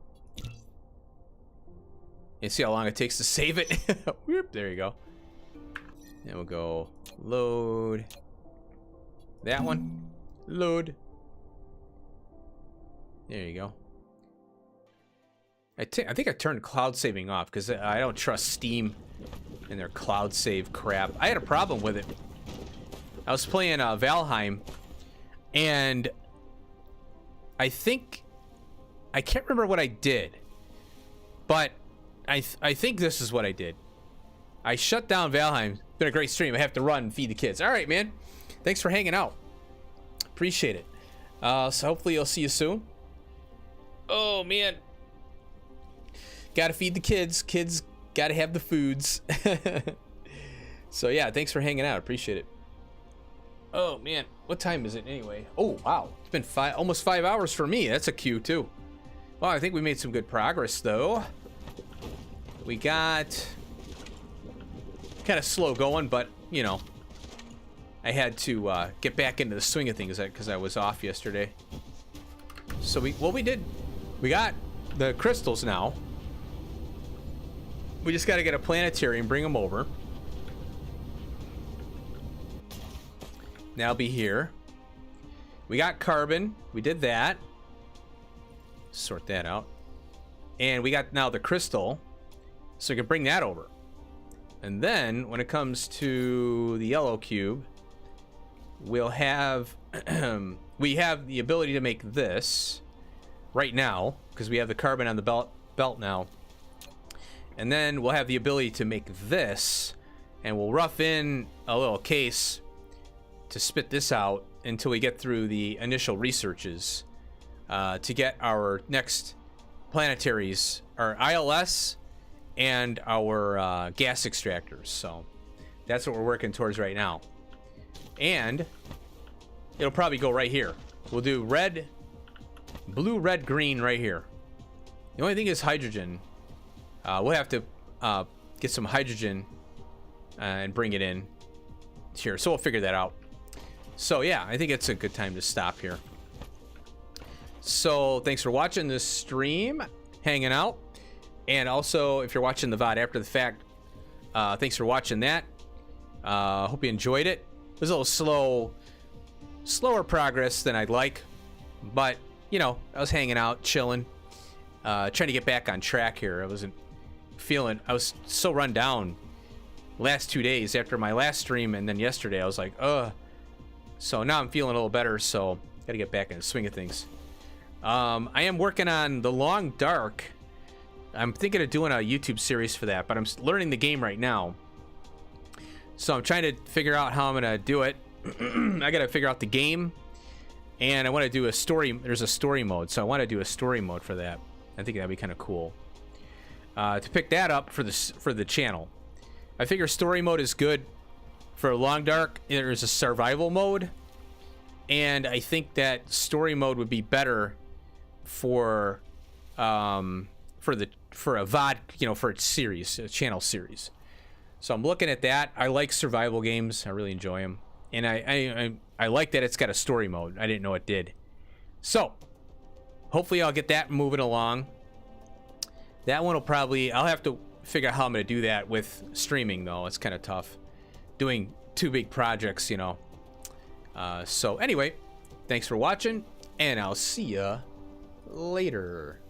And see how long it takes to save it. Whoop, there you go. Then we'll go load. That one. Load. There you go. I think I turned cloud saving off because I don't trust Steam and their cloud save crap. I had a problem with it. I was playing Valheim, and I can't remember what I did, but I think this is what I did. I shut down Valheim. It's been a great stream. I have to run and feed the kids. All right, man. Thanks for hanging out. Appreciate it. So hopefully I'll see you soon. Oh, man. Gotta feed the kids. Kids gotta have the foods. So, yeah, thanks for hanging out. Appreciate it. Oh, man. What time is it anyway? Oh, wow. It's been almost 5 hours for me. That's a cue, too. Well, I think we made some good progress, though. We got kind of slow going, but, I had to get back into the swing of things because I was off yesterday. So we did. We got the crystals now. We just got to get a planetary and bring them over. Now be here. We got carbon. We did that. Sort that out. And we got now the crystal. So we can bring that over. And then when it comes to the yellow cube, we'll have we have the ability to make this right now because we have the carbon on the belt now. And then we'll have the ability to make this, and we'll rough in a little case to spit this out until we get through the initial researches to get our next planetaries, our ILS and our gas extractors. So that's what we're working towards right now. And it'll probably go right here. We'll do red, blue, red, green right here. The only thing is hydrogen. We'll have to get some hydrogen and bring it in here. So we'll figure that out. So yeah, I think it's a good time to stop here. So thanks for watching this stream, hanging out. And also, if you're watching the VOD after the fact, thanks for watching that. Hope you enjoyed it. It was a little slower progress than I'd like, but I was hanging out, chilling, trying to get back on track here. I was so run down last 2 days after my last stream, and then yesterday I was like, ugh. So now I'm feeling a little better, so gotta get back in the swing of things. I am working on The Long Dark. I'm thinking of doing a YouTube series for that, but I'm learning the game right now. So I'm trying to figure out how I'm going to do it. I got to figure out the game, and I want to do a story. There's a story mode, so I want to do a story mode for that. I think that'd be kind of cool to pick that up for the channel. I figure story mode is good for Long Dark. There's a survival mode, and I think that story mode would be better for a VOD, for its series, a channel series. So I'm looking at that. I like survival games. I really enjoy them, and I like that it's got a story mode. I didn't know it did. So hopefully I'll get that moving along. That one will probably, I'll have to figure out how I'm going to do that with streaming, though. It's kind of tough doing 2 big projects, so anyway, thanks for watching, and I'll see ya later.